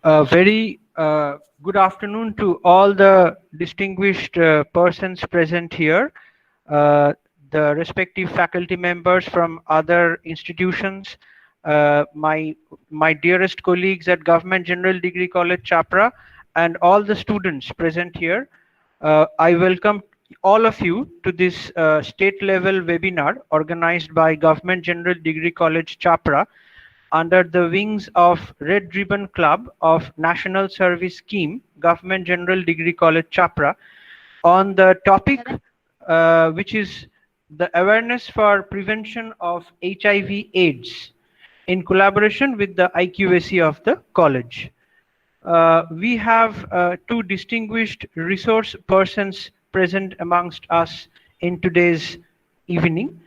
A very good afternoon to all the distinguished persons present here, uh, the respective faculty members from other institutions, my dearest colleagues at Government General Degree College, Chapra, and all the students present here. I welcome all of you to this state level webinar organized by Government General Degree College, Chapra, under the wings of Red Ribbon Club of National Service Scheme, Government General Degree College, Chapra, on the topic which is the awareness for prevention of HIV/AIDS in collaboration with the IQAC of the college. We have two distinguished resource persons present amongst us in today's evening,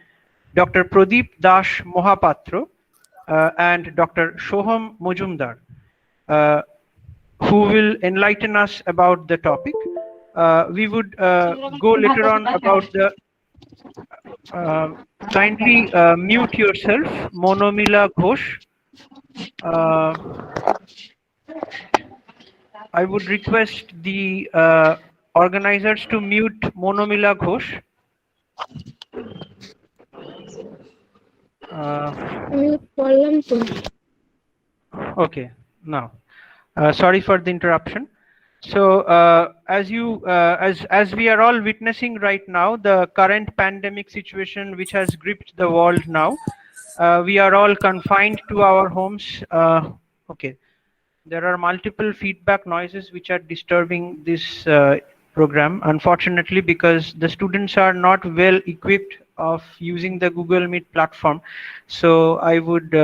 Dr. Pradeep Dash Mohapatra and Dr. Shoham Mojumdar, uh, who will enlighten us about the topic. We would go later on about the uh, kindly mute yourself, Monomila Ghosh. Uh, I would request the organizers to mute Monomila Ghosh. Okay, now. Sorry for the interruption. So, as we are all witnessing right now, the current pandemic situation which has gripped the world now, we are all confined to our homes. Okay, there are multiple feedback noises which are disturbing this program, unfortunately, because the students are not well equipped of using the Google Meet platform. So I would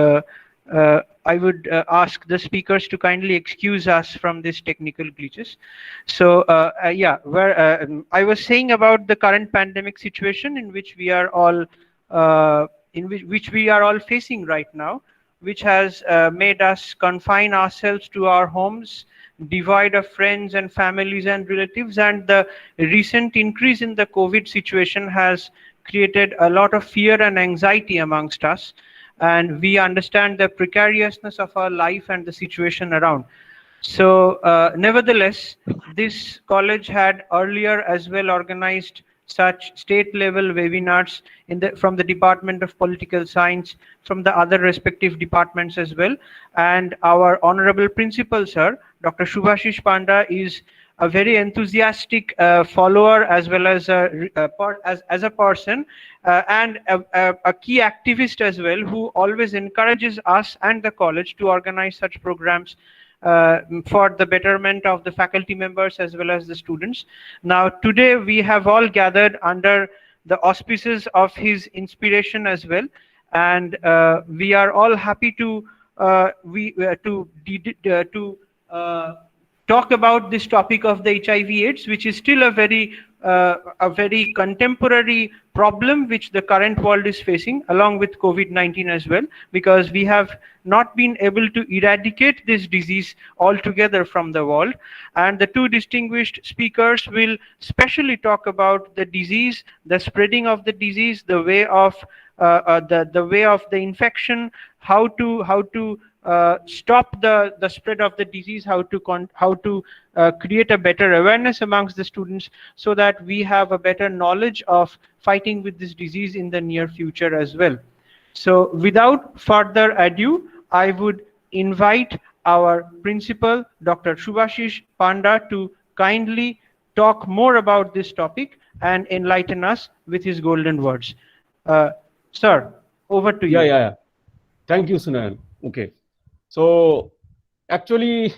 ask the speakers to kindly excuse us from these technical glitches. So yeah, I was saying about the current pandemic situation in which we are all which we are all facing right now, which has made us confine ourselves to our homes, devoid of friends and families and relatives, and the recent increase in the COVID situation has created a lot of fear and anxiety amongst us, and we understand the precariousness of our life and the situation around. So, nevertheless, this college had earlier as well organized such state-level webinars from the Department of Political Science, from the other respective departments as well. And our honorable principal, sir, Dr. Shubhashish Panda, is a very enthusiastic follower as well as as a person, and a key activist as well, who always encourages us and the college to organize such programs for the betterment of the faculty members as well as the students. Now, today we have all gathered under the auspices of his inspiration as well, and we are all happy to uh, talk about this topic of the HIV/AIDS, which is still a very contemporary problem which the current world is facing, along with COVID-19 as well, because we have not been able to eradicate this disease altogether from the world. And the two distinguished speakers will specially talk about the disease, the spreading of the disease, the way of the way of the infection, how to stop the spread of the disease, how to create a better awareness amongst the students, so that we have a better knowledge of fighting with this disease in the near future as well. So without further ado, I would invite our principal, Dr. Shubhashish Panda, to kindly talk more about this topic and enlighten us with his golden words. Sir, over to Yeah, you. yeah, yeah. Thank you, Sunil. Okay. So, actually,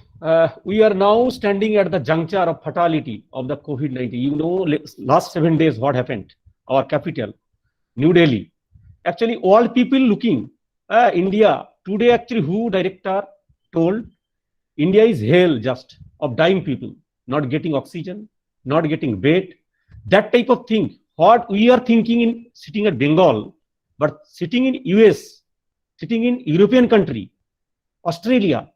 we are now standing at the juncture of fatality of the COVID-19. You know, last 7 days, what happened? Our capital, New Delhi. Actually, all people looking, India, today actually who director told, India is hell just of dying people, not getting oxygen, not getting bed, that type of thing. What we are thinking in sitting at Bengal, but sitting in US, sitting in European country, Australia,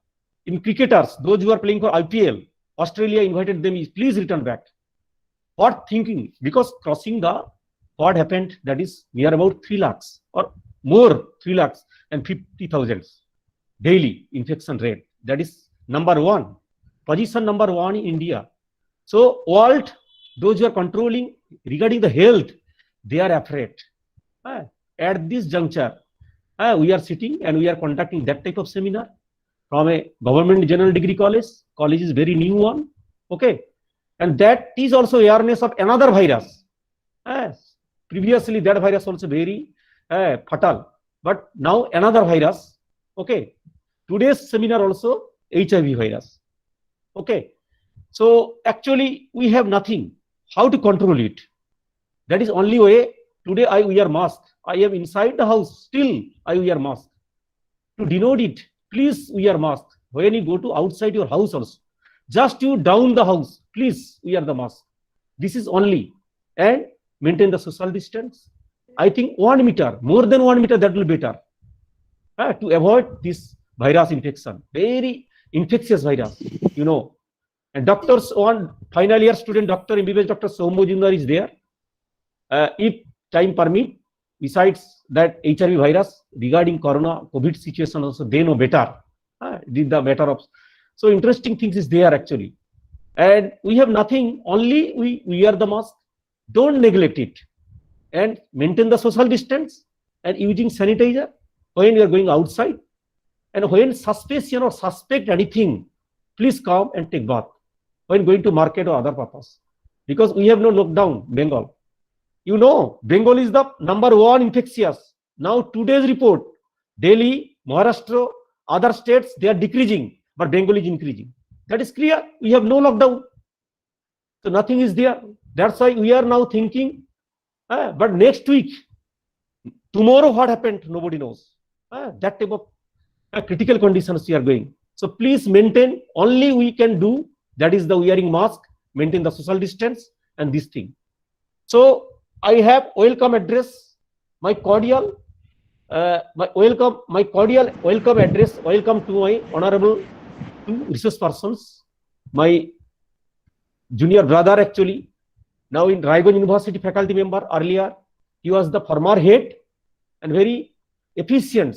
in cricketers, those who are playing for IPL, Australia invited them, please return back. What thinking? Because crossing the, what happened, that is near about 3 lakhs or more, 3 lakhs and 50,000 daily infection rate. That is number one, position number one in India. So world, those who are controlling regarding the health, they are afraid. At this juncture, we are sitting and we are conducting that type of seminar from a government general degree college. College is very new one. Okay. And that is also awareness of another virus. Previously, that virus also very fatal. But now another virus. Okay. Today's seminar also HIV virus. Okay. So actually, we have nothing. How to control it? That is only way. Today I wear mask. I am inside the house. Still I wear mask. To denote it, please wear mask. When you go to outside your house also, just you down the house, please wear the mask. This is only. And maintain the social distance. I think 1 meter, more than 1 meter, that will be better. To avoid this virus infection. Very infectious virus, you know. And doctors, one final year student doctor, MBBS Dr. Somojindar is there. If time permit, besides that HIV virus, regarding corona, COVID situation also, they know better. Did the matter of. So interesting things is there actually. And we have nothing, only we wear the mask. Don't neglect it. And maintain the social distance and using sanitizer when you are going outside. And when suspicion or suspect anything, please come and take bath when going to market or other purpose. Because we have no lockdown, Bengal. You know, Bengal is the number one infectious. Now today's report, Delhi, Maharashtra, other states, they are decreasing, but Bengal is increasing. That is clear. We have no lockdown. So nothing is there. That's why we are now thinking, but next week, tomorrow what happened, nobody knows. That type of critical conditions we are going. So please maintain, only we can do, that is the wearing mask, maintain the social distance and this thing. So I have welcome address, my cordial welcome address, welcome to my honorable two resource persons, my junior brother actually, now in Raiganj University faculty member. Earlier, he was the former head and very efficient,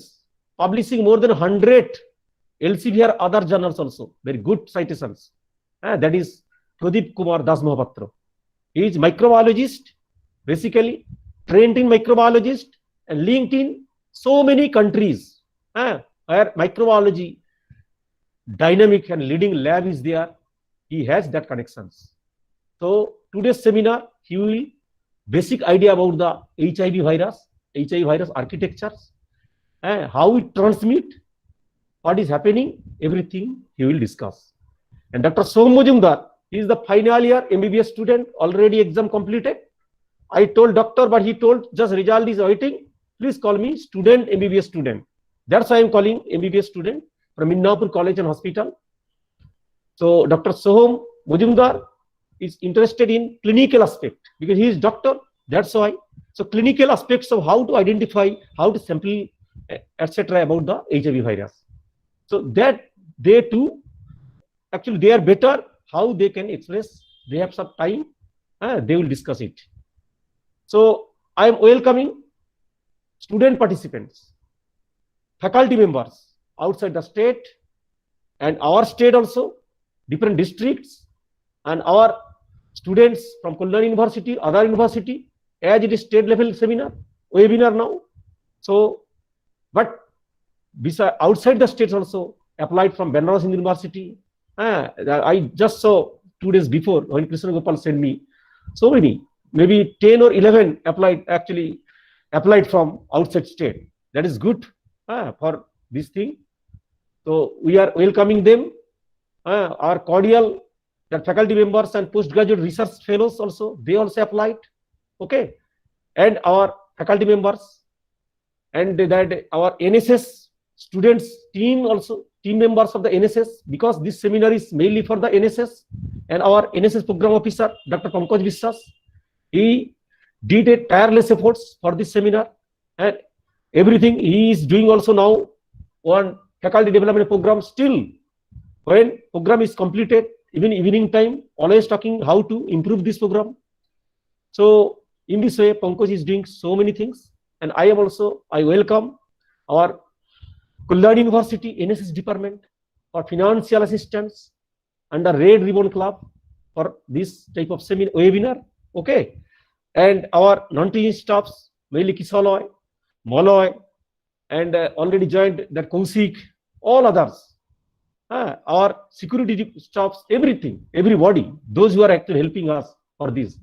publishing more than 100 LCVR other journals also, very good citations. That is Pradeep Kumar Das Mahapatra. He is microbiologist, basically trained in microbiologist and linked in so many countries where microbiology dynamic and leading lab is there. He has that connections. So today's seminar, he will basic idea about the HIV virus architectures, how it transmit, what is happening, everything he will discuss. And Dr. Soham Majumdar, he is the final year MBBS student, already exam completed. I told doctor, but he told just result is waiting. Please call me student, MBBS student. That's why I am calling MBBS student from Minnapur College and Hospital. So Dr. Soham Majumdar is interested in clinical aspect because he is doctor. That's why. So clinical aspects of how to identify, how to sample, etc. about the HIV virus. So that they too, actually they are better how they can express. They have some time. They will discuss it. So I am welcoming student participants, faculty members outside the state and our state also, different districts, and our students from Kullan University, other university, as it is state level seminar, webinar now. So, but beside, outside the states also applied from Banaras University. I just saw 2 days before when Krishna Gopal sent me so many, maybe 10 or 11 applied from outside state. That is good for this thing. So we are welcoming them. Our cordial that faculty members and postgraduate research fellows also, they also applied. Okay. And our faculty members and that our NSS students team also, team members of the NSS, because this seminar is mainly for the NSS, and our NSS program officer, Dr. Pankaj Vishwas, he did a tireless efforts for this seminar and everything. He is doing also now one faculty development program. Still, when program is completed, even evening time, always talking how to improve this program. So in this way, Pankaj is doing so many things, and I am also, I welcome our Kullan University NSS department, for financial assistance under Red Ribbon Club for this type of seminar webinar. Okay, and our non-teaching staffs, mainly Kisaloy, Moloy, and already joined that Kausik, all others, our security staffs, everything, everybody, those who are actually helping us for this.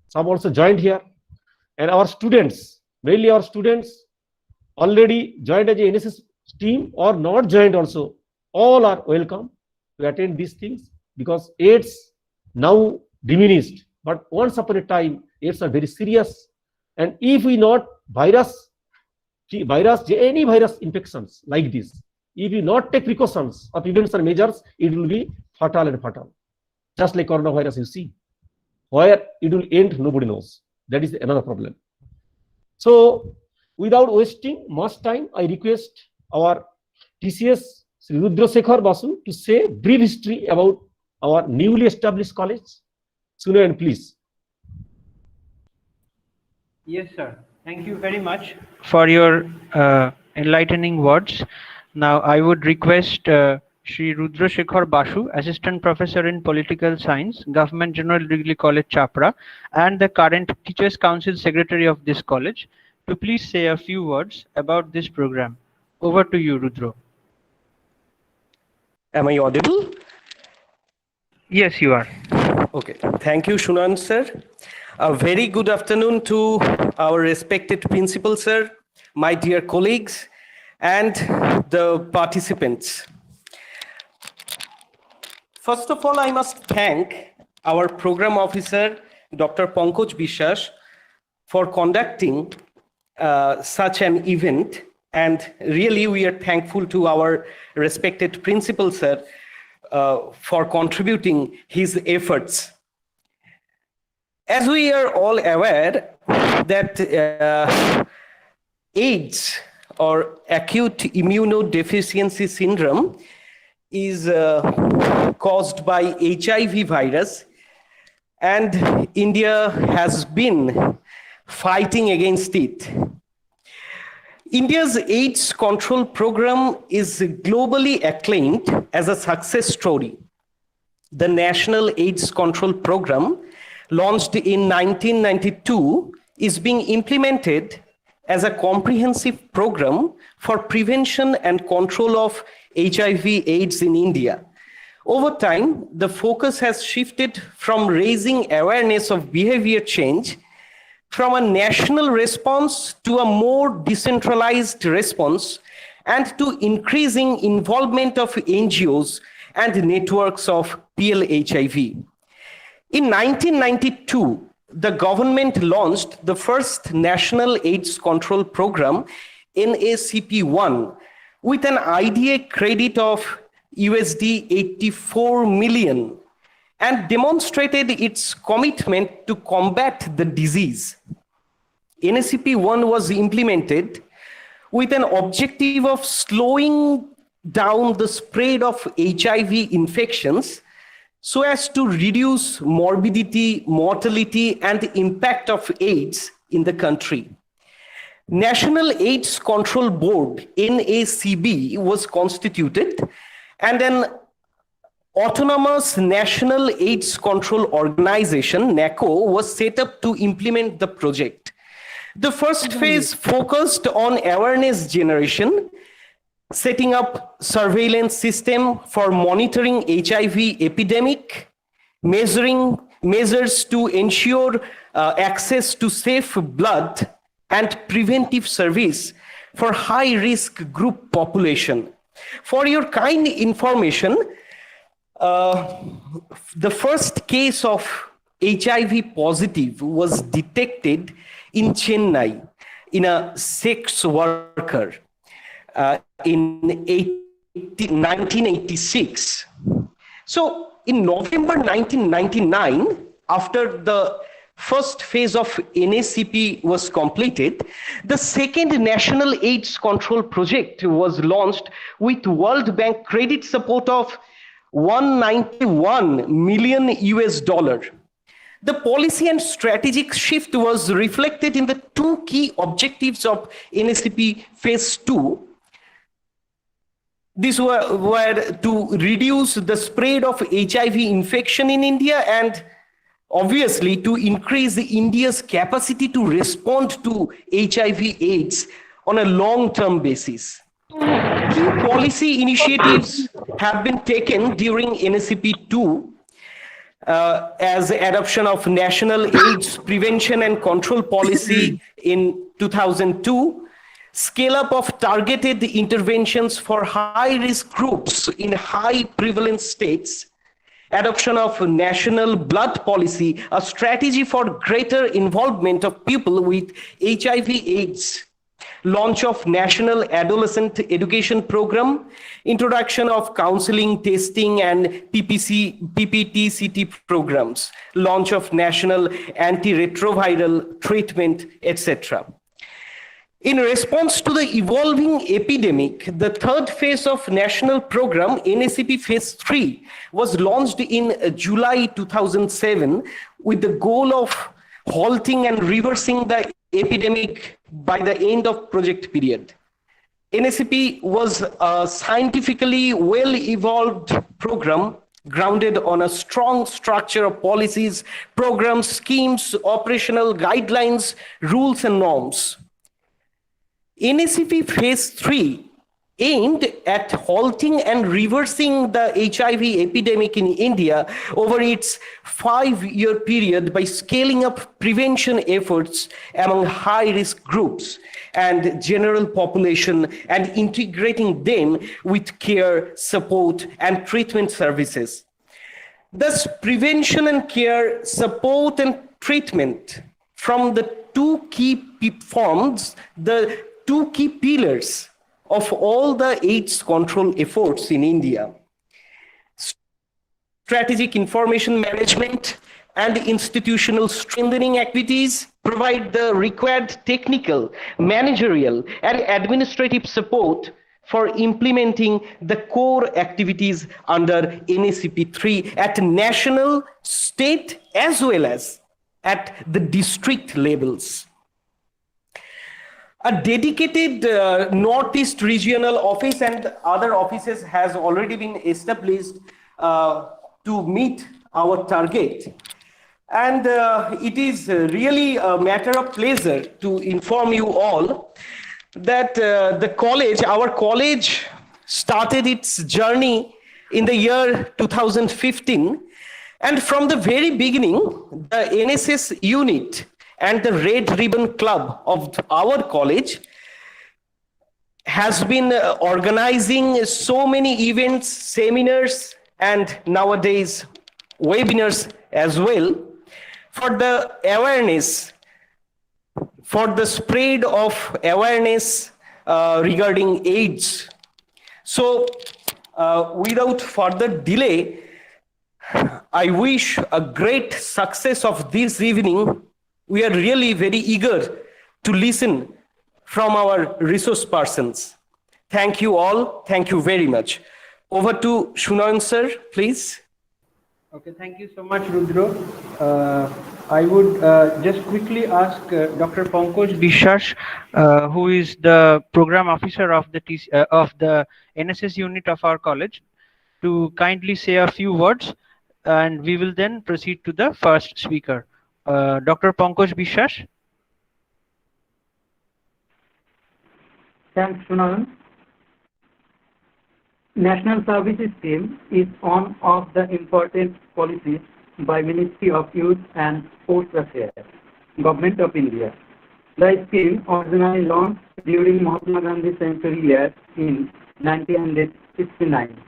Some also joined here, and our students, mainly our students, already joined as a NSS team or not joined also, all are welcome to attend these things because AIDS now diminished. But once upon a time, AIDS are very serious. And if we not any virus infections like this, if you not take precautions or prevention measures, it will be fatal and fatal. Just like coronavirus, you see. Where it will end, nobody knows. That is another problem. So, without wasting much time, I request our TCS Sri Rudra Shekhar Basu to say brief history about our newly established college. Sunil, please. Yes, sir. Thank you very much for your enlightening words. Now, I would request Shri Rudra Shekhar Basu, Assistant Professor in Political Science, Government General Degree College, Chapra, and the current Teachers Council Secretary of this college, to please say a few words about this program. Over to you, Rudra. Am I audible? Yes, you are. Okay. Thank you, Shunan sir. A very good afternoon to our respected principal sir, my dear colleagues, and the participants. First of all, I must thank our program officer, Dr. Pankaj Bishas, for conducting such an event. And really, we are thankful to our respected principal sir for contributing his efforts. As we are all aware that AIDS or acute immunodeficiency syndrome is caused by HIV virus, and India has been fighting against it. India's AIDS control program is globally acclaimed as a success story. The National AIDS Control Program, launched in 1992, is being implemented as a comprehensive program for prevention and control of HIV/AIDS in India. Over time, the focus has shifted from raising awareness of behavior change from a national response to a more decentralized response and to increasing involvement of NGOs and networks of PL-HIV. In 1992, the government launched the first National AIDS Control Program, NACP1, with an IDA credit of USD 84 million and demonstrated its commitment to combat the disease. NACP1 was implemented with an objective of slowing down the spread of HIV infections so as to reduce morbidity, mortality, and the impact of AIDS in the country. National AIDS Control Board, NACB, was constituted, and an Autonomous National AIDS Control Organization, NACO, was set up to implement the project. The first phase focused on awareness generation, setting up surveillance system for monitoring HIV epidemic, measures to ensure access to safe blood and preventive service for high-risk group population. For your kind information, the first case of HIV positive was detected in Chennai in a sex worker in 1986. So in November 1999, after the first phase of NACP was completed, the second National AIDS Control Project was launched with World Bank credit support of 191 million US dollar. The policy and strategic shift was reflected in the two key objectives of NACP Phase 2. These were to reduce the spread of HIV infection in India and obviously to increase India's capacity to respond to HIV/AIDS on a long-term basis. Key policy initiatives have been taken during NSCP 2 as adoption of National AIDS Prevention and Control Policy in 2002, scale up of targeted interventions for high-risk groups in high prevalence states, adoption of national blood policy, a strategy for greater involvement of people with HIV/AIDS, launch of national adolescent education program, introduction of counseling, testing, and PPT-CT programs, launch of national antiretroviral treatment, etc. In response to the evolving epidemic, the third phase of national program, NSCP Phase 3, was launched in July 2007 with the goal of halting and reversing the epidemic by the end of project period. NSCP was a scientifically well-evolved program grounded on a strong structure of policies, programs, schemes, operational guidelines, rules, and norms. NSCP Phase 3 aimed at halting and reversing the HIV epidemic in India over its 5-year period by scaling up prevention efforts among high-risk groups and general population and integrating them with care, support, and treatment services. Thus, prevention and care, support, and treatment from the two key pillars of all the AIDS control efforts in India. Strategic information management and institutional strengthening activities provide the required technical, managerial, and administrative support for implementing the core activities under NSCP 3 at national, state, as well as at the district levels. A dedicated Northeast Regional Office and other offices has already been established to meet our target. And it is really a matter of pleasure to inform you all that our college started its journey in the year 2015. And from the very beginning, the NSS unit and the Red Ribbon Club of our college has been organizing so many events, seminars, and nowadays webinars as well for the awareness, for the spread of awareness regarding AIDS. So without further delay, I wish a great success of this evening. We are really very eager to listen from our resource persons. Thank you all. Thank you very much. Over to Shunayan sir, please. Okay, thank you so much, Rudro. I would just quickly ask Dr. Pankaj Biswas, who is the program officer of the NSS unit of our college, to kindly say a few words, and we will then proceed to the first speaker. Dr. Pankaj Biswas. Thanks, Shunayan. National Services Scheme is one of the important policies by Ministry of Youth and Sports Affairs, Government of India. The scheme originally launched during Mahatma Gandhi centenary year in 1969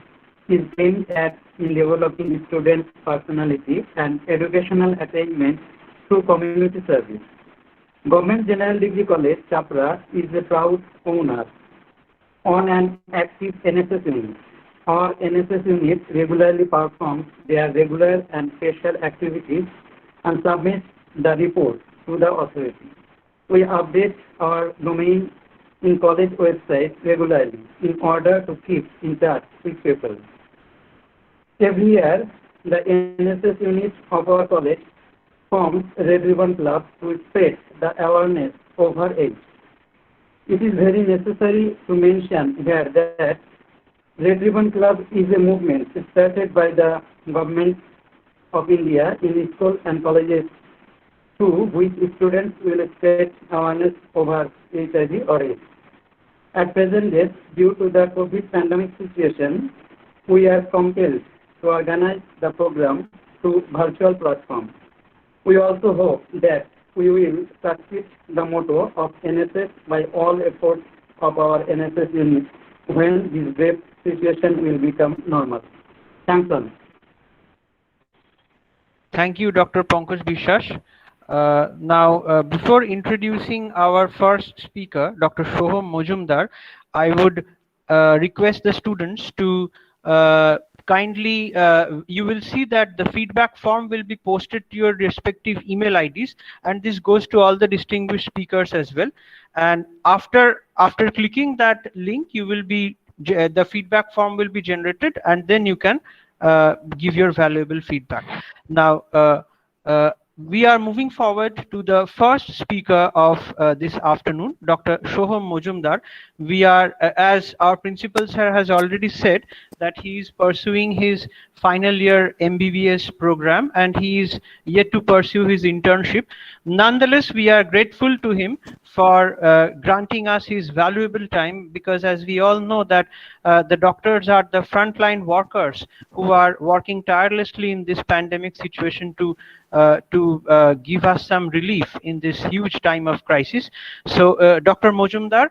is aimed at in developing students' personality and educational attainment through community service. Government General Degree College, Chapra, is a proud owner on an active NSS unit. Our NSS unit regularly performs their regular and special activities and submits the report to the authority. We update our domain in college website regularly in order to keep in touch with people. Every year, the NSS unit of our college forms Red Ribbon Club to spread the awareness over AIDS. It is very necessary to mention here that Red Ribbon Club is a movement started by the government of India in schools and colleges through which students will spread awareness over HIV or AIDS. At present date, due to the COVID pandemic situation, we are compelled to organize the program through virtual platform. We also hope that we will succeed the motto of NSS by all efforts of our NSS unit when this grave situation will become normal. Thanks all. Thank you, Dr. Pankaj Biswas. Now, before introducing our first speaker, Dr. Shoham Mojumdar, I would request the students to kindly, you will see that the feedback form will be posted to your respective email IDs, and this goes to all the distinguished speakers as well. And after clicking that link, you will be the feedback form will be generated, and then you can give your valuable feedback. Now, we are moving forward to the first speaker of this afternoon, Dr. Shoham Mojumdar. We are, as our principal sir has already said, that he is pursuing his final year MBBS program and he is yet to pursue his internship. Nonetheless, we are grateful to him for granting us his valuable time, because as we all know that the doctors are the frontline workers who are working tirelessly in this pandemic situation to give us some relief in this huge time of crisis. So Dr. Mojumdar,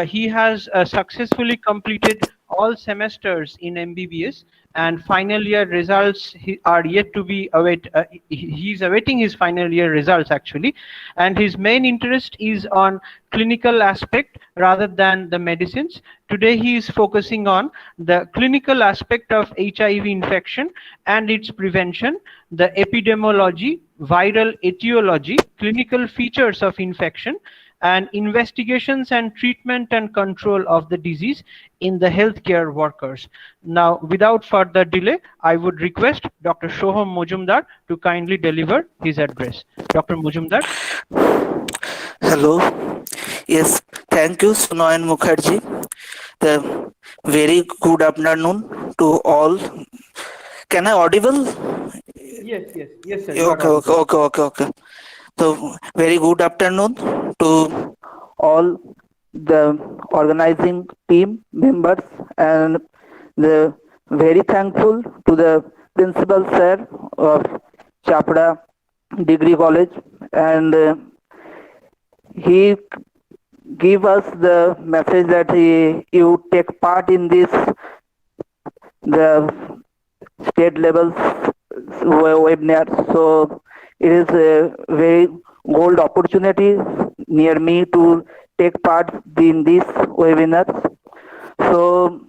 he has successfully completed all semesters in MBBS, and final year results are yet to be he's awaiting his final year results actually, and his main interest is on clinical aspect rather than the medicines. Today he is focusing on the clinical aspect of HIV infection and its prevention, the epidemiology, viral etiology, clinical features of infection, and investigations and treatment and control of the disease in the healthcare workers. Now, without further delay, I would request Dr. Shoham Mojumdar to kindly deliver his address. Dr. Mojumdar. Hello. Yes, thank you, Sunoyan Mukherjee. The very good afternoon to all. Can I audible? Yes, sir. Okay. So, very good afternoon to all the organizing team members, and the very thankful to the principal sir of Chapra Degree College, and he give us the message that you take part in this the state levels webinar. So it is a very gold opportunity near me to take part in this webinar. So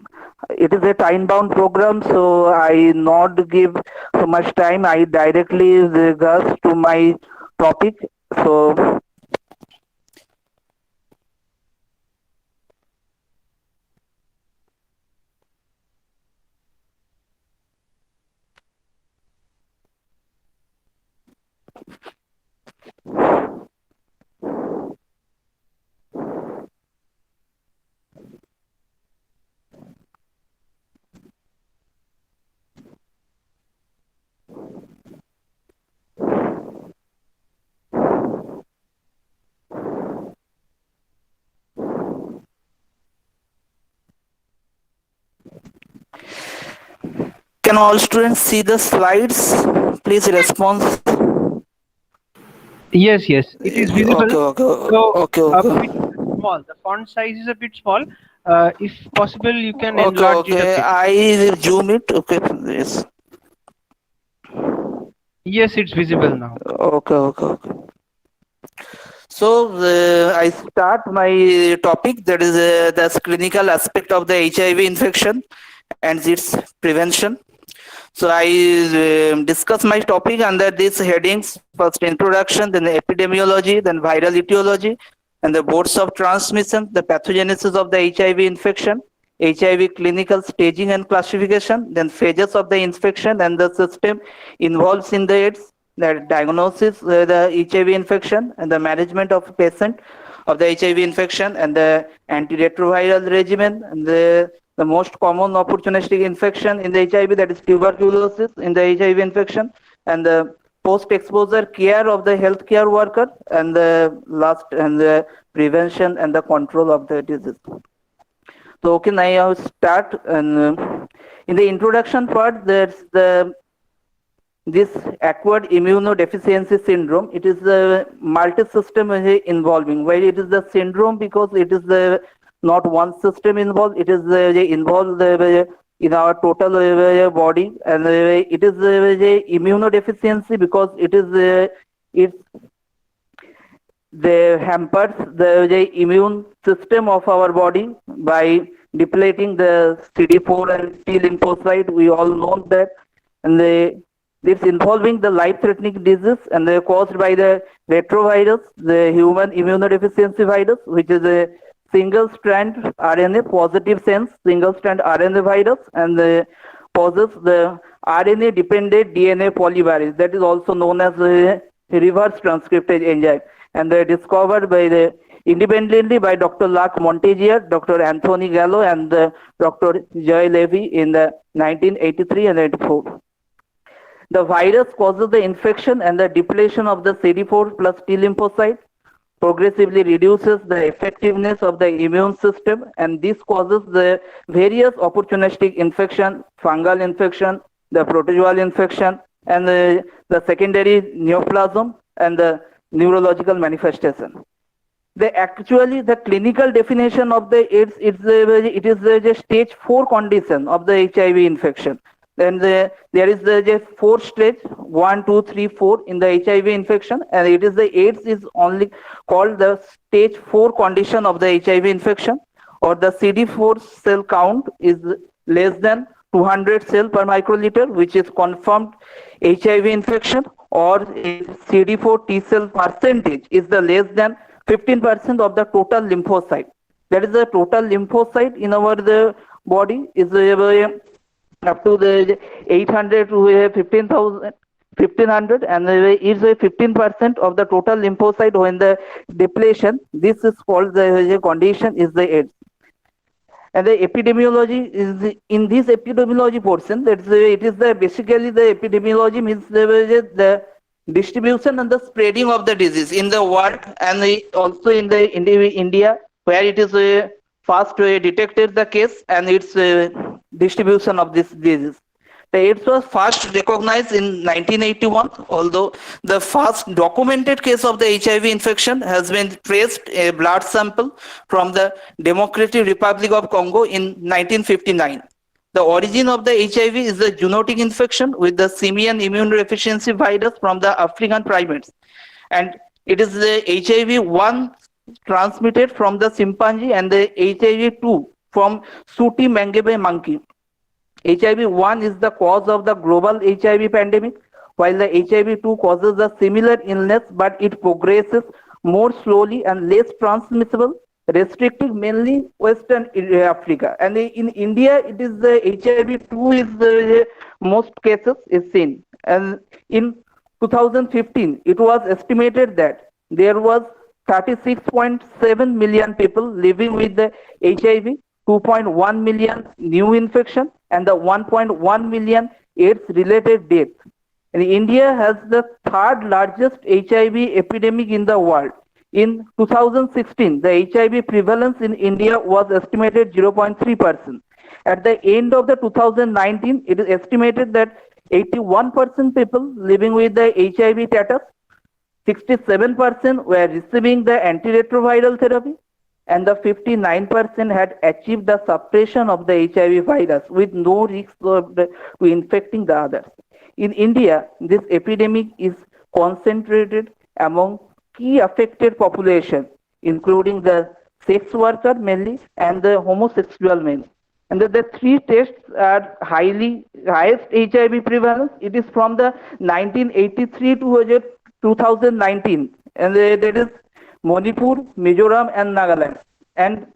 it is a time bound program, so I not give so much time. I directly goes to my topic. So can all students see the slides? Please respond. Yes, it is visible. Okay. A bit small. The font size is a bit small. If possible, you can enlarge it a bit. I zoom it. Okay. Yes. Yes, it's visible now. Okay. So I start my topic, that is the clinical aspect of the HIV infection and its prevention. So I discuss my topic under these headings: first introduction, then the epidemiology, then viral etiology, and the modes of transmission, the pathogenesis of the HIV infection, HIV clinical staging and classification, then phases of the infection and the system involved in the AIDS, the diagnosis, the HIV infection, and the management of patient of the HIV infection, and the antiretroviral regimen, and the The most common opportunistic infection in the HIV, that is tuberculosis in the HIV infection, and the post-exposure care of the healthcare worker, and the last and the prevention and the control of the disease. So okay, now I will start. And in the introduction part, there's this acquired immunodeficiency syndrome. It is a multi-system involving, where it is the syndrome because it is the not one system involved. It is involved in our total body, and it is immunodeficiency because it is it hampers the immune system of our body by depleting the CD4 and T lymphocyte. We all know that, and it's involving the life-threatening disease, and they're caused by the retrovirus, the human immunodeficiency virus, which is a single-strand RNA, positive sense, single-strand RNA virus, and possesses the RNA-dependent DNA polymerase, that is also known as the reverse transcriptase enzyme, and they're discovered by independently by Dr. Luc Montagnier, Dr. Anthony Gallo, and Dr. Joy Levy in the 1983 and 84. The virus causes the infection and the depletion of the CD4 plus T lymphocyte, progressively reduces the effectiveness of the immune system, and this causes the various opportunistic infection, fungal infection, the protozoal infection, and the secondary neoplasm and the neurological manifestation. The clinical definition of the AIDS, it is the stage 4 condition of the HIV infection. Then there is the 4 stage, 1, 2, 3, 4 in the HIV infection, and it is the AIDS is only called the stage 4 condition of the HIV infection, or the CD4 cell count is less than 200 cell per microliter, which is confirmed HIV infection, or CD4 T cell percentage is the less than 15% of the total lymphocyte. That is the total lymphocyte in our body is up to the 800 to 1500, and is 15% of the total lymphocyte when the depletion. This is called the condition is the AIDS. And the epidemiology is in this epidemiology portion. That it is basically the epidemiology means the distribution and the spreading of the disease in the world, and also in India, where it is first detected the case and its distribution of this disease. The AIDS was first recognized in 1981, although the first documented case of the HIV infection has been traced a blood sample from the Democratic Republic of Congo in 1959. The origin of the HIV is a zoonotic infection with the simian immunodeficiency virus from the African primates, and it is the HIV-1 transmitted from the chimpanzee and the HIV-2 from sooty mangebe monkey. HIV-1 is the cause of the global HIV pandemic, while the HIV-2 causes a similar illness, but it progresses more slowly and less transmissible, restricting mainly Western Africa. And in India, it is the HIV-2 is the most cases is seen. And in 2015, it was estimated that there was 36.7 million people living with the HIV, 2.1 million new infection, and the 1.1 million AIDS-related deaths. And India has the third largest HIV epidemic in the world. In 2016, the HIV prevalence in India was estimated 0.3%. At the end of the 2019, it is estimated that 81% people living with the HIV status, 67% were receiving the antiretroviral therapy, and the 59% had achieved the suppression of the HIV virus with no risk to infecting the others. In India, this epidemic is concentrated among key affected population, including the sex worker mainly and the homosexual men. And the 3 tests are highest HIV prevalence. It is from the 1983 to 2019, and that is Manipur, Mizoram, and Nagaland. And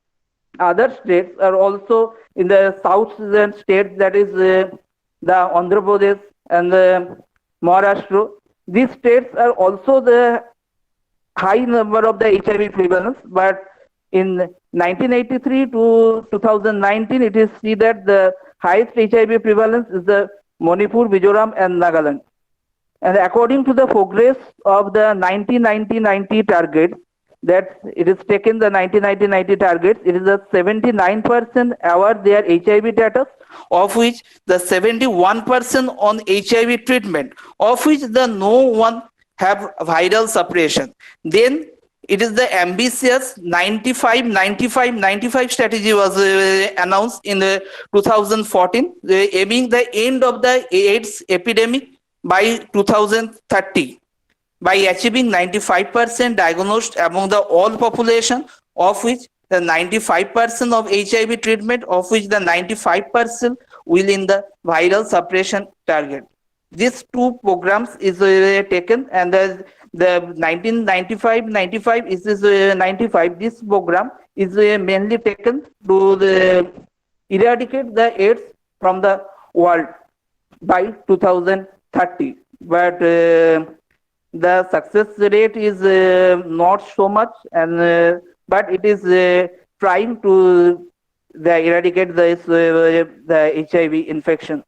other states are also in the southern states, that is the Andhra Pradesh and the Maharashtra. These states are also the high number of the HIV prevalence, but In 1983 to 2019, it is see that the highest HIV prevalence is the Manipur, Mizoram, and Nagaland. And according to the progress of the 1990 target, that it is taken the 1990 targets, it is a 79% award their HIV status, of which the 71% on HIV treatment, of which the no one have viral suppression. Then it is the ambitious 95 strategy was announced in 2014, aiming the end of the AIDS epidemic by 2030 by achieving 95% diagnosed among the all population, of which the 95% of HIV treatment, of which the 95% will in the viral suppression target. These two programs is taken, and the 1995 is 95. This program is mainly taken to eradicate the AIDS from the world by 2030. But the success rate is not so much, and but it is trying to eradicate the HIV infection.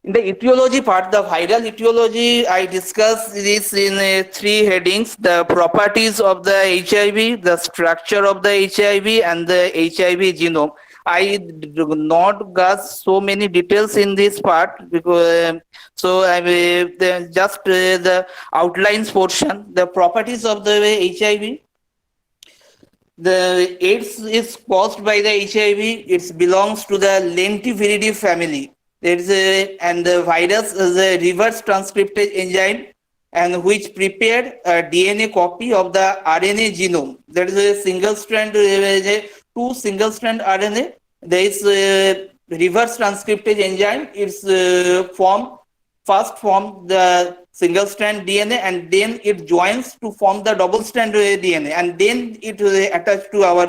In the etiology part, the viral etiology, I discussed this in three headings: the properties of the HIV, the structure of the HIV, and the HIV genome. I do not got so many details in this part, because so I just the outlines portion. The properties of the HIV. The AIDS is caused by the HIV. It belongs to the lentiviridis family. And the virus is a reverse transcriptase enzyme, and which prepared a DNA copy of the RNA genome. There is a single strand, two single strand RNA. There is a reverse transcriptase enzyme. It's first form the single strand DNA, and then it joins to form the double strand DNA, and then it attached to our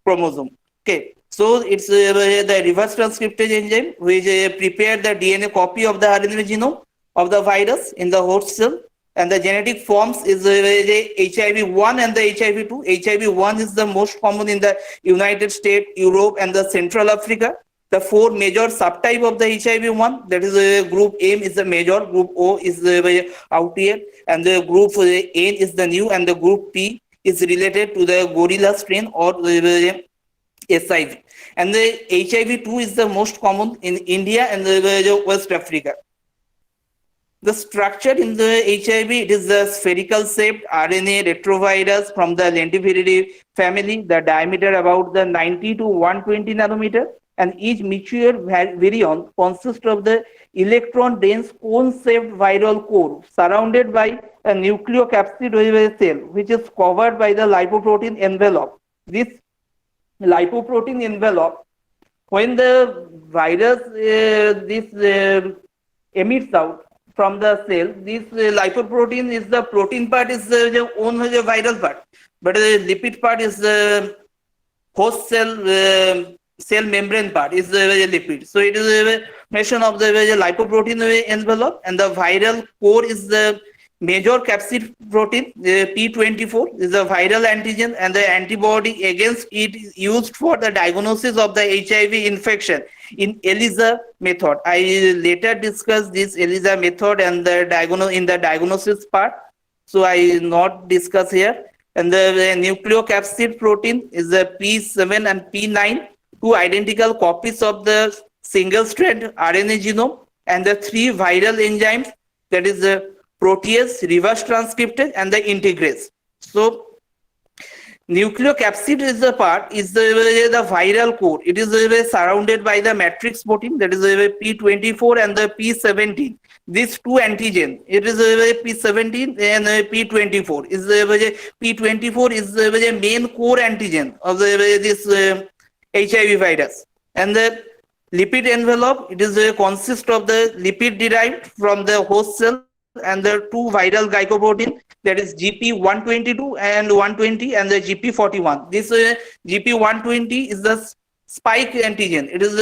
chromosome. Okay. So it's the reverse transcriptase enzyme which prepare the DNA copy of the RNA genome of the virus in the host cell, and the genetic forms is HIV1 and the HIV2. HIV1 is the most common in the United States, Europe, and the Central Africa. The four major subtype of the HIV1, that is group M is the major, group O is out here, and the group N is the new, and the group P is related to the gorilla strain or SIV. And the HIV2 is the most common in India and the West Africa. The structure in the HIV, it is the spherical shaped RNA retrovirus from the lentiviridis family, the diameter about the 90 to 120 nanometer, and each mature virion consists of the electron dense cone shaped viral core surrounded by a nucleocapsid cell, which is covered by the lipoprotein envelope. This lipoprotein envelope, when the virus emits out from the cell, this lipoprotein is the protein part, is the own viral part, but the lipid part is the host cell membrane part is the lipid. So it is a formation of the lipoprotein envelope, and the viral core is the major capsid protein. P24 is a viral antigen, and the antibody against it is used for the diagnosis of the HIV infection in ELISA method. I later discuss this ELISA method and the diagnosis part, so I not discuss here. And the nucleocapsid protein is the P7 and P9, two identical copies of the single strand RNA genome, and the three viral enzymes, that is the protease, reverse transcriptase, and the integrase. So nucleocapsid is the part, is the viral core. It is surrounded by the matrix protein, that is P24 and the P17. These two antigen, it is P17 and P24. Is P24 is the main core antigen of this HIV virus, and the lipid envelope, it is consists of the lipid derived from the host cell and the two viral glycoprotein, that is GP122 and 120, and the GP41. This GP120 is the spike antigen. It is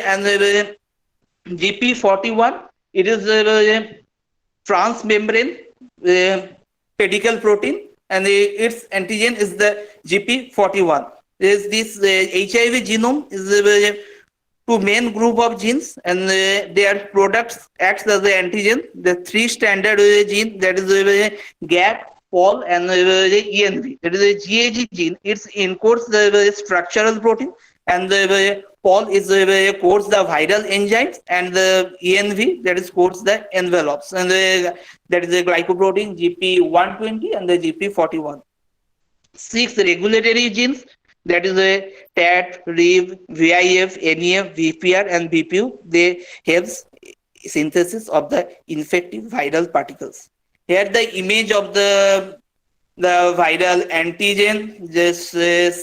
and the GP41, it is transmembrane pedicle protein, and its antigen is the GP41. This HIV genome is two main group of genes, and their products acts as the antigen. The three standard gene, that is GAP, POL, and ENV. That is a GAG gene. It encodes the structural protein, and the POL is codes the viral enzymes, and the ENV, that is codes the envelopes, and that is the glycoprotein GP120 and the GP41. Six regulatory genes, that is a TAT, RIV, VIF, NEF, VPR, and BPU. They have synthesis of the infective viral particles. Here the image of the viral antigen. Just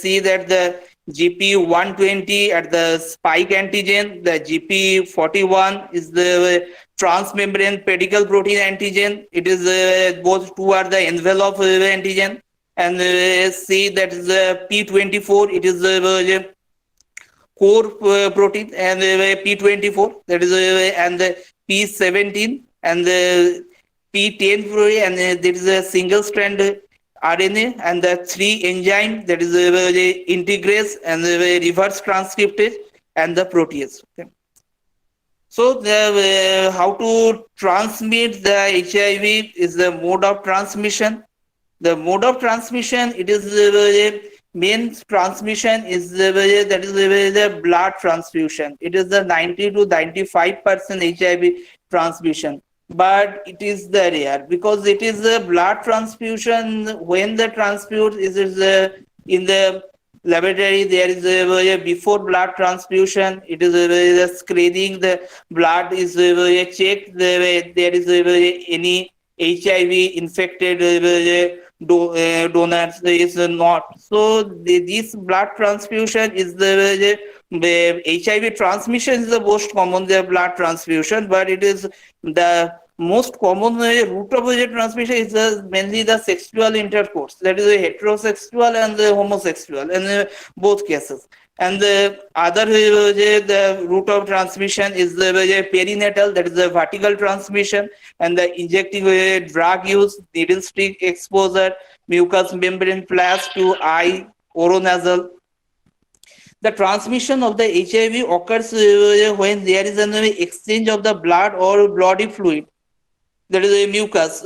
see that the GP120 at the spike antigen, the GP41 is the transmembrane pedicle protein antigen. It is both two are the envelope antigen. And see that is P24, it is core protein, and P24, that is and the P17 and the P10 protein, and there is a single strand RNA, and the three enzyme, that is integrase and reverse transcriptase and the protease. Okay. So how to transmit the HIV is the mode of transmission. The mode of transmission, it is main transmission is that is the blood transfusion. It is the 90 to 95% HIV transmission, but it is the rare because it is the blood transfusion. When the transfuse is in the laboratory, there is before blood transfusion, it is screening the blood is checked. There is any HIV infected donors is not. So this blood transfusion is the HIV transmission is the most common the blood transfusion, but it is the most common route of transmission is mainly the sexual intercourse, that is the heterosexual and the homosexual in both cases. And the other the route of transmission is the perinatal, that is the vertical transmission, and the injecting drug use, needle stick exposure, mucous membrane flash to eye, oronasal. The transmission of the HIV occurs when there is an exchange of the blood or body fluid, that is a mucus,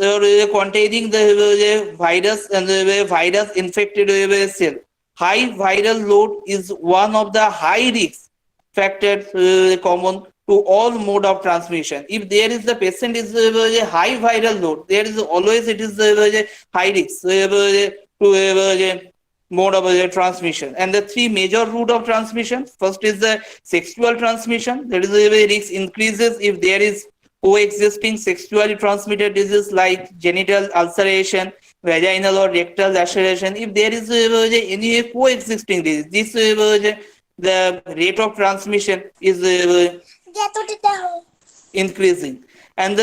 containing the virus and the virus infected cell. High viral load is one of the high risk factors common to all mode of transmission. If there is the patient is a high viral load, there is always it is a high risk to mode of transmission. And the three major route of transmission. First is the sexual transmission. That is the risk increases if there is coexisting sexually transmitted disease like genital ulceration, vaginal or rectal laceration. If there is any coexisting disease, this the rate of transmission is increasing. And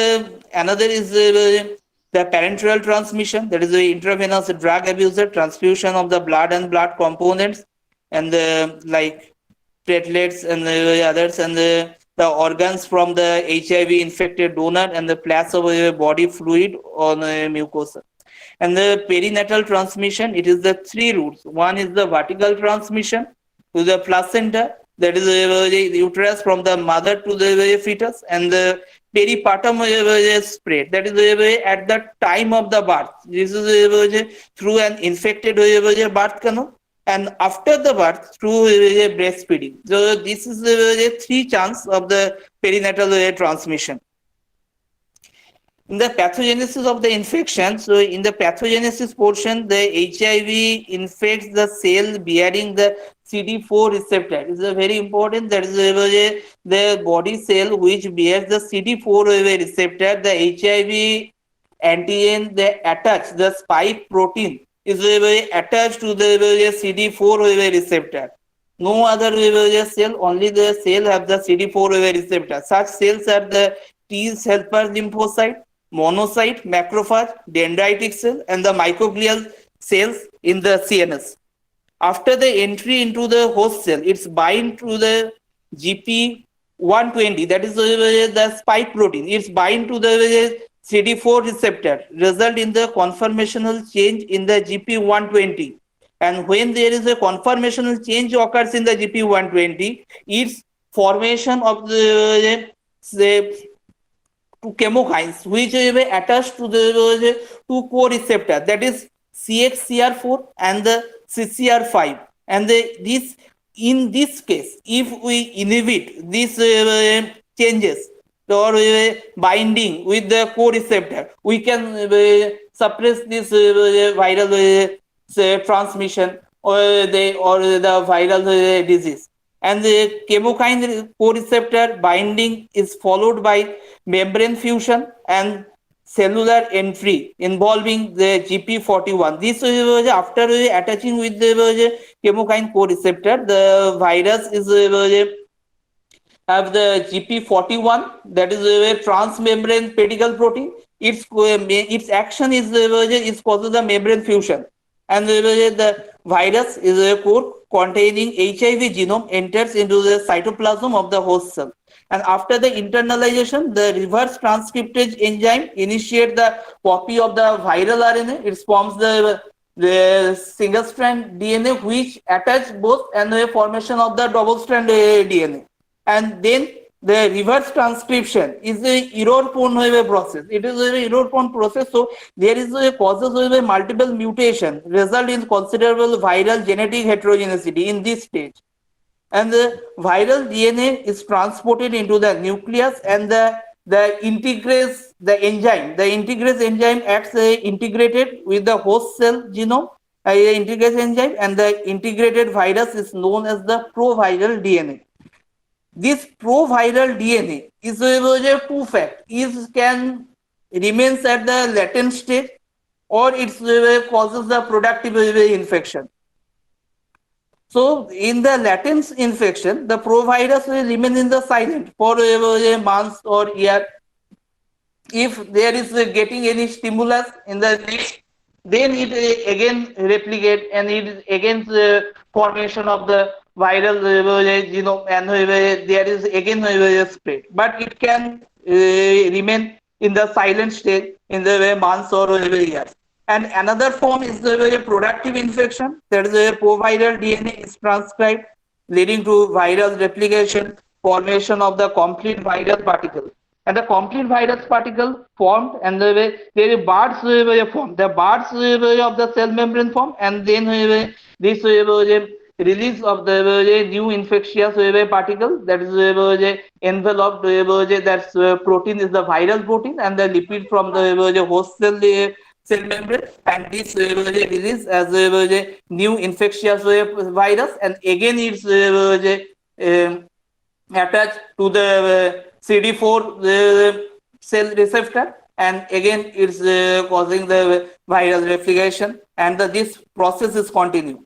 another is the parenteral transmission, that is the intravenous drug abuser, transfusion of the blood and blood components, and like platelets and others, and the organs from the HIV infected donor, and the splash of body fluid on mucosa. And the perinatal transmission, it is the three routes. One is the vertical transmission to the placenta, that is the uterus from the mother to the fetus, and the peripartum spread, that is at the time of the birth. This is through an infected birth canal, and after the birth through breastfeeding. So this is three chance of the perinatal transmission. In the pathogenesis of the infection, so in the pathogenesis portion, the HIV infects the cell bearing the CD4 receptor. It's very important. That is the body cell which bears the CD4 receptor. The HIV antigen, they attach the spike protein is attached to the CD4 receptor. No other cell, only the cell have the CD4 receptor. Such cells are the T helper lymphocyte, monocyte, macrophage, dendritic cell, and the microglial cells in the CNS. After the entry into the host cell, it's bind to the GP120, that is the spike protein. It's bind to the CD4 receptor result in the conformational change in the GP120. And when there is a conformational change occurs in the GP120, its formation of the to chemokines which will be attached to the two co-receptor, that is CXCR4 and the CCR5. And this, in this case, if we inhibit these changes or binding with the co-receptor, we can suppress this viral transmission or the viral disease. And the chemokine co-receptor binding is followed by membrane fusion and cellular entry involving the GP41. This after attaching with the chemokine co-receptor, the virus is have the GP41, that is a transmembrane pedicle protein. Its action is causes the membrane fusion, and the virus is a core containing HIV genome enters into the cytoplasm of the host cell. And after the internalization, the reverse transcriptase enzyme initiate the copy of the viral RNA. It forms the single strand DNA which attach both and the formation of the double strand DNA. And then the reverse transcription is a error-prone process. It is a error-prone process, so there is a causes of a multiple mutation, result in considerable viral genetic heterogeneity in this stage. And the viral DNA is transported into the nucleus, and the integrase enzyme acts integrated with the host cell genome, integrase enzyme, and the integrated virus is known as the proviral DNA. This proviral DNA is a two fact. It can remains at the latent state, or it causes the productive infection. So in the latent infection, the provirus will remain in the silent for a month or year. If there is getting any stimulus in the next, then it again replicate, and it again formation of the viral genome, and there is again spread. But it can remain in the silent state in the months or years. And another form is the productive infection. That is a proviral DNA is transcribed, leading to viral replication, formation of the complete viral particle. And the complete virus particle formed, and there is bars formed. The bars of the cell membrane form, and then this release of the new infectious particle, that is enveloped, that protein is the viral protein, and the lipid from the host cell membrane, and this release as a new infectious virus, and again it's attached to the CD4 cell receptor, and again it's causing the viral replication, and this process is continued.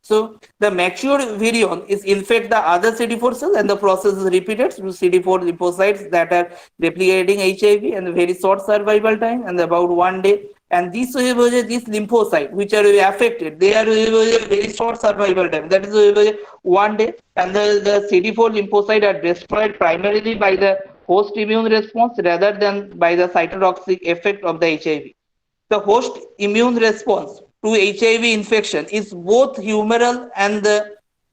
So the mature virion is infect the other CD4 cell, and the process is repeated through CD4 lymphocytes that are replicating HIV, and very short survival time, and about 1 day. And these lymphocytes which are affected, they are very short survival time, that is 1 day. And the CD4 lymphocytes are destroyed primarily by the host immune response rather than by the cytotoxic effect of the HIV. The host immune response to HIV infection is both humoral and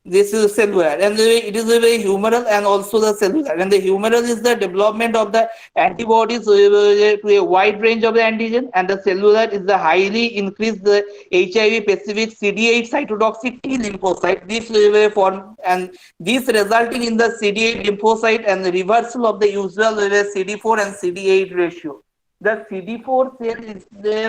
this is cellular, and it is a very humoral and also the cellular. And the humoral is the development of the antibodies to a wide range of the antigen, and the cellular is the highly increased the HIV specific CD8 cytotoxic T lymphocyte. This form, and this resulting in the CD8 lymphocyte and the reversal of the usual CD4 and CD8 ratio. The CD4 cell is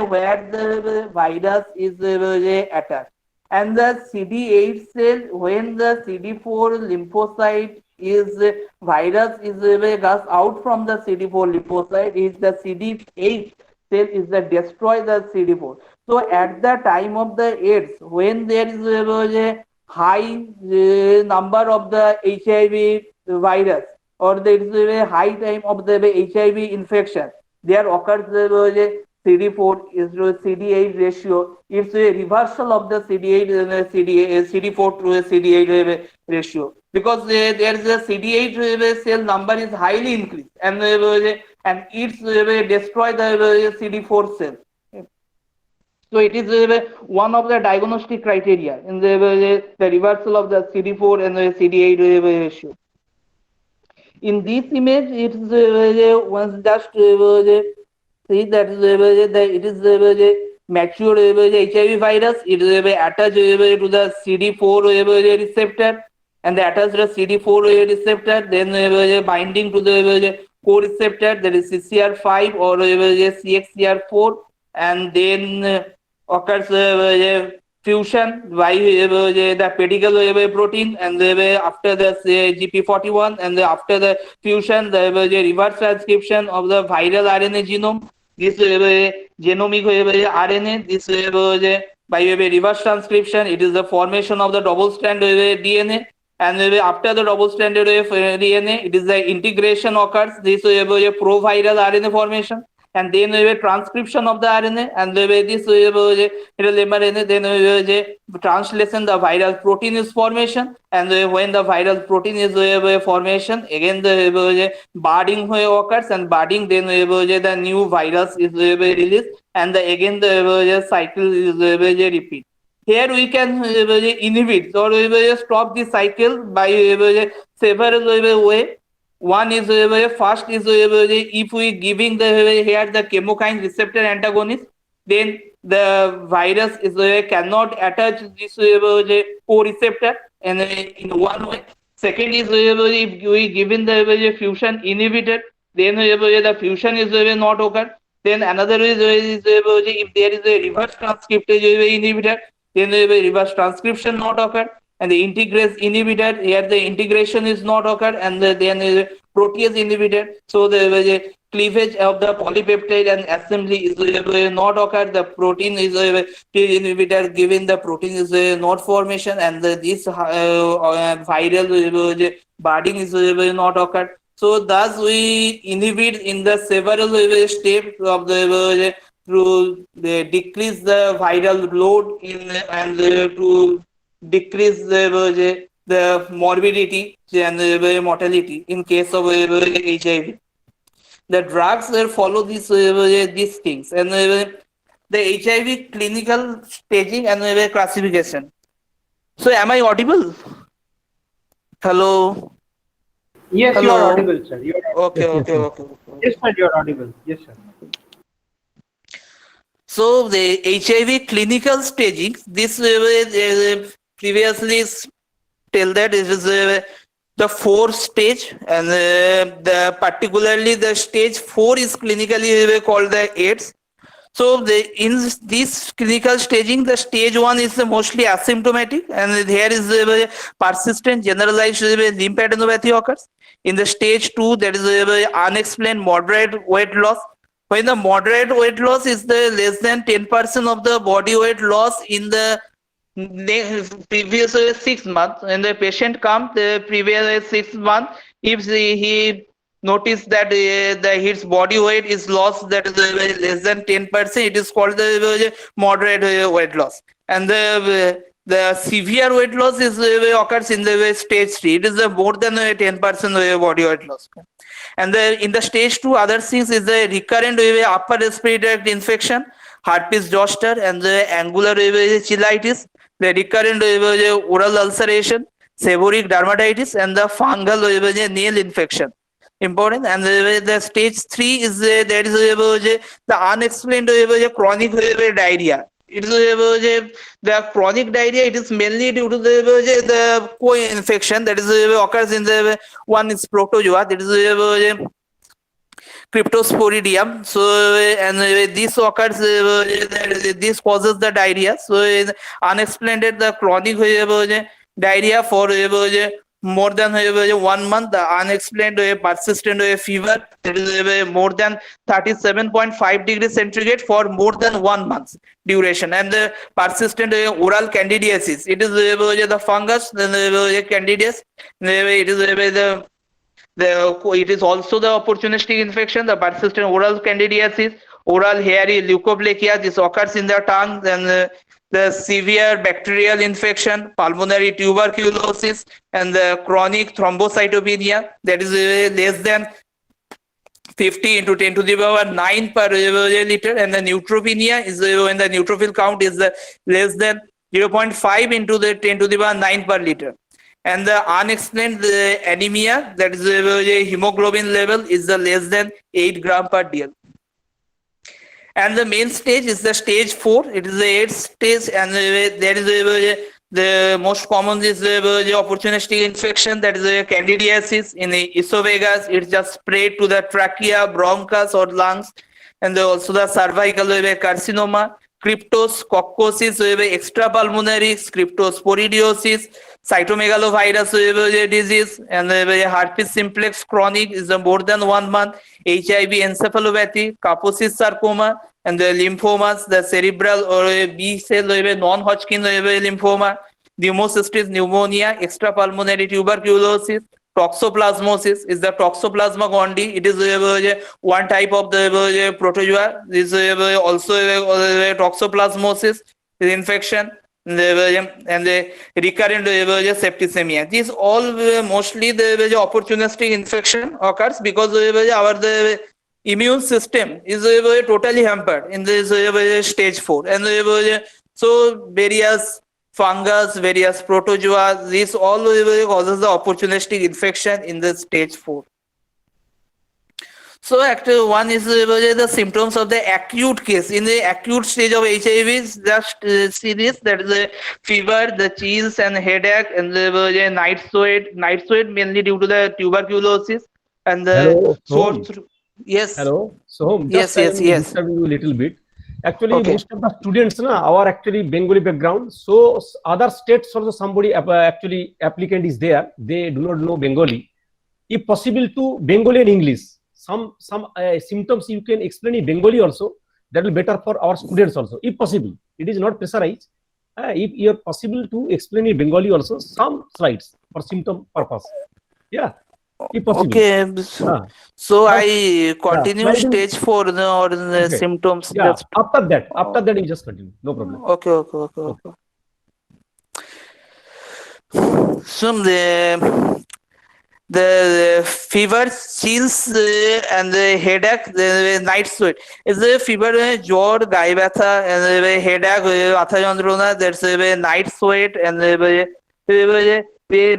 where the virus is attached. And the CD8 cell, when the CD4 lymphocyte is virus is goes out from the CD4 lymphocyte, is the CD8 cell is the destroy the CD4. So at the time of the AIDS, when there is a high number of the HIV virus, or there is a high time of the HIV infection, there occurs CD4 is to CD8 ratio. It's a reversal of the CD8 CD4 to a CD8 ratio, because there is a CD8 cell number is highly increased, and it's destroy the CD4 cell. So it is one of the diagnostic criteria in the reversal of the CD4 and the CD8 ratio. In this image, it is once just see that it is mature HIV virus. It is attached to the CD4 receptor, and the attached to the CD4 receptor, then binding to the co-receptor, that is CCR5 or CXCR4, and then occurs fusion by the pedicle protein, and after the GP41, and after the fusion, the reverse transcription of the viral RNA genome. This genomic RNA, this by reverse transcription, it is the formation of the double stranded DNA. And after the double stranded DNA, it is the integration occurs. This pro-viral RNA formation, and then transcription of the RNA, and this mRNA, then translation, the viral protein is formation, and when the viral protein is formation, again the budding occurs, and budding, then the new virus is released, and again the cycle is repeat. Here we can inhibit or stop the cycle by several way. One is first is if we giving the here the chemokine receptor antagonist, then the virus is cannot attach this co-receptor, and in one way. Second is if we given the fusion inhibitor, then the fusion is not occur. Then another is if there is a reverse transcriptase inhibitor, then the reverse transcription not occur, and the integrase inhibitor, here the integration is not occur, and then protease inhibitor, so the cleavage of the polypeptide and assembly is not occur. The protein is inhibitor, given the protein is not formation, and this viral budding is not occur. So thus we inhibit in the several steps of the to decrease the viral load in, and to decrease the morbidity and mortality in case of HIV. The drugs follow these things, and the HIV clinical staging and classification. So am I audible? Hello. Yes, you Hello. are audible, sir. You are Okay, okay, okay. Yes, sir, you are audible. Yes, sir. So the HIV clinical staging, this previously tell that it is the 4th stage, and the particularly the stage 4 is clinically called the AIDS. So in this clinical staging, the stage 1 is mostly asymptomatic, and here is persistent generalized lymphadenopathy occurs. In the stage 2, there is unexplained moderate weight loss. When the moderate weight loss is the less than 10% of the body weight loss in the previous 6 months, and the patient comes the previous 6 months, if he notice that his body weight is lost, that is less than 10%, it is called the moderate weight loss. And the severe weight loss is occurs in the stage 3. It is more than 10% body weight loss. And in the stage 2, other things is the recurrent upper respiratory tract infection, herpes zoster, and the angular cheilitis, the recurrent oral ulceration, seborrheic dermatitis, and the fungal nail infection. Important. And the stage 3 is there is the unexplained chronic diarrhea. It is the chronic diarrhea. It is mainly due to the co-infection that is occurs in the one is protozoa, that is cryptosporidium. So and this occurs, this causes the diarrhea. So unexplained the chronic diarrhea for more than 1 month, the unexplained persistent fever, that is more than 37.5 degrees centigrade for more than 1 month duration, and the persistent oral candidiasis, it is the fungus, then candidus, it is the It is also the opportunistic infection, the persistent oral candidiasis, oral hairy leukoplakia. This occurs in the tongue. Then the severe bacterial infection, pulmonary tuberculosis, and the chronic thrombocytopenia, that is less than 50 into 10 to the power 9 per liter, and the neutropenia is when the neutrophil count is less than 0.5 into the 10 to the power 9 per liter. And the unexplained anemia, that is hemoglobin level, is less than 8 gram per dl. And the main stage is the stage 4. It is the 8th stage, and there is the most common is the opportunistic infection, that is candidiasis in the esophagus. It just spread to the trachea, bronchus, or lungs, and also the cervical carcinoma, cryptococcosis extrapulmonary, cryptosporidiosis, cytomegalovirus disease, and herpes simplex chronic is more than 1 month, HIV encephalopathy, Kaposi sarcoma, and the lymphomas, the cerebral or B cell non-Hodgkin lymphoma, pneumocystis pneumonia, extrapulmonary tuberculosis, toxoplasmosis is the Toxoplasma gondii. It is one type of the protozoa. This is also toxoplasmosis infection, and the recurrent septicemia. These all mostly the opportunistic infection occurs because our the immune system is totally hampered in this stage 4, and so various fungus, various protozoa, this all causes the opportunistic infection in the stage 4. So actually one is the symptoms of the acute case. In the acute stage of HIV is just serious, that is the fever, the chills and headache, and the night sweat mainly due to the tuberculosis, and the Hello, sore Soham. throat. Yes. Hello, Soham. Yes, Just I yes, am yes. disturbing you a little bit. Actually, Okay. most of the students are actually Bengali background. So other states also somebody actually applicant is there. They do not know Bengali. If possible to Bengali and English. Some symptoms you can explain in Bengali also. That will be better for our students also, if possible. It is not pressurized. If you are possible to explain in Bengali also, some slides for symptom purpose. Yeah, if possible. Okay. So But, I continue sliding. stage 4 or the Okay. symptoms. Yeah. Just After that, you just continue. No problem. okay. So the fever, chills, and the headache, the night sweat is the fever, জ্বর, গায়ে ব্যথা, and the headache, মাথা যন্ত্রণা, there's a night sweat, and the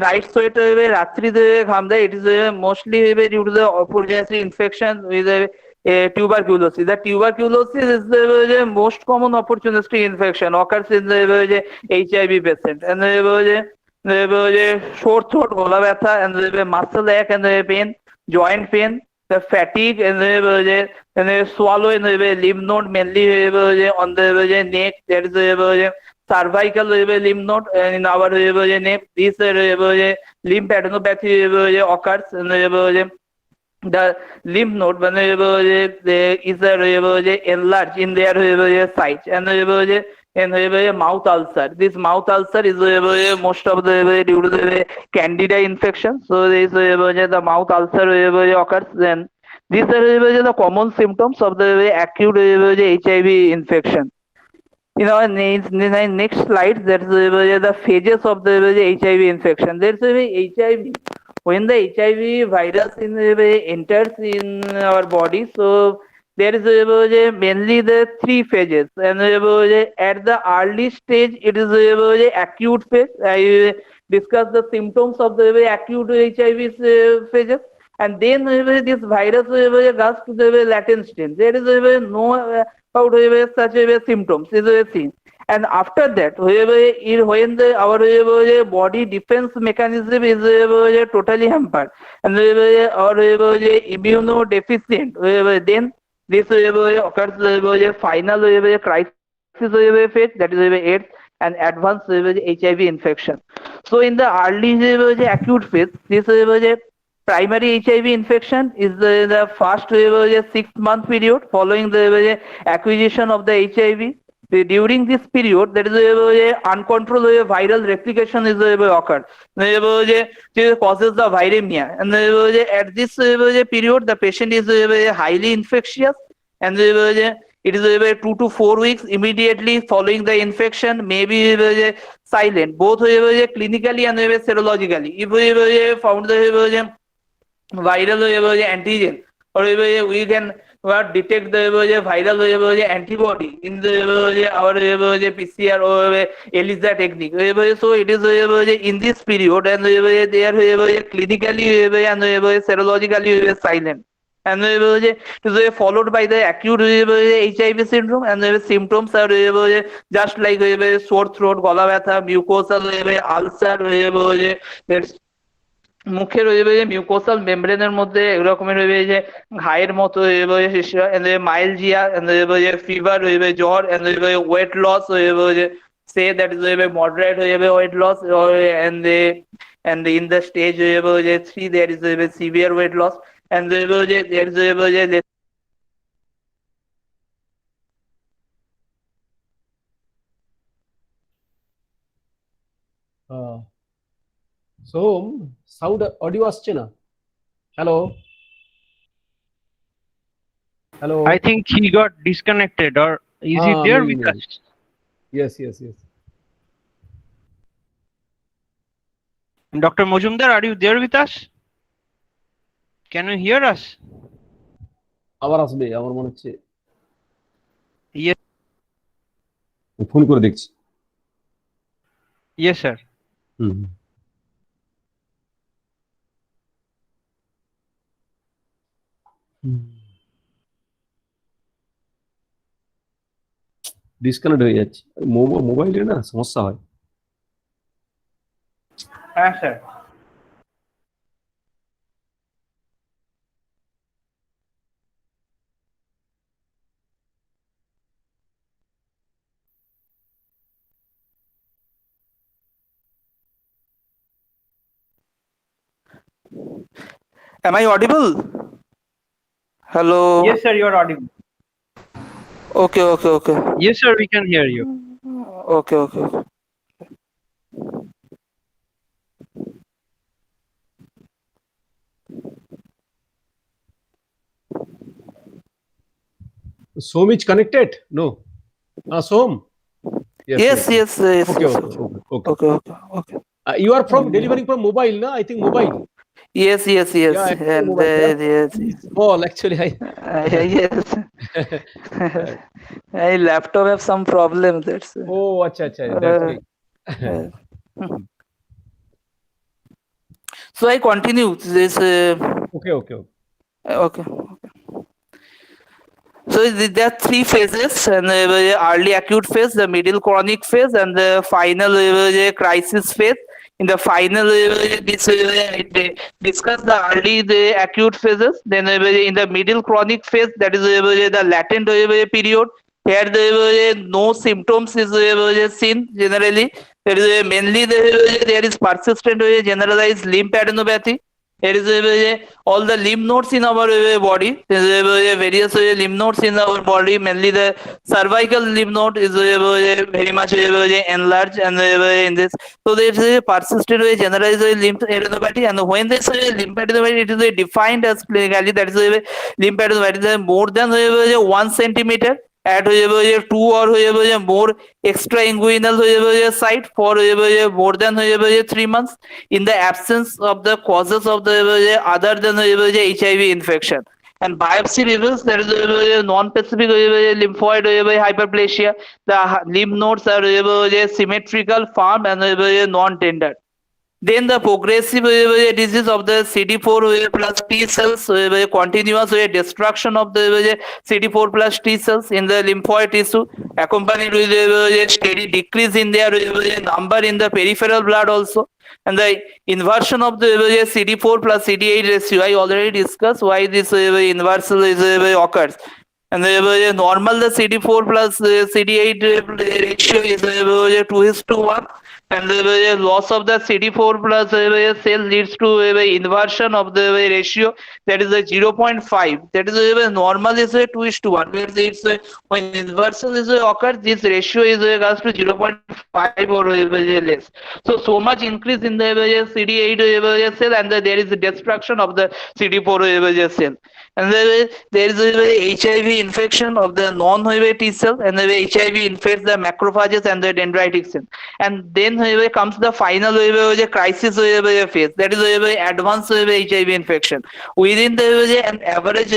night sweat রাত্রিতে ঘাম দেয়. It is mostly due to the opportunistic infection with tuberculosis. The tuberculosis is the most common opportunistic infection occurs in the HIV patient, and sore throat, গলা ব্যথা, and the muscle ache, and the pain, joint pain, the fatigue, and the swallow, and the lymph node mainly on the neck. There is a cervical lymph node in our neck. This lymph adenopathy occurs, and the lymph node when is enlarged in their site, and mouth ulcer. This mouth ulcer is most of the due to the candida infection. So this the mouth ulcer occurs. Then these are the common symptoms of the acute HIV infection. In our next slide, there's the phases of the HIV infection. There's HIV. When the HIV virus enters in our body, so there is mainly the 3 phases, and at the early stage it is acute phase. I discussed the symptoms of the acute HIV phases, and then this virus goes to the latent stage. There is no about such symptoms is seen. And after that, when our body defense mechanism is totally hampered, and our immunodeficient, then this occurs final crisis phase, that is AIDS, and advanced HIV infection. So in the early acute phase, this primary HIV infection is the first 6-month period following the acquisition of the HIV. During this period, there is a uncontrolled viral replication is occurred. Causes the viremia, and at this period, the patient is highly infectious, and it is 2 to 4 weeks immediately following the infection, maybe silent, both clinically and serologically. If we found the viral antigen, or we can detect the viral antibody in the our PCR or ELISA technique. So it is in this period, and they are clinically and serologically silent. And it is followed by the acute HIV syndrome, and the symptoms are just like sore throat, গলা ব্যথা, mucosal ulcer, মুখের mucosal মেমব্রেনের মধ্যে এরকমের যে ঘায়ের মতো myalgia, fever, জ্বর, weight loss, say that is moderate weight loss, and in the stage 3 there is severe weight loss, and there is some, sound audio আসছে না। Hello hello, I think he got disconnected, or is he there with us? Yes. Dr. Mojumdar, are you there with us? Can you hear us? আবার আসবে আমার মনে হচ্ছে। Yes. Phone করে দেখছি। Yes, sir. Disconnect হয়ে যাচ্ছে, মোবাইলে না সমস্যা হয়। হ্যাঁ sir. Am I audible? Hello. Yes, sir, you are audible. Okay. Yes, sir, we can hear you. Okay. Som is connected? No. Som? Yes. Okay. You are from delivering from mobile, no? I think mobile. Yes. Yeah, And yes. Small, actually. Yes. My laptop have some problem. That's Oh, acha. That's great. So I continue this. Okay. So there are 3 phases, and the early acute phase, the middle chronic phase, and the final crisis phase. In the final, discuss the early acute phases. Then in the middle chronic phase, that is the latent period. Here no symptoms is seen generally. There is mainly there is persistent generalized lymphadenopathy. There is all the lymph nodes in our body. There is various lymph nodes in our body. Mainly the cervical lymph node is very much enlarged, and in this, so there is a persistent generalized lymphadenopathy. And when this lymphadenopathy, it is defined as clinically, that is lymphadenopathy is more than 1 centimeter at 2 or more extrainguinal site for more than 3 months in the absence of the causes of the other than HIV infection. And biopsy reveals there is non-specific lymphoid hyperplasia. The lymph nodes are symmetrical, firm, and non-tender. Then the progressive disease of the CD4 plus T cells, continuous destruction of the CD4 plus T cells in the lymphoid tissue, accompanied with a steady decrease in their number in the peripheral blood also. And the inversion of the CD4 plus CD8 ratio, I already discussed why this inversal occurs. And normal the CD4 plus CD8 ratio is 2:1. and the loss of the CD4 plus cell leads to inversion of the ratio, that is a 0.5. That is normal is a 2:1, where it's when inversion is occurs, this ratio is equals to 0.5 or less. So much increase in the CD8 cell, and there is destruction of the CD4 cell. And there is a HIV infection of the non-HIV T cell, and the HIV infects the macrophages and the dendritic cell. And then comes the final crisis phase, that is advanced HIV infection. Within the an average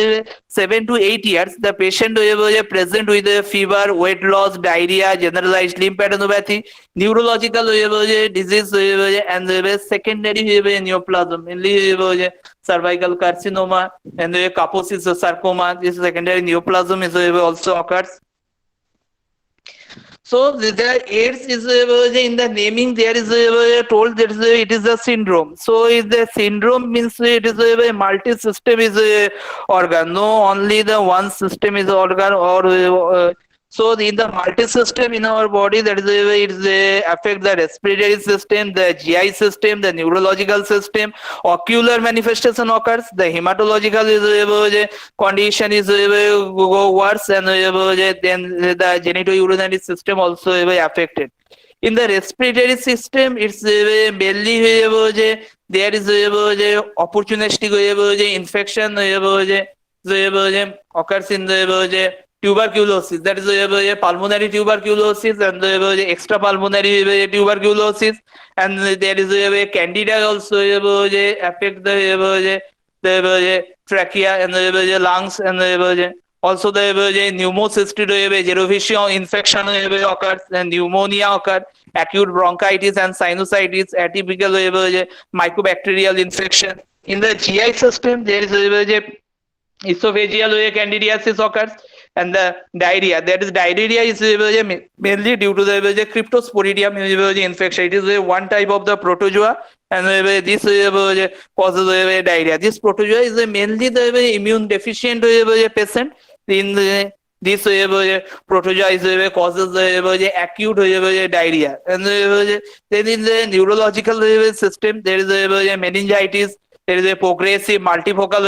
7 to 8 years, the patient present with fever, weight loss, diarrhea, generalized lymphadenopathy, neurological disease, and secondary neoplasm, mainly cervical carcinoma and Kaposis sarcoma. This secondary neoplasm is also occurs. So the AIDS is in the naming there is told that it is a syndrome. So if the syndrome means it is a multi-system is organ. No, only the one system is organ, or so in the multi-system in our body, that is it affect the respiratory system, the GI system, the neurological system. Ocular manifestation occurs. The hematological is condition is go worse, and then the genitourinary system also affected. In the respiratory system, it's mainly there is opportunistic infection occurs in the tuberculosis, that is pulmonary tuberculosis, and extra pulmonary tuberculosis, and there is candida also affect the trachea and the lungs, and also the pneumocystis gerovision infection occurs, and pneumonia occurs, acute bronchitis and sinusitis, atypical mycobacterial infection. In the GI system, there is esophageal candidiasis occurs, and the diarrhea. That is, diarrhea is mainly due to the cryptosporidium infection. It is one type of the protozoa, and this causes diarrhea. This protozoa is mainly the immune deficient patient. In this protozoa is causes acute diarrhea. And then in the neurological system, there is meningitis. There is a progressive multifocal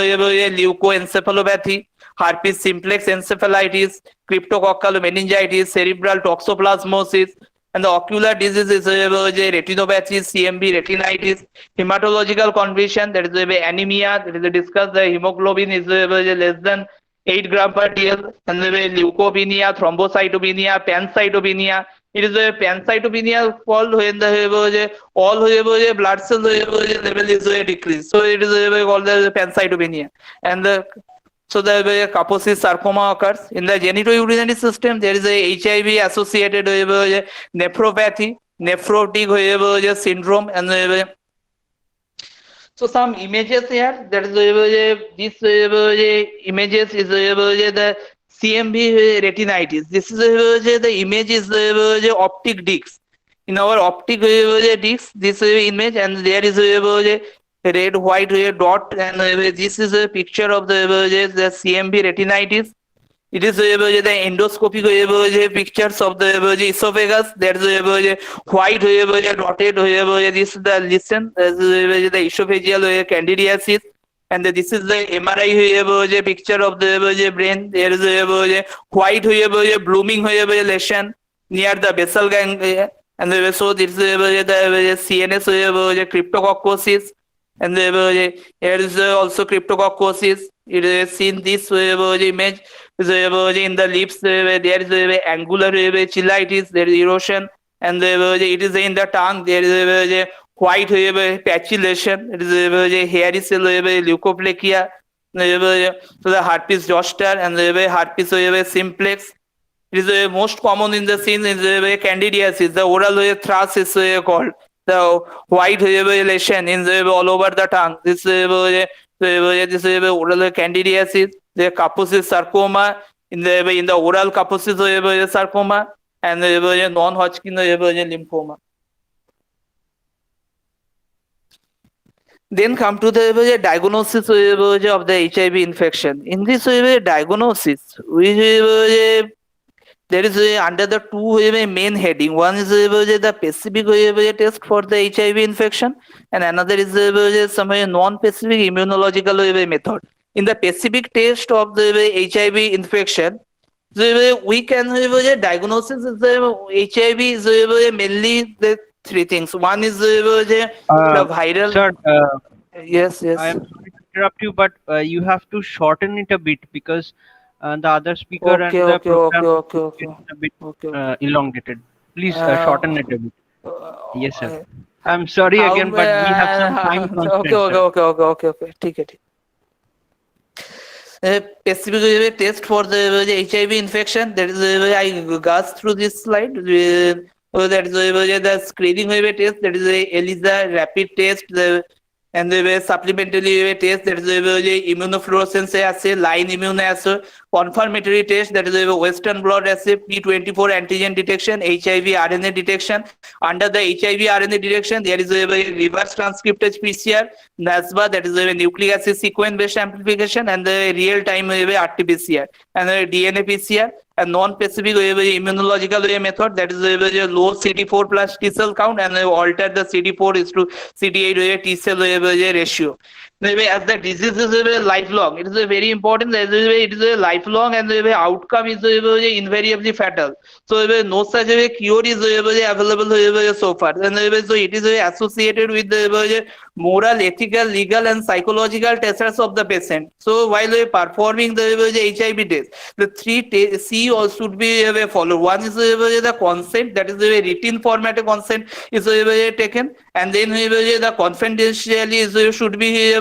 leukoencephalopathy, herpes simplex encephalitis, cryptococcal meningitis, cerebral toxoplasmosis, and the ocular diseases retinopathy, CMV, retinitis, hematological condition, that is anemia, that is discussed, the hemoglobin is less than 8 gram per dl, and the leukopenia, thrombocytopenia, pancytopenia. It is a pancytopenia called when the all blood cell level is decreased. So it is called the pancytopenia. And so the Kaposis sarcoma occurs. In the genitourinary system, there is a HIV associated nephropathy, nephrotic syndrome, and so some images here. That is this images is the CMV retinitis. This is the image is optic disc. In our optic disc, this image, and there is red white dot, and this is a picture of the CMV retinitis. It is the endoscopic pictures of the esophagus. There is white dotted. This is the lesion, the esophageal candidiasis, and this is the MRI picture of the brain. There is white blooming lesion near the basal ganglia, and so this is the CNS cryptococcosis, and here is also cryptococcosis. It is seen this image. In the lips, there is angular cheilitis, there is erosion, and it is in the tongue, there is white patchy lesion, it is hairy cell leukoplakia, so the herpes zoster, and the herpes simplex. It is most common in the scene is candidiasis, the oral thrush is called. The white lesion in all over the tongue. This oral candidiasis, the Kaposis sarcoma in the oral Kaposis sarcoma, and the non-Hodgkin lymphoma. Then come to the diagnosis of the HIV infection. In this diagnosis, we there is under the two main heading. One is the specific test for the HIV infection, and another is some non-specific immunological method. In the specific test of the HIV infection, we can diagnosis is the HIV is mainly the three things. One is the viral. Sir, Yes, I yes. am sorry to interrupt you, but you have to shorten it a bit because the other speaker Okay, and the okay, okay, program okay, is okay, getting a bit okay, okay. elongated. Please Uh, shorten it a bit. Yes, sir. uh, I'm sorry how again, but we have some time okay, constraints, okay, sir. okay, okay, okay, okay. ठीक है, ठीक. Specific test for the HIV infection. That is I guessed through this slide. That is the screening test. That is ELISA rapid test. And the supplementary test, that is immunofluorescence assay, line immunoassay, confirmatory test, that is Western blot assay, P24 antigen detection, HIV RNA detection. Under the HIV RNA detection, there is a reverse transcriptase PCR, NASBA, that is a nucleic acid sequence based amplification, and the real time RT-PCR, and the DNA PCR. A non-specific immunological method, that is a low CD4 plus T cell count, and alter the CD4 is to CD8 T cell ratio. As the disease is lifelong, it is very important that it is a lifelong, and the outcome is invariably fatal. So no such cure is available so far, and so it is associated with the moral, ethical, legal, and psychological tests of the patient. So while performing the HIV test, the three C also should be followed. One is the consent, that is the written format consent is taken, and then the confidentiality should be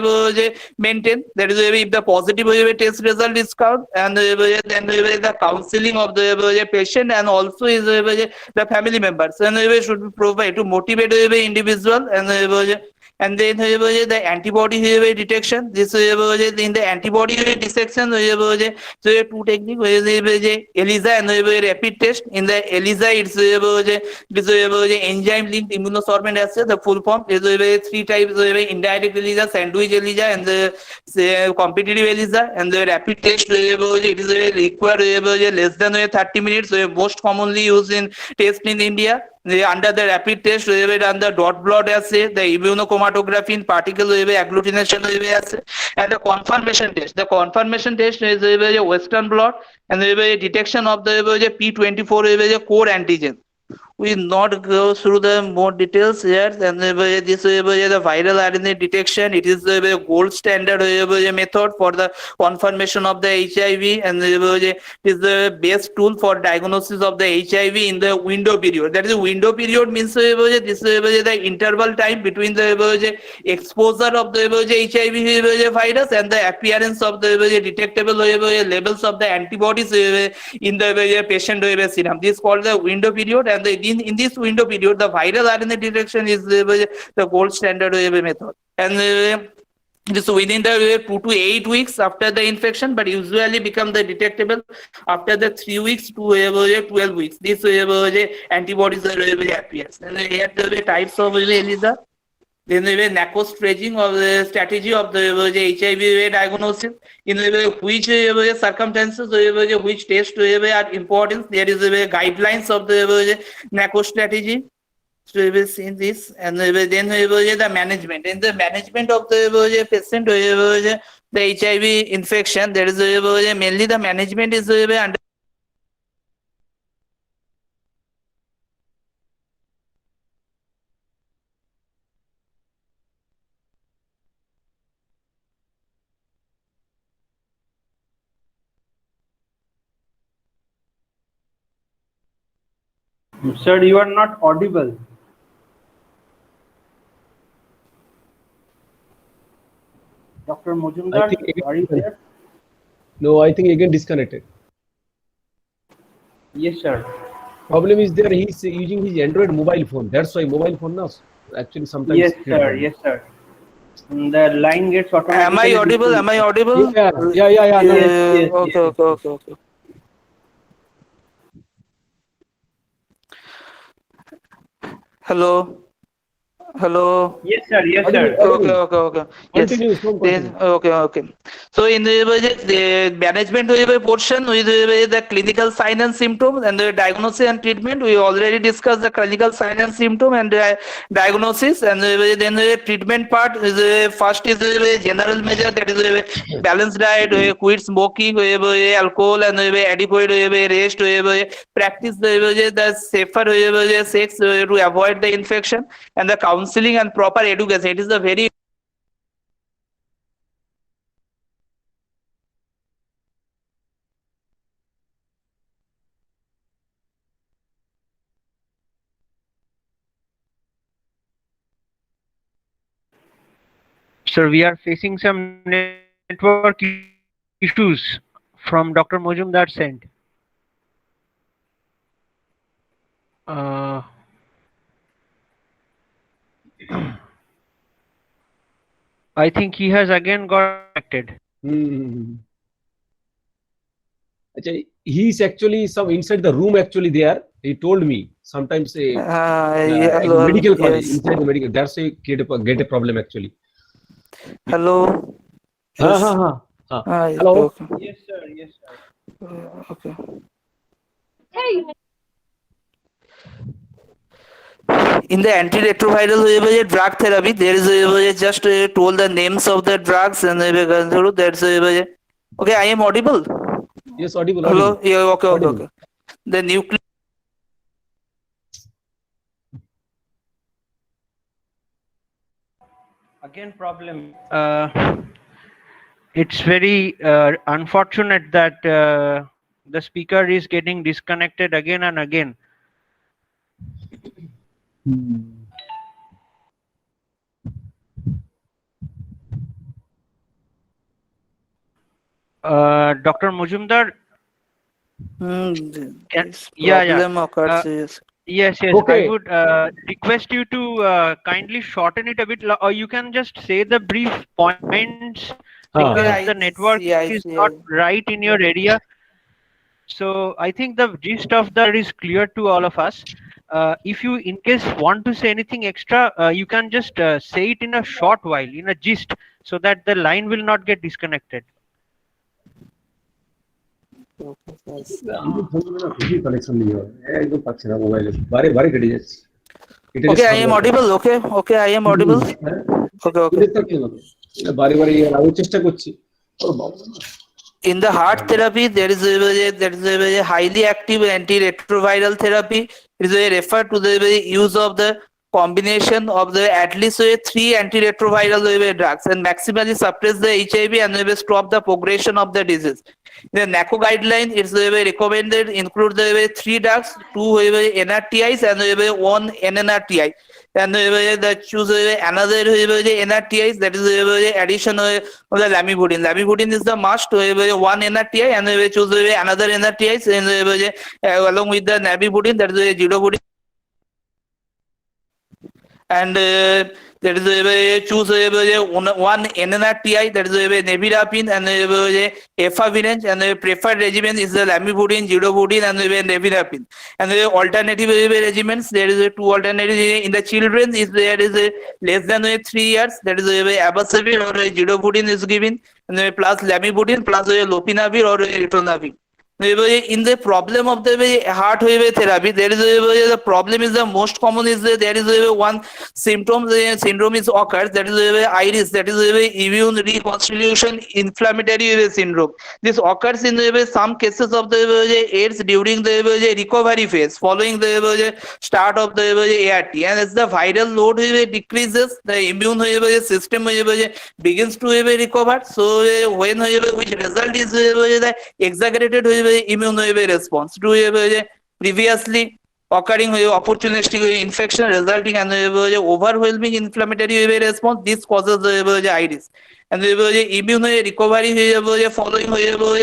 maintained. That is if the positive test result is come, and then the counseling of the patient, and also is the family members, and should be provided to motivate the individual, and then the antibody detection. This in the antibody detection, so two technique ELISA and rapid test. In the ELISA, it's enzyme linked immunosorbent assay. The full form is three types: indirect ELISA, sandwich ELISA, and the competitive ELISA. And the rapid test, it is required less than 30 minutes. Most commonly used in test in India. Under the rapid test, we have done the dot blot assay, the immunochromatography in particle agglutination assay, and the confirmation test. The confirmation test is a Western blot, and we have a detection of the P24 core antigen. We will not go through the more details here. And this the viral RNA detection. It is the gold standard method for the confirmation of the HIV, and it is the best tool for diagnosis of the HIV in the window period. That is, window period means this the interval time between the exposure of the HIV virus and the appearance of the detectable levels of the antibodies in the patient serum. This is called the window period, and in this window period, the viral RNA detection is the gold standard method. And this within the 2 to 8 weeks after the infection, but usually become the detectable after the 3 weeks to 12 weeks. This antibodies appears. And here the types of ELISA. Then we have NACO staging of the strategy of the HIV diagnosis. In which circumstances, which tests are important. There is guidelines of the NACO strategy. So we will see this, and then the management. In the management of the patient, the HIV infection, there is mainly the management is under. Sir, you are not audible. Dr. I Mojumdar, think are you again, there? no, I think again disconnected. Yes, sir. Problem is there, he's using his Android mobile phone. That's why mobile phone now actually sometimes. Yes, create sir. problem. Yes, sir. The line gets automatically. Am I audible? Am I audible? Yeah. No. Yes, Okay, yes. okay. Hello. Hello. Yes, sir. Yes, Audible, sir. Okay, audible. okay, okay. Yes. Continue, Shubham, Then, continue. okay, okay. So in the management portion, with the clinical sign and symptoms and the diagnosis and treatment, we already discussed the clinical sign and symptom and diagnosis, and then the treatment part is first is general measure, that is balanced diet, quit smoking, alcohol, and adequate rest, practice the safer sex to avoid the infection, and the counseling and proper education. It is the very Sir, we are facing some network issues from Dr. Mojumdar's end. Uh, I think he has again got disconnected. Hmm. Actually, he's actually some inside the room actually there. He told me sometimes in hello, medical college, yes. inside the medical, that's a get a problem actually. Hello, Ha ha yes. ha. Ha. Okay, Hello. okay. Yes, sir. Yes, sir. Okay. In the antiretroviral drug therapy, there is just told the names of the drugs and gone through. That's okay. I am audible. Yes, audible, audible, Hello. Yeah. Okay. Okay. audible. Okay. The nuclear. Again, problem. It's very unfortunate that the speaker is getting disconnected again and again. Dr. Mujumdar, can, This yeah, yeah. problem occurs. Uh, Yes. yes, yes. I Okay. would request you to kindly shorten it a bit, or you can just say the brief points Ha, because Okay. ha. the I network see. I is see. not right in your area. So I think the gist of that is clear to all of us. If you in case want to say anything extra, you can just say it in a short while, in a gist, so that the line will not get disconnected. Okay. Yes. আমি phone করে না খুবই connection নিয়ে একদম পাচ্ছি না মোবাইলে বারে বারে কেটে যাচ্ছে এটা যে Okay. I am server audible. Okay. Okay. I am audible. হ্যাঁ Okay. Okay. এটা কি হলো বারে বারে আমি চেষ্টা করছি ওর বাবা In the heart therapy, there is a highly active antiretroviral therapy. It is referred to the use of the combination of the at least three antiretroviral drugs and maximally suppress the HIV and stop the progression of the disease. The NACO guideline is recommended include the three drugs, two NRTIs and one NNRTI. And the choose another NRTIs, that is addition of the lamivudine. Lamivudine is the must, one NRTI, and we choose another NRTIs along with the navivudine, that is zidovudine. And there is choose one NNRTI, that is nevirapine, and efavirenz, and the preferred regimen is the lamivudine, zidovudine, and nevirapine. And the alternative regimens, there is two alternatives in the children. Is there is less than 3 years, that is abacavir or zidovudine is given, and plus lamivudine plus lopinavir or ritonavir. In the problem of the heart therapy, there is the problem is the most common is there is one symptom, the syndrome is occurs, that is iris, that is immune reconstitution inflammatory syndrome. This occurs in some cases of the AIDS during the recovery phase following the start of the ART, and as the viral load decreases, the immune system begins to recover. So when which result is the exaggerated immune response to previously occurring opportunistic infection resulting in overwhelming inflammatory response. This causes the iris. And the immune recovery following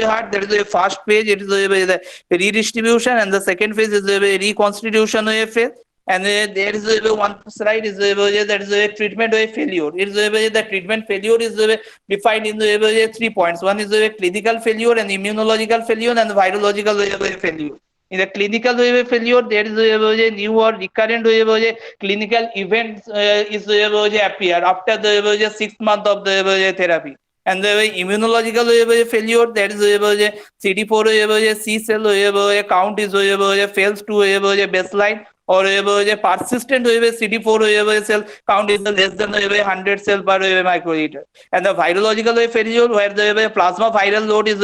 heart, there is a first phase, it is the redistribution, and the second phase is the reconstitution phase. And there is one slide is that is a treatment failure. It is the treatment failure is defined in the 3 points. One is clinical failure, and immunological failure, and virological failure. In the clinical failure, there is a new or recurrent clinical events is appear after the 6 month of the therapy. And the immunological failure, that is CD4 C cell count is fails to baseline, or persistent CD4 cell count is less than 100 cell per microliter. And the virological failure, where the plasma viral load is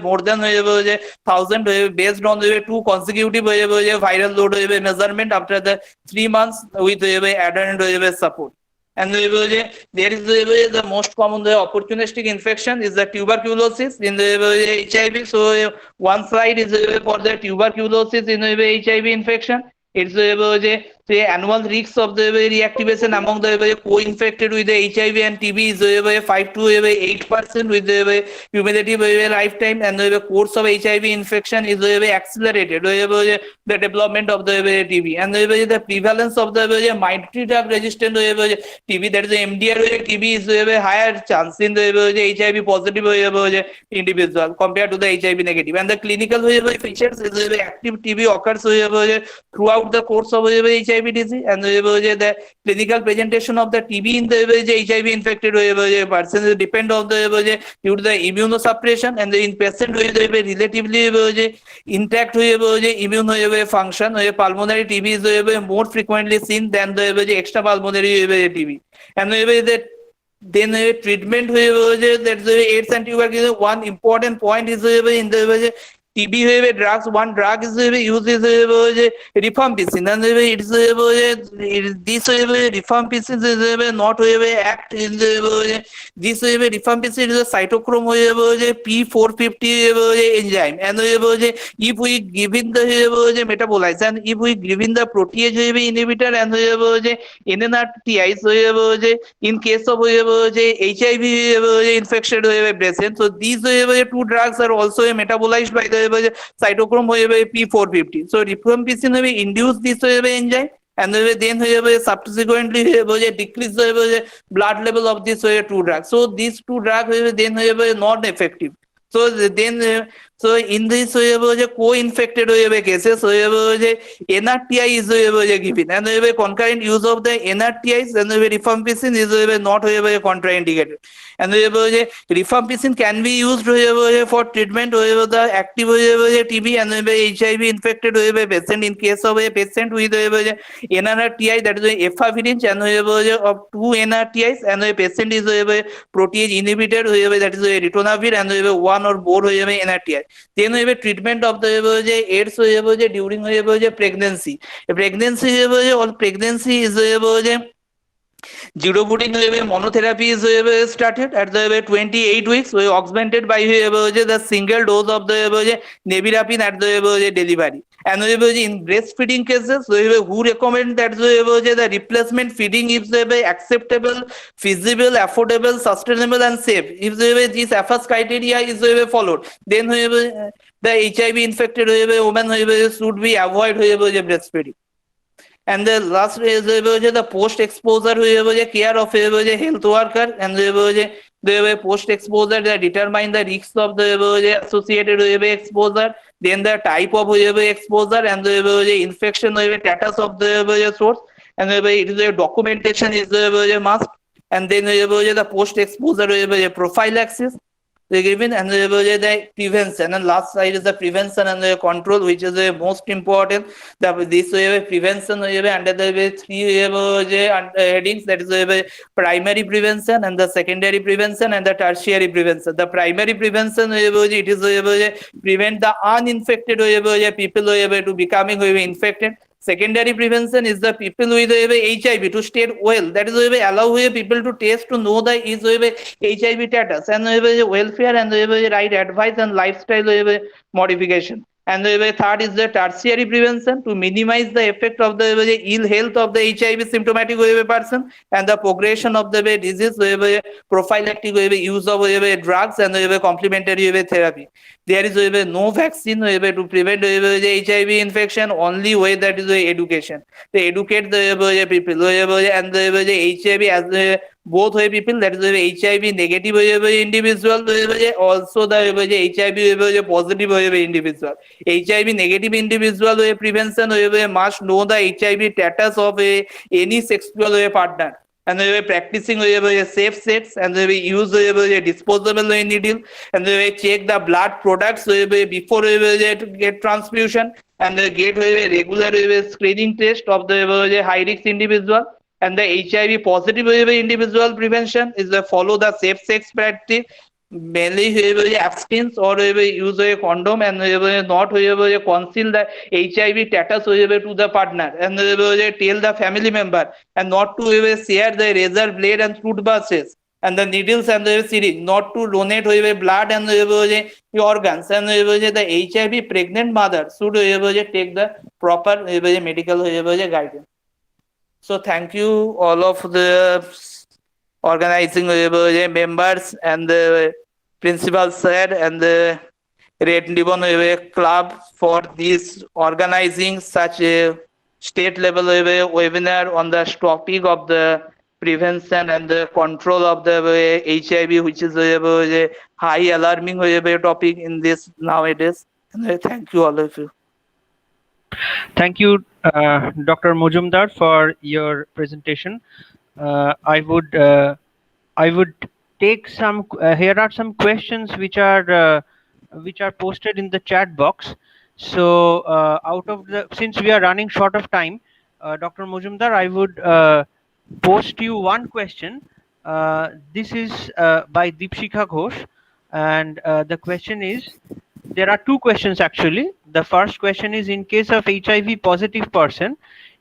more than 1000 based on the two consecutive viral load measurement after the 3 months with added support. And there is the most common opportunistic infection is the tuberculosis in the HIV. So one slide is for the tuberculosis in HIV infection. It's the annual risks of the reactivation among the co-infected with the HIV and TB is 5 to 8% with the cumulative lifetime, and the course of HIV infection is accelerated the development of the TB, and the prevalence of the mitotic drug resistant TB, that is the MDR TB, is a higher chance in the HIV positive individual compared to the HIV negative. And the clinical features is active TB occurs throughout the course of HIV disease, and the clinical presentation of the TB in the HIV infected person depend on the due to the immunosuppression, and in patient with relatively intact immune function, pulmonary TB is more frequently seen than the extrapulmonary TB. And then treatment that's AIDS and tuberculosis. One important point is in the TB drugs. One drug is used is rifampicin, and it's this rifampicin is not act in the this rifampicin is a cytochrome P450 enzyme, and if we given the metabolites, and if we given the protease inhibitor and NNRTI, in case of HIV infected patient, so these two drugs are also metabolized by the cytochrome P450. So rifampicin induce this enzyme, and then subsequently decrease the blood level of this two drugs. So these two drugs then not effective. So then so in this co-infected cases, NRTI is given, and concurrent use of the NRTIs and rifampicin is not contraindicated. And rifampicin can be used for treatment of the active TB and HIV infected patient. In case of a patient with NRTI, that is efavirenz, and of two NRTIs, and a patient is protease inhibitor, that is ritonavir, and one or more NRTI. Then treatment of the AIDS during pregnancy. Pregnancy or pregnancy is Zero-booting monotherapy is started at the 28 weeks, augmented by the single dose of the nevirapine at the delivery. And in breastfeeding cases, who recommend that the replacement feeding is acceptable, feasible, affordable, sustainable, and safe. If this first criteria is followed, then the HIV infected woman should be avoid breastfeeding. And the last is the post-exposure care of health worker, and the post-exposure determine the risks of the associated exposure, then the type of exposure, and the infection status of the source, and it is documentation is must, and then the post-exposure prophylaxis given, and the prevention. And last side is the prevention and the control, which is the most important. This prevention under the three headings, that is primary prevention, and the secondary prevention, and the tertiary prevention. The primary prevention, it is prevent the uninfected people to becoming infected. Secondary prevention is the people with HIV to stay well. That is allow people to test to know the is HIV status, and welfare, and right advice and lifestyle modification. And the third is the tertiary prevention to minimize the effect of the ill health of the HIV symptomatic person and the progression of the disease, prophylactic use of drugs and complementary therapy. there is no vaccine to prevent the HIV infection. Only way that is education. They educate the people and the HIV as both way people, that is HIV negative individual, also the HIV positive individual. HIV negative individual prevention must know the HIV status of any sexual partner, and they were practicing safe sex, and they use disposable needle, and they check the blood products before to get transfusion, and they get regular screening test of the high risk individual. And the HIV positive individual prevention is follow the safe sex practice, mainly abstinence or use a condom, and not conceal the HIV status to the partner, and tell the family member, and not to share the razor blade and toothbrushes and the needles and the syringe, not to donate blood and organs, and the HIV pregnant mother should take the proper medical guidance. So thank you all of the organizing members and the principal sir and the Red Ribbon Club for this organizing such a state level webinar on the topic of the prevention and the control of the HIV, which is a high alarming topic in this nowadays. And thank you all of you. Thank you, Dr. Mojumdar, for your presentation. I would take some. Here are some questions which are posted in the chat box. So, since we are running short of time, Dr. Mojumdar, I would post you one question. This is by Deepshikha Ghosh, and the question is, there are two questions actually. The first question is, in case of HIV positive person,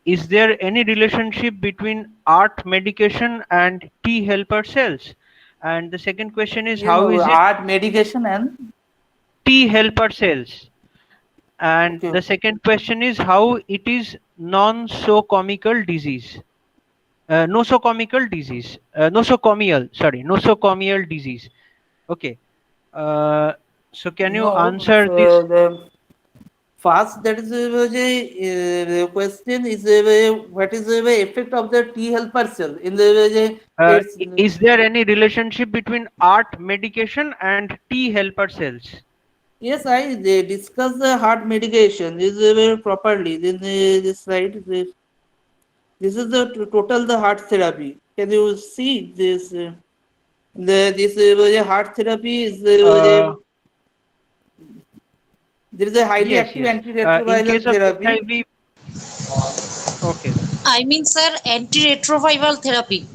is there any relationship between ART medication and T helper cells? And the second question is, how is it ART medication and T helper cells? And okay. The second question is, how it is nosocomial disease? Nosocomial disease. Nosocomial disease. Okay. So can you answer this? The first, that is the question is what is the effect of the T helper cell in the Is there any relationship between ART medication and T helper cells? Yes, I discuss the heart medication is properly. Then this slide, this is the total the heart therapy. Can you see this? This heart therapy is there is a highly Yes, active yes. In case antiretroviral of therapy. HIV, okay. I mean, sir, antiretroviral therapy.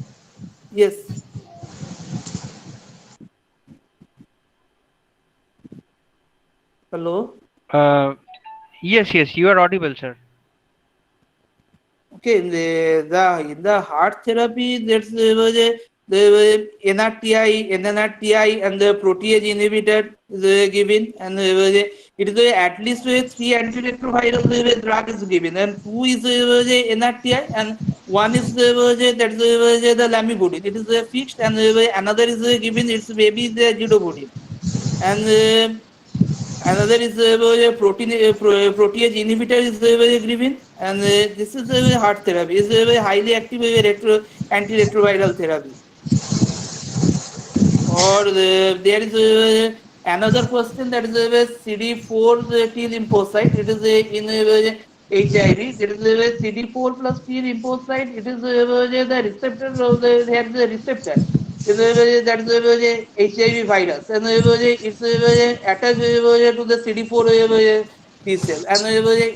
Yes. Hello. Yes, you are audible, sir. Okay, in the heart therapy, there's the NRTI, NNRTI, and the protease inhibitor is given, and it is at least 3 antiretroviral drug is given, and 2 is NRTI, and 1 is that's the lamivudine. It is fixed, and another is given. It's maybe the zidovudine, and another is protease inhibitor is given, and this is heart therapy. Is a highly active antiretroviral therapy. Or there is another question, that is CD4 T lymphocyte. It is in HIV. There is CD4 plus T lymphocyte. It is the receptor of they have the receptor. That is the HIV virus, and it's attached to the CD4 T cell, and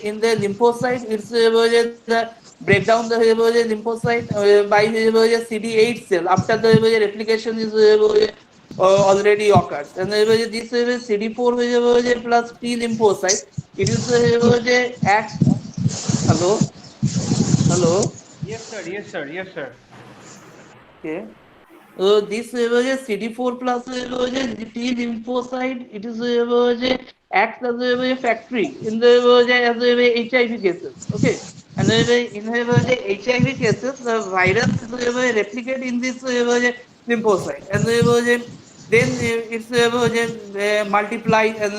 in the lymphocyte, it's the breakdown the lymphocyte by CD8 cell after the replication is already occurs, and this CD4 plus T lymphocyte. It is act. Hello. Yes, sir. Okay. This CD4 plus T lymphocyte, it is acts as a factory in the as HIV cases. Okay, and in the HIV cases, the virus is replicate in this lymphocyte, and then it's multiply and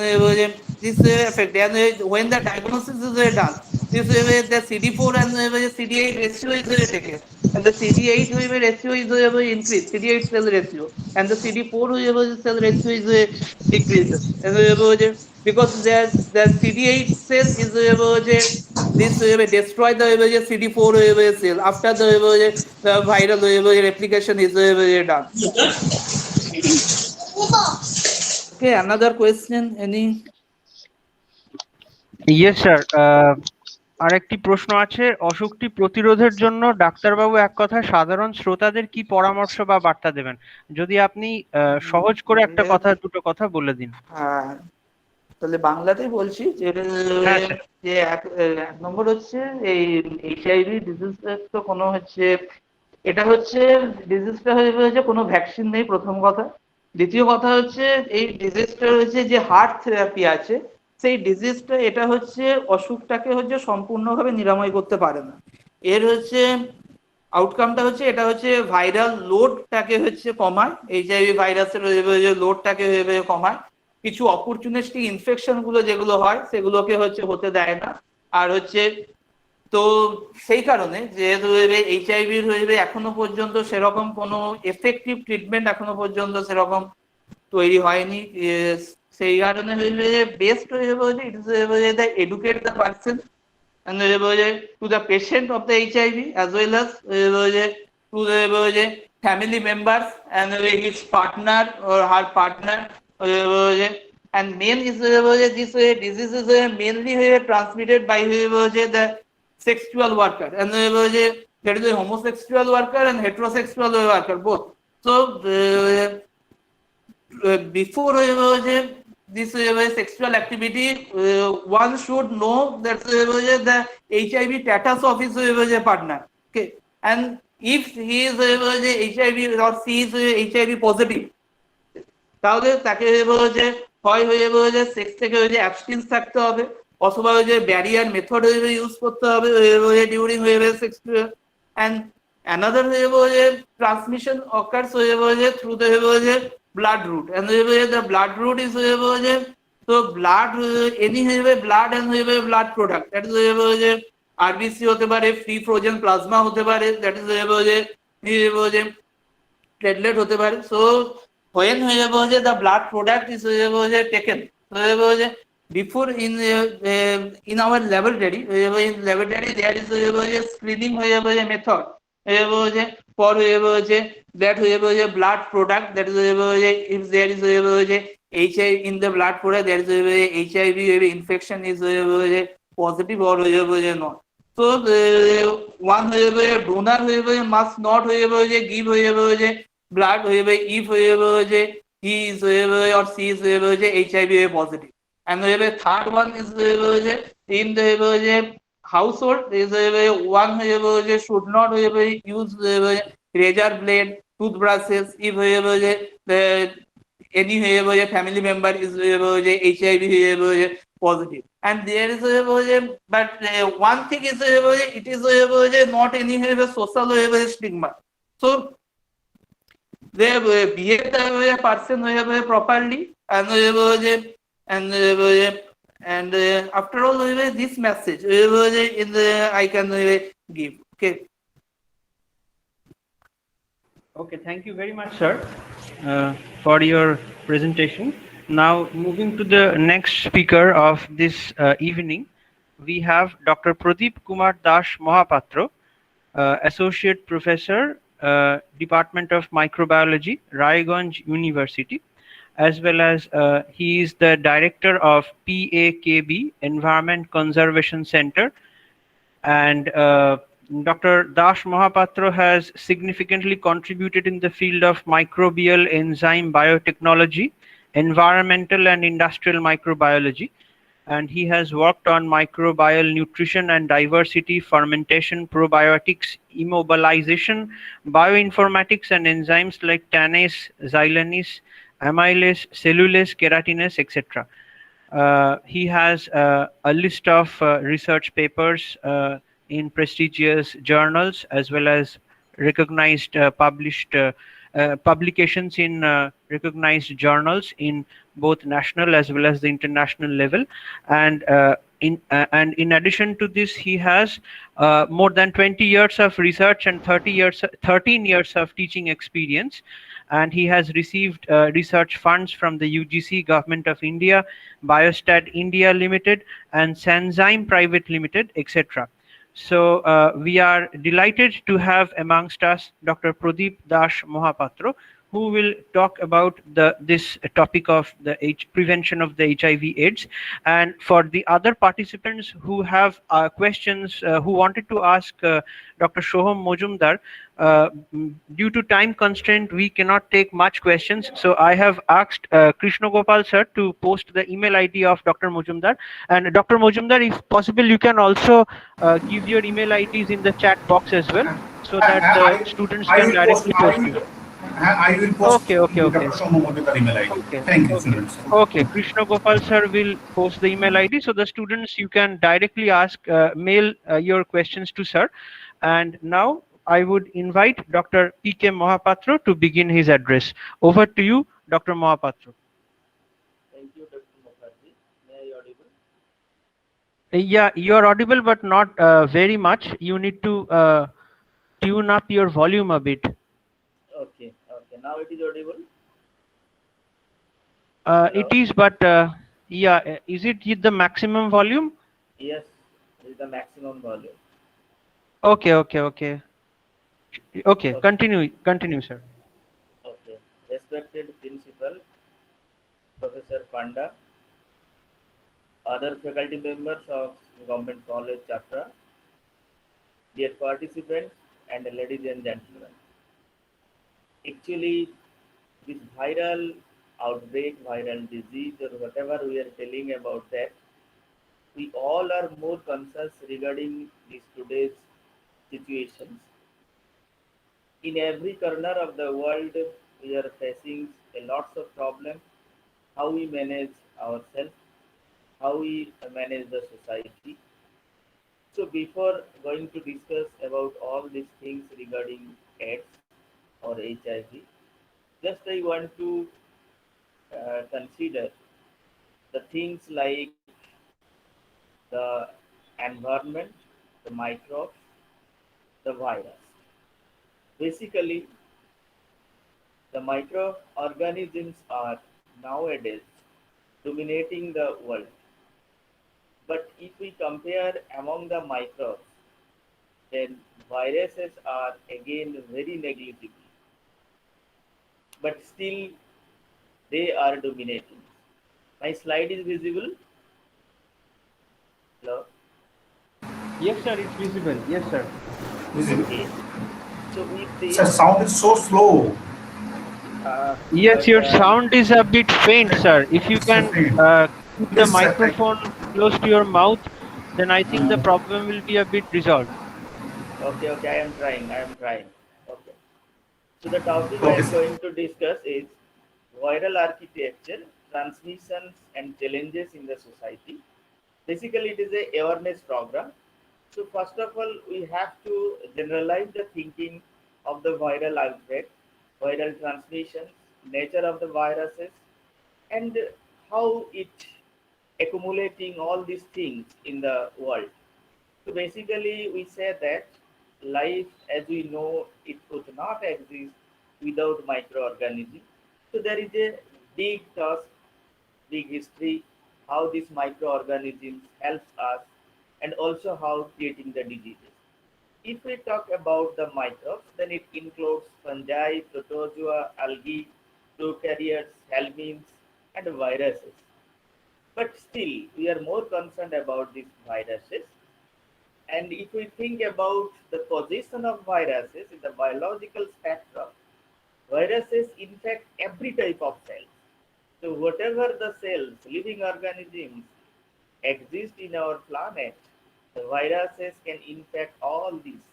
this effect. And when the diagnosis is done, this the CD4 and CD8 ratio is taken, and the CD8 ratio is increased, CD8 cell ratio, and the CD4 cell ratio is decreased, and because the CD8 cell is this destroy the CD4 cell after the viral replication is done. Okay, another question. Any? Yes, sir. আরেকটি প্রশ্ন আছে, অসুখটি প্রতিরোধের জন্য ডাক্তারবাবু এক কথায় সাধারণ শ্রোতাদের কি পরামর্শ বা বার্তা দেবেন? যদি আপনি সহজ করে একটা কথা, দুটো কথা বলে দিন। হ্যাঁ, তাহলে বাংলাতেই বলছি যে হ্যাঁ স্যার। যে এক নম্বর হচ্ছে এই এইচআইভি ডিজিজ তো কোনো হচ্ছে, এটা হচ্ছে ডিজিজটা হচ্ছে কোনো ভ্যাকসিন নেই প্রথম কথা। দ্বিতীয় কথা হচ্ছে এই ডিজিজটা হচ্ছে যে হার্ট থেরাপি আছে, সেই ডিজিজটা এটা হচ্ছে অসুখটাকে হচ্ছে সম্পূর্ণভাবে নিরাময় করতে পারে না। এর হচ্ছে আউটকামটা হচ্ছে এটা হচ্ছে ভাইরাল লোডটাকে হচ্ছে কমায়, এইচআইভি ভাইরাসের লোডটাকে কমায়, কিছু অপরচুনিস্টিক ইনফেকশন গুলো যেগুলো হয় সেগুলোকে হচ্ছে হতে দেয় না। আর হচ্ছে তো সেই কারণে যেহেতু এইচআইভির এখনো পর্যন্ত সেরকম কোনো এফেক্টিভ ট্রিটমেন্ট এখনো পর্যন্ত সেরকম তৈরি হয়নি, সেই কারণে best it is the educate the person and to the patient of the HIV as well as to the family members and his partner or her partner, and main is this disease is mainly transmitted by the sexual worker, and there is a homosexual worker and heterosexual worker both. So before this sexual activity, one should know that the HIV status of his partner. Okay, and if he is HIV or she is HIV positive, তাহলে তাকে হয় sex থেকে অ্যাবস্টিন্স থাকতে হবে, অথবা barrier method use করতে হবে during sex. And another transmission occurs through the blood route, and the blood route is so blood any blood and blood product, that is RBC হতে পারে, ফ্রি ফ্রোজেন প্লাজমা হতে পারে, that is platelet হতে পারে। So when the blood product is taken before in our laboratory, in laboratory there is a screening method for that blood product, that is if there is HIV in the blood product, there is HIV infection is positive or not. So one donor must not give blood if he is or she is HIV positive. And third one is in the household, is one should not use razor blade, toothbrushes if any family member is HIV positive. And there is but one thing is it is not any social stigma. So they behave the person properly, and after all this message in the I can give. Okay. Okay, thank you very much, sir, for your presentation. Now, moving to the next speaker of this evening, we have Dr. Pradeep Kumar Dash Mohapatra, Associate Professor, Department of Microbiology, Raiganj University, as well as he is the Director of PAKB, Environment Conservation Center, and Dr. Dash Mohapatra has significantly contributed in the field of microbial enzyme biotechnology, environmental and industrial microbiology, and he has worked on microbial nutrition and diversity, fermentation, probiotics, immobilization, bioinformatics, and enzymes like tannase, xylanase, amylase, cellulase, keratinase, etc. He has a list of research papers in prestigious journals, as well as recognized published publications in recognized journals in both national as well as the international level. And in addition to this, he has more than 20 years of research and 13 years of teaching experience. And he has received research funds from the UGC, Government of India, Biostat India Limited, and Sanzyme Private Limited, etc. So we are delighted to have amongst us Dr. Pradeep Das Mohapatra, who will talk about this topic of the prevention of the HIV/AIDS. And for the other participants who have questions, who wanted to ask Dr. Shoham Mojumdar, due to time constraint, we cannot take much questions. So I have asked Krishna Gopal sir to post the email ID of Dr. Mojumdar. And Dr. Mojumdar, if possible, you can also give your email IDs in the chat box as well, so that the students I can will post. directly post you. I will post Okay, okay, okay. Dr. Shomu Mobittar email ID. Okay, Thank you, okay, students. okay. Krishna Gopal sir will post the email ID, so the students, you can directly ask, mail your questions to sir. And now I would invite Dr. P.K. Mohapatra to begin his address. Over to you, Dr. Mohapatra. Thank you, Dr. Mukherjee. May I audible? Yeah, you are audible, but not very much. You need to tune up your volume a bit. Okay, okay. Now it is audible. It Hello? is, but yeah, is it with the maximum volume? Yes, this is the maximum volume. Okay, okay, okay. Okay, Okay, continue, sir. okay. Respected Principal, Professor Panda, other faculty members of Government College Chapra, dear participants, and ladies and gentlemen. Actually, this viral outbreak, viral disease, or whatever we are telling about that, we all are more conscious regarding these today's situations. In every corner of the world, we are facing a lots of problems. How we manage ourselves, how we manage the society. So before going to discuss about all these things regarding AIDS or HIV, just I want to consider the things like the environment, the microbes, the virus. Basically, the microorganisms are nowadays dominating the world. But if we compare among the microbes, then viruses are again very negligible. But still, they are dominating. My slide is visible. Hello? Yes, sir, it's visible. Yes, sir. Visible. Okay. So with Sir, this, sound is so slow. Yes, but your sound is a bit faint, sir. If you It's a can faint. keep the Please, sir, microphone close to your mouth, then I think the uh, problem will be a bit resolved. okay, okay, I am trying. I am trying. Okay. So the topic I okay, am sir. going to discuss is viral architecture, transmissions, and challenges in the society. Basically, it is a awareness program. So first of all, we have to generalize the thinking of the viral outbreak, viral transmissions, nature of the viruses, and how it accumulating all these things in the world. So basically, we say that life as we know it could not exist without microorganisms. So there is a big task, big history, how these microorganisms helps us, and also how creating the diseases. If we talk about the microbes, then it includes fungi, protozoa, algae, prokaryotes, helminths, and viruses. But still, we are more concerned about these viruses. And if we think about the position of viruses in the biological spectrum, viruses infect every type of cell. So whatever the cells, living organisms exist in our planet, the viruses can infect all these,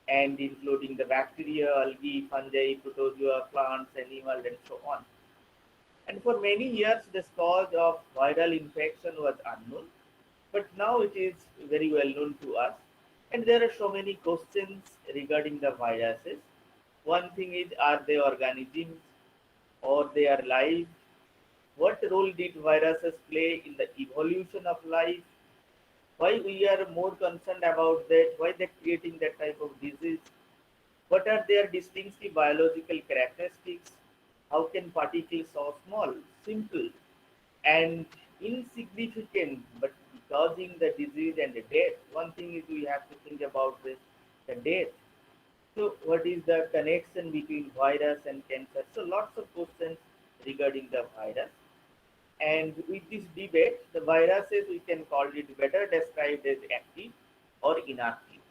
and including the bacteria, algae, fungi, protozoa, plants, animals, and so on. And for many years, the cause of viral infection was unknown, but now it is very well known to us. And there are so many questions regarding the viruses. One thing is, are they organisms or they are live? What role did viruses play in the evolution of life? Why we are more concerned about that? Why they're creating that type of disease? What are their distinctive biological characteristics? How can particles so small, simple, and insignificant but causing the disease and the death? One thing is we have to think about this, the death. So what is the connection between virus and cancer? So lots of questions regarding the virus. And with this debate, the viruses we can call it better described as active or inactive.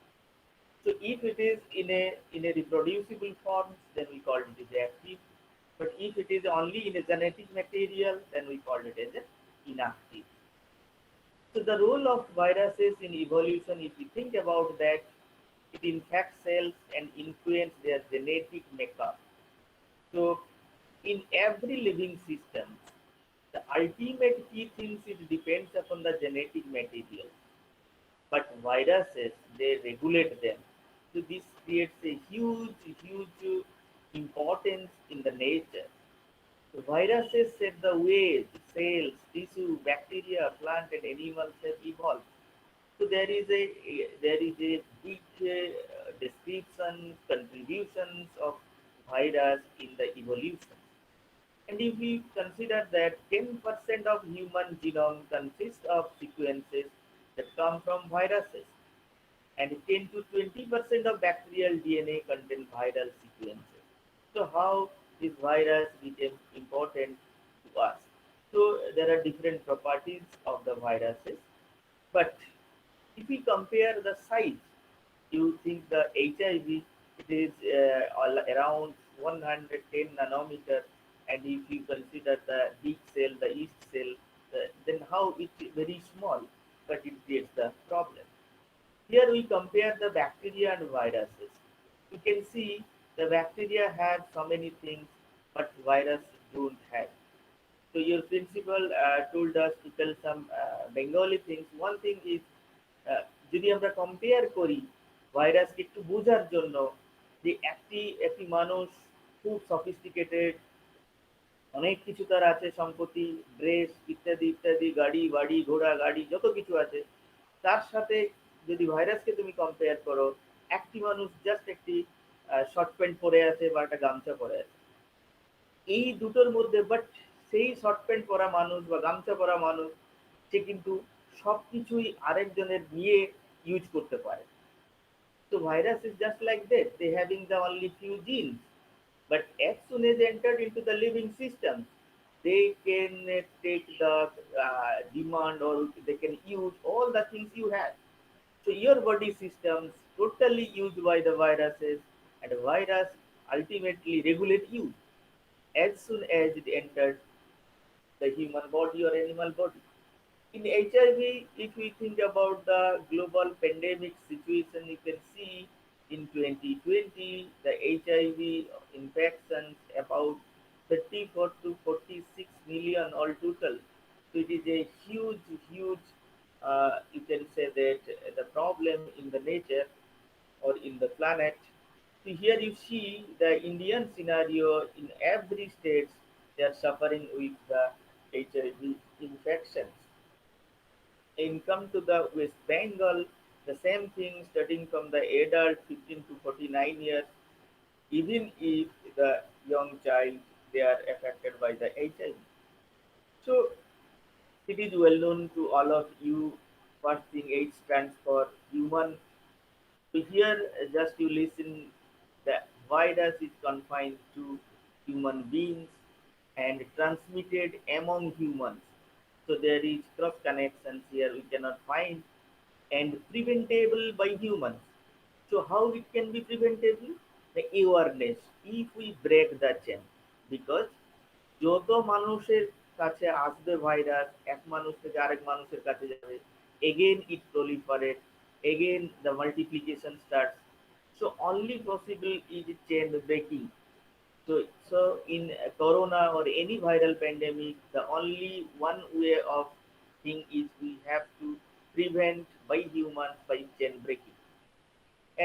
So if it is in a reproducible form, then we call it as active. But if it is only in a genetic material, then we call it as inactive. So the role of viruses in evolution, if we think about that, it infects cells and influence their genetic makeup. So in every living system, the ultimate key things it depends upon the genetic material. But viruses, they regulate them. So this creates a huge importance in the nature. So viruses set the way cells, tissue, bacteria, plant, and animals have evolved. So there is a big description, contributions of virus in the evolution. And if we consider that 10% of human genome consists of sequences that come from viruses, and 10 to 20% of bacterial DNA contain viral sequences. So how this virus became important to us? So there are different properties of the viruses, but if we compare the size, you think the HIV it is around 110 nanometer, and if you consider the big cell, the yeast cell, then how it is very small, but it creates the problem. Here we compare the bacteria and viruses. You can see the bacteria have so many things, but virus don't have. So your principal told us to tell some Bengali things. One thing is যদি আমরা compare করি ভাইরাসকে একটু বোঝার জন্য যে একটি একটি মানুষ খুব সফিস্টিকেটেড অনেক কিছু তার আছে সম্পত্তি ড্রেস ইত্যাদি ইত্যাদি গাড়ি বাড়ি ঘোড়া গাড়ি যত কিছু আছে তার সাথে যদি ভাইরাসকে তুমি কম্পেয়ার করো একটি মানুষ জাস্ট একটি শর্ট প্যান্ট পরে আছে বা একটা গামছা পরে আছে এই দুটোর মধ্যে বাট সেই শর্ট প্যান্ট পরা মানুষ বা গামছা পরা মানুষ সে কিন্তু সবকিছুই আরেকজনের নিয়ে ইউজ করতে পারে তো virus is just like that they having the only few genes but as soon as entered into the living system they can take the demand or they can use all the things you have so your body systems totally used by the viruses and the virus ultimately regulate you as soon as it entered the human body or animal body. In HIV, if we think about the global pandemic situation, you can see in 2020 the HIV infections about 34 to 46 million all total. So it is a huge, you can say that the problem in the nature or in the planet. So here you see the Indian scenario in every state they are suffering with the HIV infections. In come to the West Bengal, the same thing starting from the adult 15 to 49 years, even if the young child they are affected by the HIV. So it is well known to all of you. First thing H stands for human. So here just you listen the virus is confined to human beings and transmitted among humans. So there is cross connections here we cannot find and preventable by humans. So how it can be preventable? The awareness. If we break the chain, because যত মানুষের কাছে আসবে virus এক মানুষ থেকে আরেক মানুষের কাছে যাবে again it proliferate again the multiplication starts so only possible is chain breaking so in corona or any viral pandemic the only one way of thing is we have to prevent by humans by chain breaking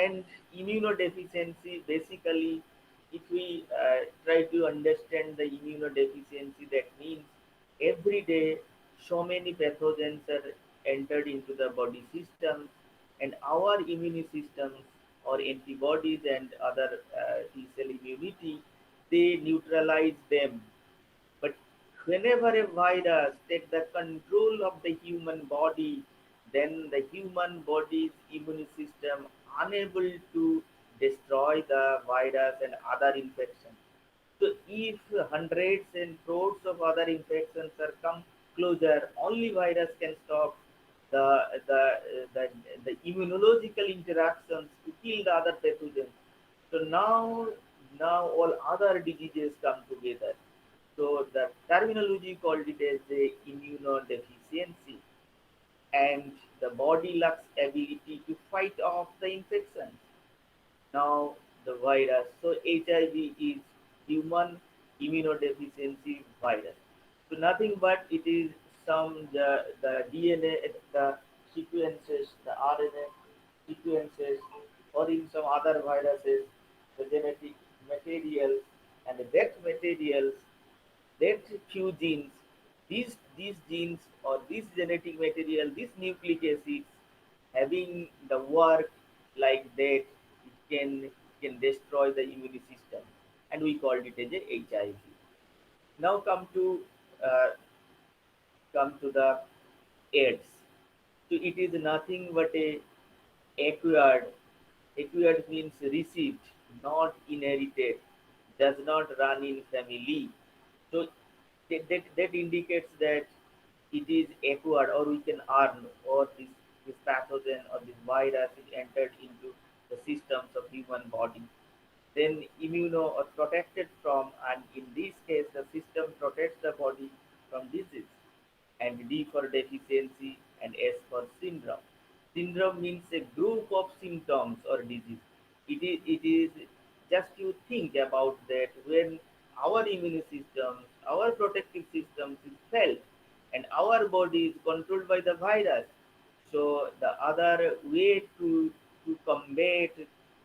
and immunodeficiency basically if we try to understand the immunodeficiency, that means every day so many pathogens are entered into the body system, and our immune systems or antibodies and other T cell immunity, they neutralize them. But whenever a virus takes the control of the human body, then the human body's immune system unable to destroy the virus and other infections. So if hundreds and crores of other infections are come closer, only virus can stop the the the, the immunological interactions to kill the other pathogens. So now all other diseases come together. So the terminology called it as the immunodeficiency, and the body lacks ability to fight off the infection. Now the virus. So HIV is human immunodeficiency virus. So nothing but it is the DNA, the sequences, the RNA sequences, or in some other viruses, the genetic materials, and that materials, that few genes, these genes or this genetic material, these nucleic acids having the work like that, it can destroy the immune system, and we called it as a HIV. Now uh, come to the AIDS. So it is nothing but a acquired. Acquired means received, not inherited, does not run in family. So that indicates that it is acquired, or we can earn, or this pathogen or this virus is entered into the systems of human body. Then immuno or protected from, and in this case the system protects the body from disease. And D for deficiency, and S for syndrome. Syndrome means a group of symptoms or disease. It is just you think about that when our immune system, our protective system is failed, and our body is controlled by the virus. So the other way to combat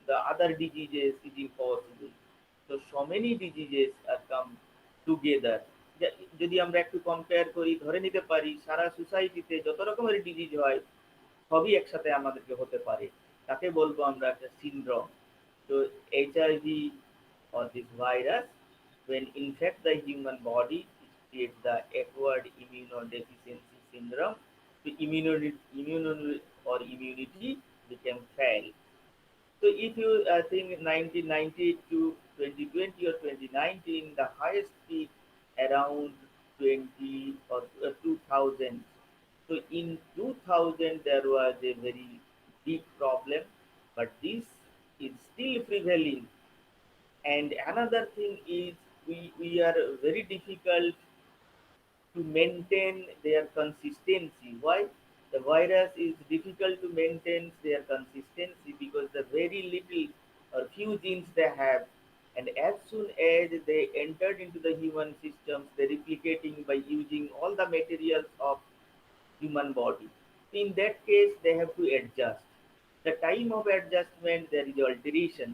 the other diseases is impossible. So many diseases are come together. যদি আমরা একটু compare করি, ধরে নিতে পারি সারা সোসাইটিতে যত রকমের ডিজিজ হয় সবই একসাথে আমাদেরকে হতে পারে, তাকে বলবো আমরা একটা সিনড্রোম। তো HIV or this virus, when infect the human body, it creates the acquired immunodeficiency syndrome. So immunity became failed. So if you think 1990 to 2020 or 2019, the highest peak around 20 or 2000. So in 2000 there was a very big problem, but this is still prevailing. And another thing is we are very difficult to maintain their consistency. Why? The virus is difficult to maintain their consistency because the very little or few genes they have, and as soon as they entered into the human systems, they're replicating by using all the materials of human body. In that case, they have to adjust. The time of adjustment, there is alteration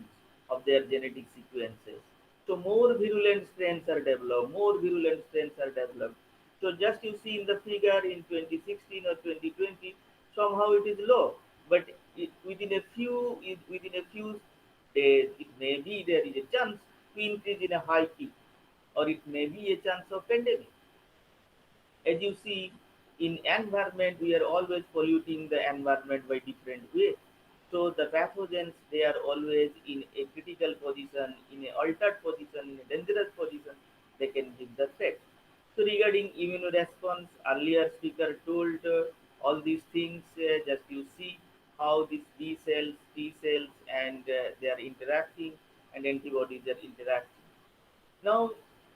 of their genetic sequences. So more virulent strains are developed, more virulent strains are developed. So just you see in the figure in 2016 or 2020, somehow it is low, but within a few days, it may be there is a chance to increase in a high peak, or it may be a chance of pandemic. As you see, in environment we are always polluting the environment by different ways. So the pathogens, they are always in a critical position, in a altered position, in a dangerous position, they can give the threat. So regarding immune response, earlier speaker told all these things. Just you see how these B cells, T cells, and they are interacting, and antibodies are interacting. Now,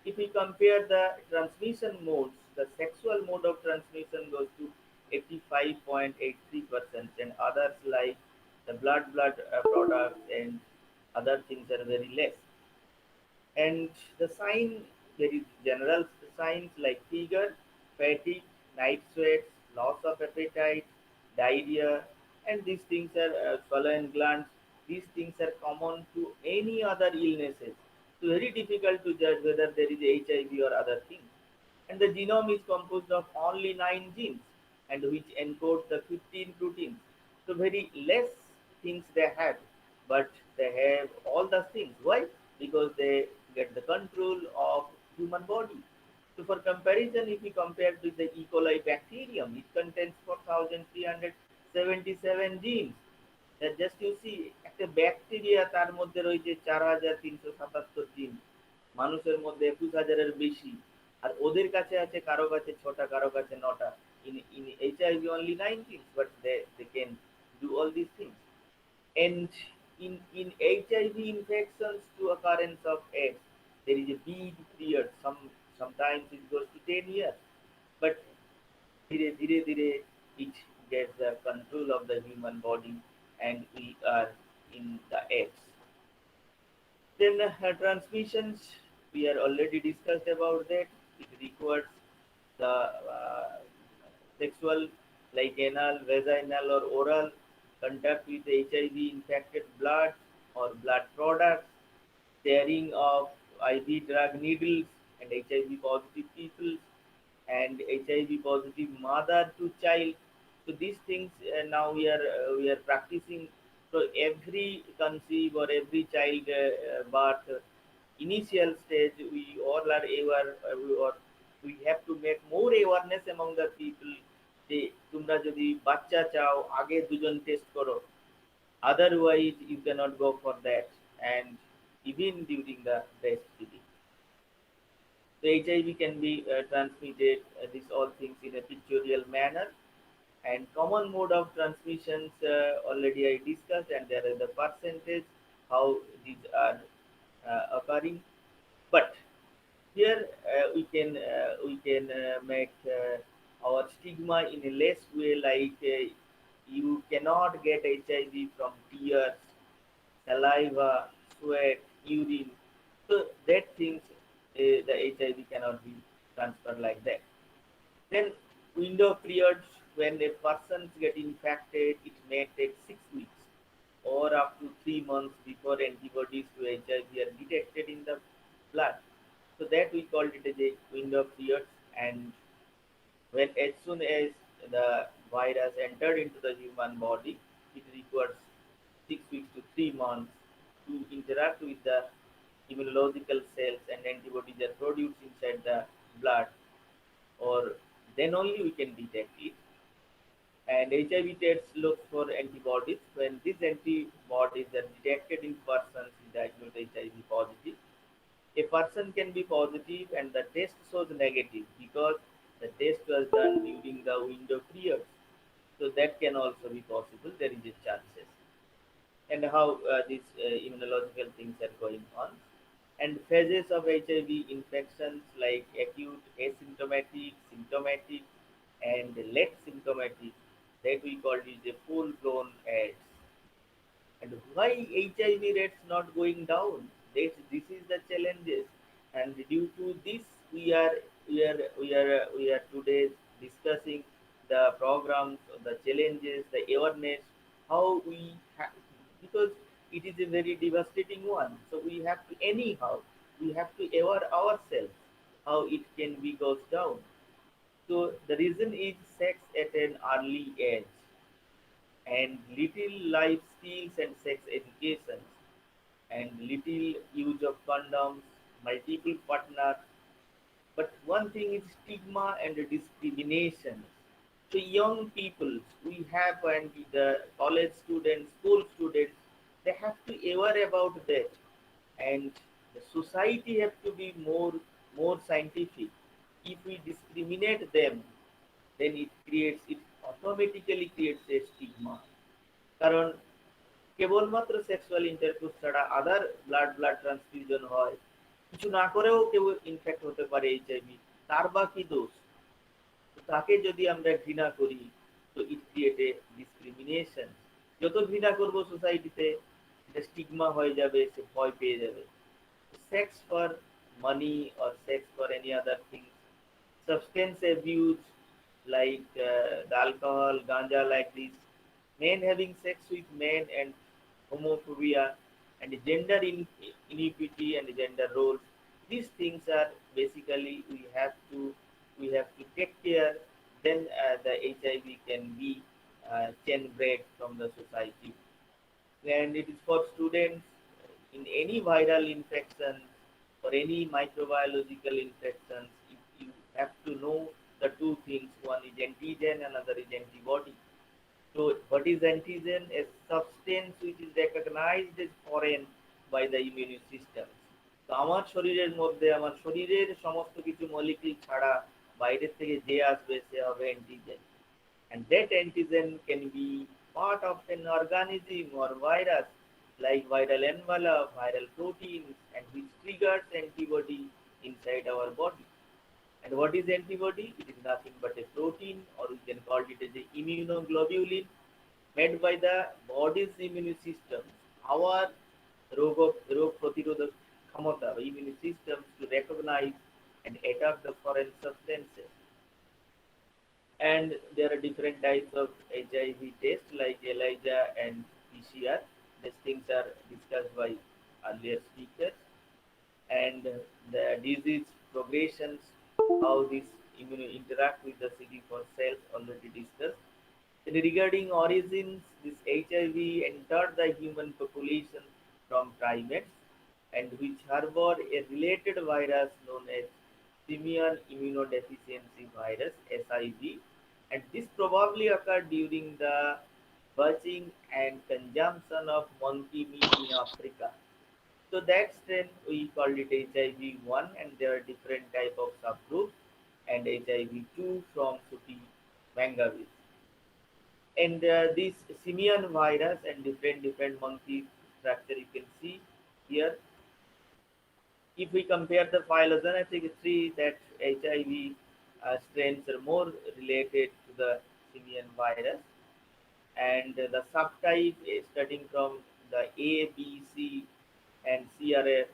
if we compare the transmission modes, the sexual mode of transmission goes to 85.83%, and others like the blood products and other things are very less. And the sign, there is general signs like fever, fatigue, night sweats, loss of appetite, diarrhea, and these things are swollen glands. These things are common to any other illnesses. So very difficult to judge whether there is HIV or other things. And the genome is composed of only 9 genes and which encode the 15 proteins. So very less things they have, but they have all the things. Why? Because they get the control of human body. So for comparison, if we compare with the E. coli bacterium, it contains 4,377 genes. That just you see একটা bacteria তার মধ্যে রয়েছে 4,377 জিন, মানুষের মধ্যে 21,000-এর বেশি, আর ওদের কাছে আছে কারো কাছে 6টা, কারো কাছে 9টা। In HIV only 9 genes, but they can do all these things. And in HIV infections to occurrence of AIDS, there is a big period. Sometimes it goes to 10 years, but धीरे धीरे it gets the control of the human body, and we are in the AIDS. Then transmissions, we are already discussed about that. It requires the sexual, like anal, vaginal, or oral contact with HIV infected blood or blood products, sharing of IV drug needles and HIV positive people, and HIV positive mother to child. So these things now we are practicing. So every conceive or every child birth initial stage, we all are aware, we have to make more awareness among the people. যে তোমরা যদি বাচ্চা চাও আগে দুজন test করো, otherwise you cannot go for that, and even during the breastfeeding. So HIV can be transmitted, these all things in a pictorial manner. And common mode of transmissions already I discussed, and there is the percentage how these are occurring. But here we can make our stigma in a less way, like you cannot get HIV from tears, saliva, sweat, urine. So that things the HIV cannot be transferred like that. Then window periods, when a person get infected, it may take 6 weeks or up to 3 months before antibodies to HIV are detected in the blood. So that we called it as a window period. And when as soon as the virus entered into the human body, it requires 6 weeks to 3 months to interact with the immunological cells, and antibodies are produced inside the blood, or then only we can detect it. And HIV tests look for antibodies. When these antibodies are detected in persons diagnosed HIV positive, a person can be positive and the test shows negative because the test was done during the window period. So that can also be possible. There is a chances. And how these immunological things are going on. And phases of HIV infections, like acute, asymptomatic, symptomatic, and late symptomatic, that we call it a full-blown AIDS. And why HIV rates not going down? This is the challenges, and due to this, we are today discussing the programs, the challenges, the awareness, how because it is a very devastating one. So we have to anyhow we have to aware ourselves how it can be goes down. So the reason is sex at an early age, and little life skills and sex education, and little use of condoms, multiple partners. But one thing is stigma and discrimination. So young people, we have, and the college students, school students, they have to aware about that, and the society have to be more scientific. If we discriminate them, then it automatically creates a stigma. কারণ কেবলমাত্র sexual intercourse ছাড়া আদার blood transfusion হয়, কিছু না করেও কেউ in fact হতে পারে এইচআইভি, তার বা কি দোষ? তাকে যদি আমরা ঘৃণা করি, তো ইট ক্রিয়েট এ ডিসক্রিমিনেশন। যত ঘৃণা করবো সোসাইটিতে, স্টিগমা হয়ে যাবে, সে ভয় পেয়ে যাবে। Sex for money or sex for any other thing, substance abuse like the alcohol, ganja, like this, men having sex with men, and homophobia, and gender inequity and gender roles. These things are basically we have to take care. Then the HIV can be chain break from the society. And it is for students in any viral infection or any microbiological infections. You have to know the two things. One is antigen, another is antibody. So what is antigen? A substance which is recognized as foreign by the immune system. তো আমার শরীরের মধ্যে আমার শরীরের সমস্ত কিছু molecule ছাড়া বাইরের থেকে যে আসবে সে হবে antigen, and that antigen can be part of an organism or virus like viral envelope, viral proteins, and which triggers antibody inside our body. And what is antibody? It is nothing but a protein, or we can call it as a immunoglobulin made by the body's immune system. Our রোগ প্রতিরোধক ক্ষমতা বা immune systems to recognize and attack the foreign substances. And there are different types of HIV tests like ELISA and PCR. These things are discussed by earlier speakers. And the disease progressions, how this interact with the CD4 cells, already discussed. And regarding origins, this HIV entered the human population from primates, and which harbor a related virus known as simian immunodeficiency virus (SIV), and this probably occurred during the butchering and consumption of monkey meat in Africa. So that strain we called it HIV-1, and there are different type of subgroups, and HIV-2 from sooty mangabees. And this simian virus and different monkey structure you can see here. If we compare the phylogenetic tree, that HIV strains are more related to the simian virus, and the subtype is starting from the A, B, C, and CRF.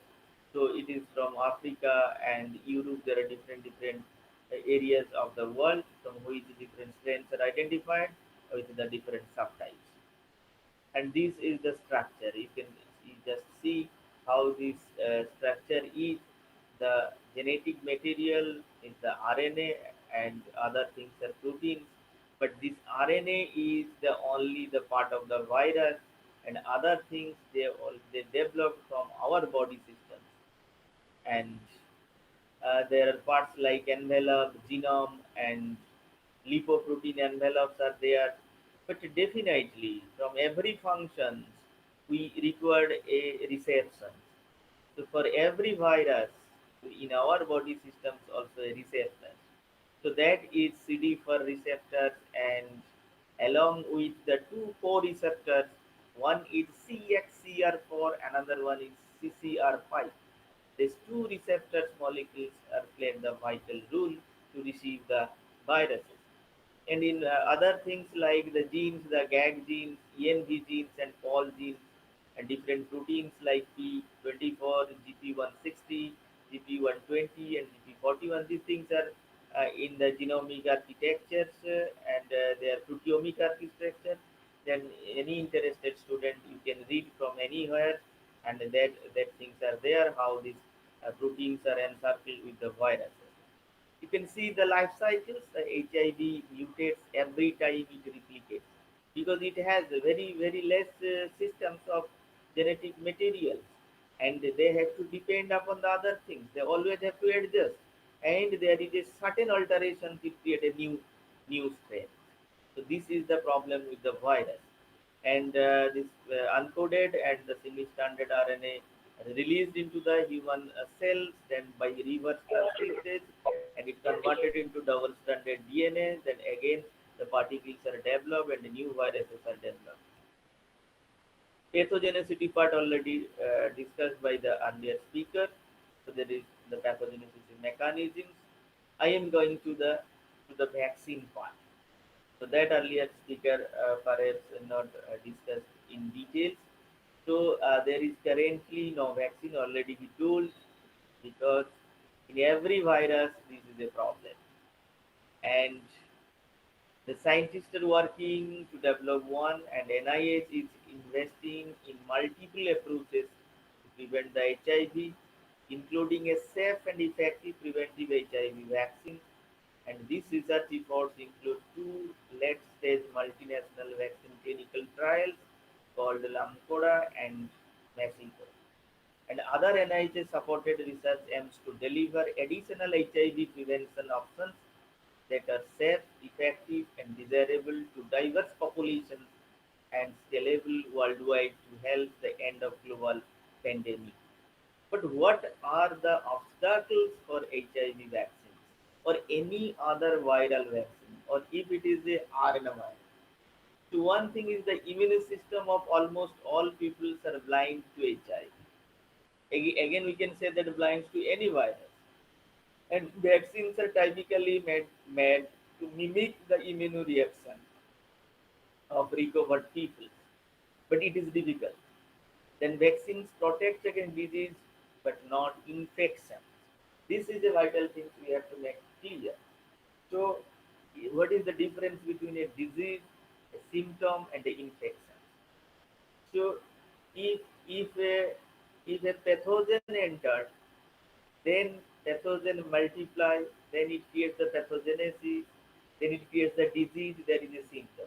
So it is from Africa and Europe. There are different areas of the world from which different strains are identified with the different subtypes. And this is the structure. You just see how this structure is. The genetic material is the RNA, and other things are proteins, but this RNA is the only the part of the virus, and other things they developed from our body systems. And there are parts like envelope, genome, and lipoprotein envelopes are there. But definitely, from every function, we required a reception. So for every virus in our body systems, also a receptor. So that is CD4 receptors, and along with the two co-receptors, one is CXCR4, another one is CCR5. These two receptors molecules are played the vital role to receive the viruses. And in other things like the genes, the GAG genes, ENV genes, and Pol genes, and different proteins like P24, GP160, GP120, and GP41, these things are in the genomic architectures, and they are proteomic architecture. Then any interested student, you can read from anywhere, and that things are there, how these proteins are encircled with the viruses. You can see the life cycles. The HIV mutates every time it replicates because it has very less systems of genetic materials, and they have to depend upon the other things. They always have to adjust, and there is a certain alteration to create a new strain. So this is the problem with the virus. And this uncoded and the semi-standard RNA released into the human cells, then by reverse transcriptase, and it converted into double-stranded DNA. Then again, the particles are developed and the new viruses are developed. Pathogenicity part already discussed by the earlier speaker. So there is the pathogenicity mechanisms. I am going to the vaccine part. So that earlier speaker perhaps not discussed in details. So there is currently no vaccine, already he told, because in every virus this is a problem. And the scientists are working to develop one, and NIH is investing in multiple approaches prevent the HIV, including a safe and effective preventive HIV vaccine. And these research efforts include two late-stage multinational vaccine clinical trials called LAMCODA and MESICO. And other NIH-supported research aims to deliver additional HIV prevention options that are safe, effective, and desirable to diverse populations and scalable worldwide to help the end of global pandemic. But what are the obstacles for HIV vaccines or any other viral vaccine or if it is a RNA virus? So one thing is the immune system of almost all peoples are blind to HIV. Again, we can say that blinds to any virus. And vaccines are typically made to mimic the immune reaction of recovered people. But it is difficult. Then vaccines protect against disease but not infection. This is a vital thing we have to make clear. So, what is the difference between a disease, a symptom, and an infection? So, if if a if a pathogen entered, then pathogen multiply, then it creates the pathogenesis, then it creates the disease. There is a symptom.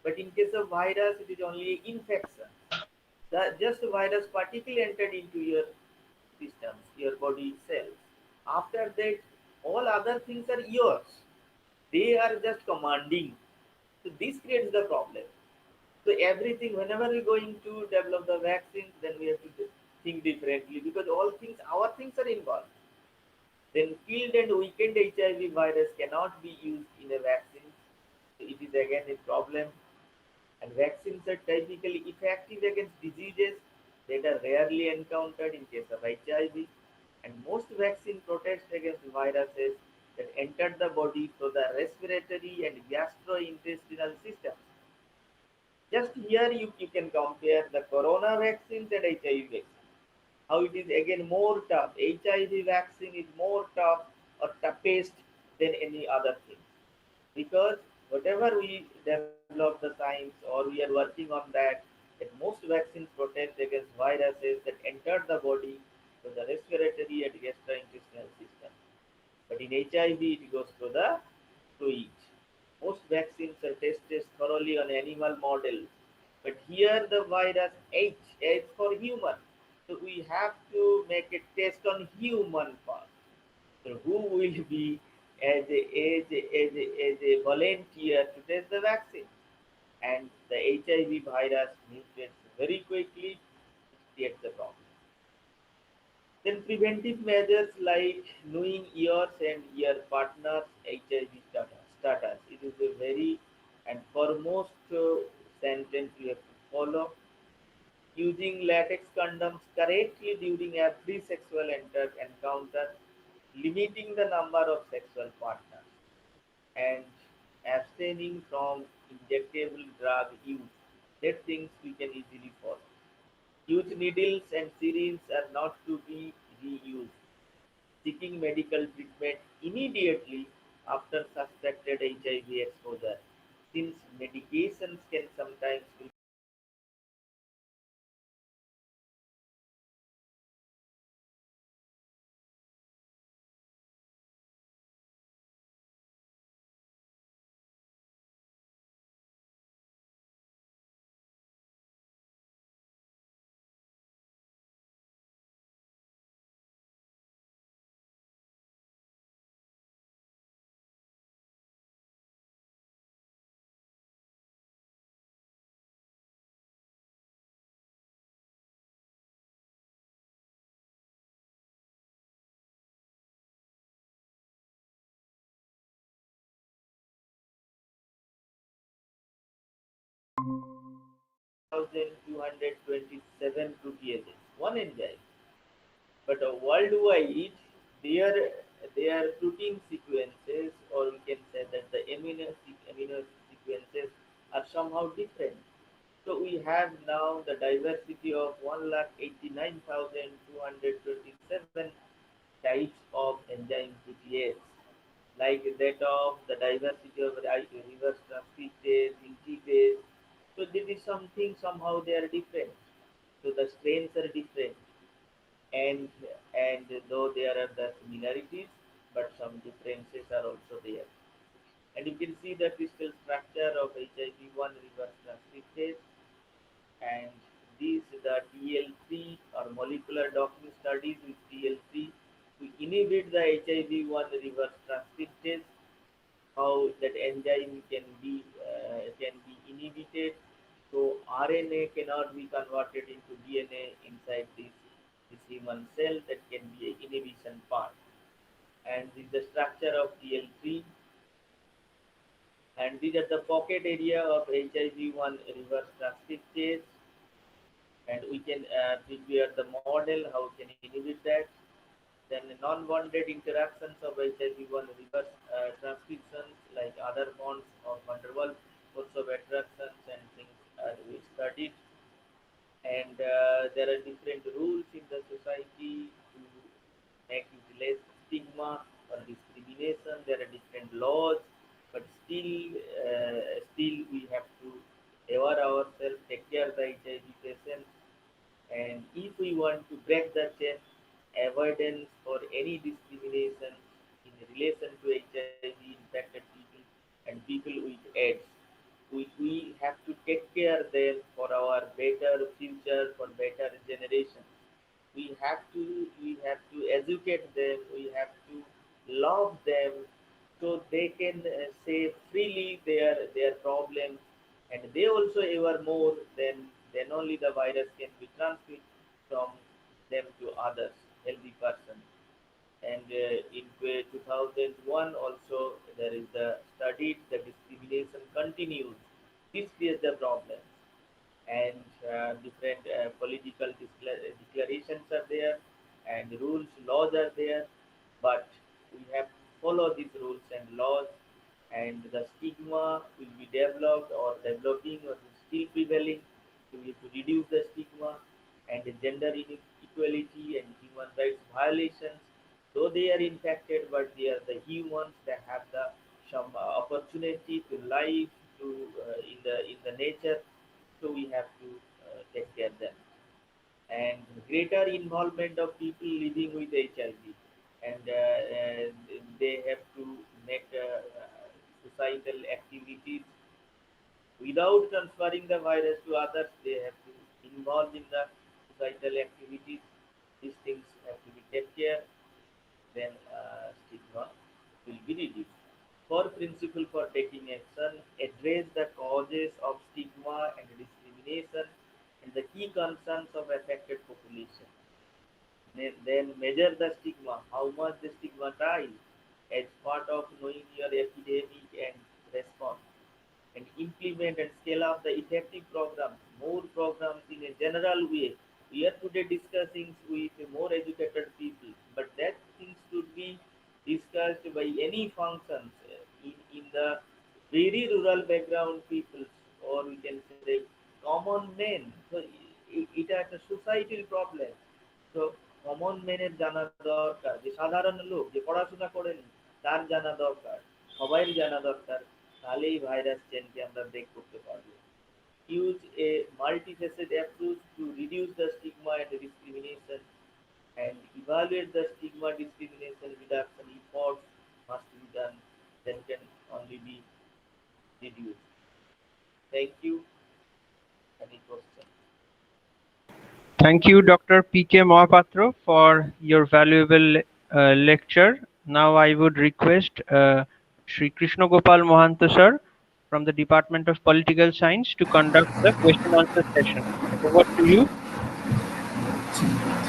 But in case of virus, it is only infection. The just virus particle entered into your systems, your body cells. After that, all other things are yours. They are just commanding. So this creates the problem. So everything, whenever we're going to develop the vaccines, then we have to think differently because all things, our things are involved. Then killed and weakened HIV virus cannot be used in a vaccine. So it is again a problem. And vaccines are typically effective against diseases that are rarely encountered in case of HIV. And most vaccine protects against viruses that enter the body through the respiratory and gastrointestinal systems. Just here you can compare the corona vaccines and HIV vaccines. How it is again more tough. HIV vaccine is more tough or toughest than any other thing because whatever we develop the science or we are working on that most vaccines protect against viruses that enter the body through the respiratory and gastrointestinal system. But in HIV, it goes through the fluid. Most vaccines are tested thoroughly on animal models, but here the virus H, H for human. So we have to make a test on human first. So who will be as a volunteer to test the vaccine? And the HIV virus mutates very quickly, it creates the problem. Then preventive measures like knowing yours and your partner's HIV status. It is a very and foremost sentence we have to follow. Using latex condoms correctly during every sexual encounter, limiting the number of sexual partners, and abstaining from injectable drug use. That things we can easily follow. Use needles and syringes are not to be reused. Seeking medical treatment immediately after suspected HIV exposure, since medications can sometimes be thousand 227 proteases, one enzyme. But worldwide, their their protein sequences, or we can say that the amino sequences are somehow different. So we have now the diversity of 1,89,227 types of enzyme protease, like that of the diversity of reverse transcriptase, integrase. So this is something somehow they are different. So the strains are different. and though there are the similarities, but some differences are also there. And you can see the crystal structure of HIV-1 reverse transcriptase, and these the TL3 or molecular docking studies with TL3 to inhibit the HIV-1 reverse transcriptase, how that enzyme can be inhibited, so RNA cannot be converted into DNA inside this human cell. That can be a inhibition part. And this is the structure of TL3, and these are the pocket area of HIV-1 reverse transcriptase, and we can prepare the model how we can inhibit that. Then non-bonded interactions of HIV-1 reverse transcriptions like other bonds of van der Waals, force of attractions and things are we studied. And there are different rules in the society to make it less stigma or discrimination. There are different laws, but still we have to aware ourselves, take care of the HIV patients, and if we want to break the chain, avoidance or any discrimination in relation to HIV infected people and people with AIDS, we have to take care of them for our better future, for better generation. We have to educate them. We have to love them, so they can say freely their problems, and they also ever more then only the virus can be transmitted from them to others, healthy person. And in 2001 also there is the study the discrimination continues. This creates the problem, and different political declarations are there, and rules, laws are there, but we have to follow these rules and laws, and the stigma will be developed or developing or still prevailing. So we have to reduce the stigma, and the gender inequality and human rights violations, though they are infected, but they are the humans that have the some opportunity to live to in the nature, so we have to take care of them. And greater involvement of people living with HIV, and they have to make societal activities without transferring the virus to others. They have to involve in the societal activities. These things have to be taken care. Then stigma will be reduced. For principle for taking action, address the causes of stigma and discrimination and the key concerns of affected population. Then measure the stigma, how much the stigmatized as part of knowing your epidemic and response, and implement and scale up the effective programs, more programs in a general way. We are today discussing with more educated people, but that things should be discussed by any functions in the very rural background people, or we can say common men. So এটা একটা সোসাইটির problem. তো common ম্যানের জানা দরকার, যে সাধারণ লোক যে পড়াশোনা করেনি তার জানা দরকার, সবাই জানা দরকার, তাহলে এই ভাইরাস চেনকে আমরা ব্রেক করতে পারবো। Use a multifaceted approach to reduce the stigma and discrimination, and evaluate the stigma discrimination reduction efforts must be done, then can only be reduced. Thank you. Any question? Thank you, Dr. P.K. Mohapatra, for your valuable lecture. Now I would request Shri Krishna Gopal Mohanta sir from the Department of Political Science to conduct the question answer session. Over to you.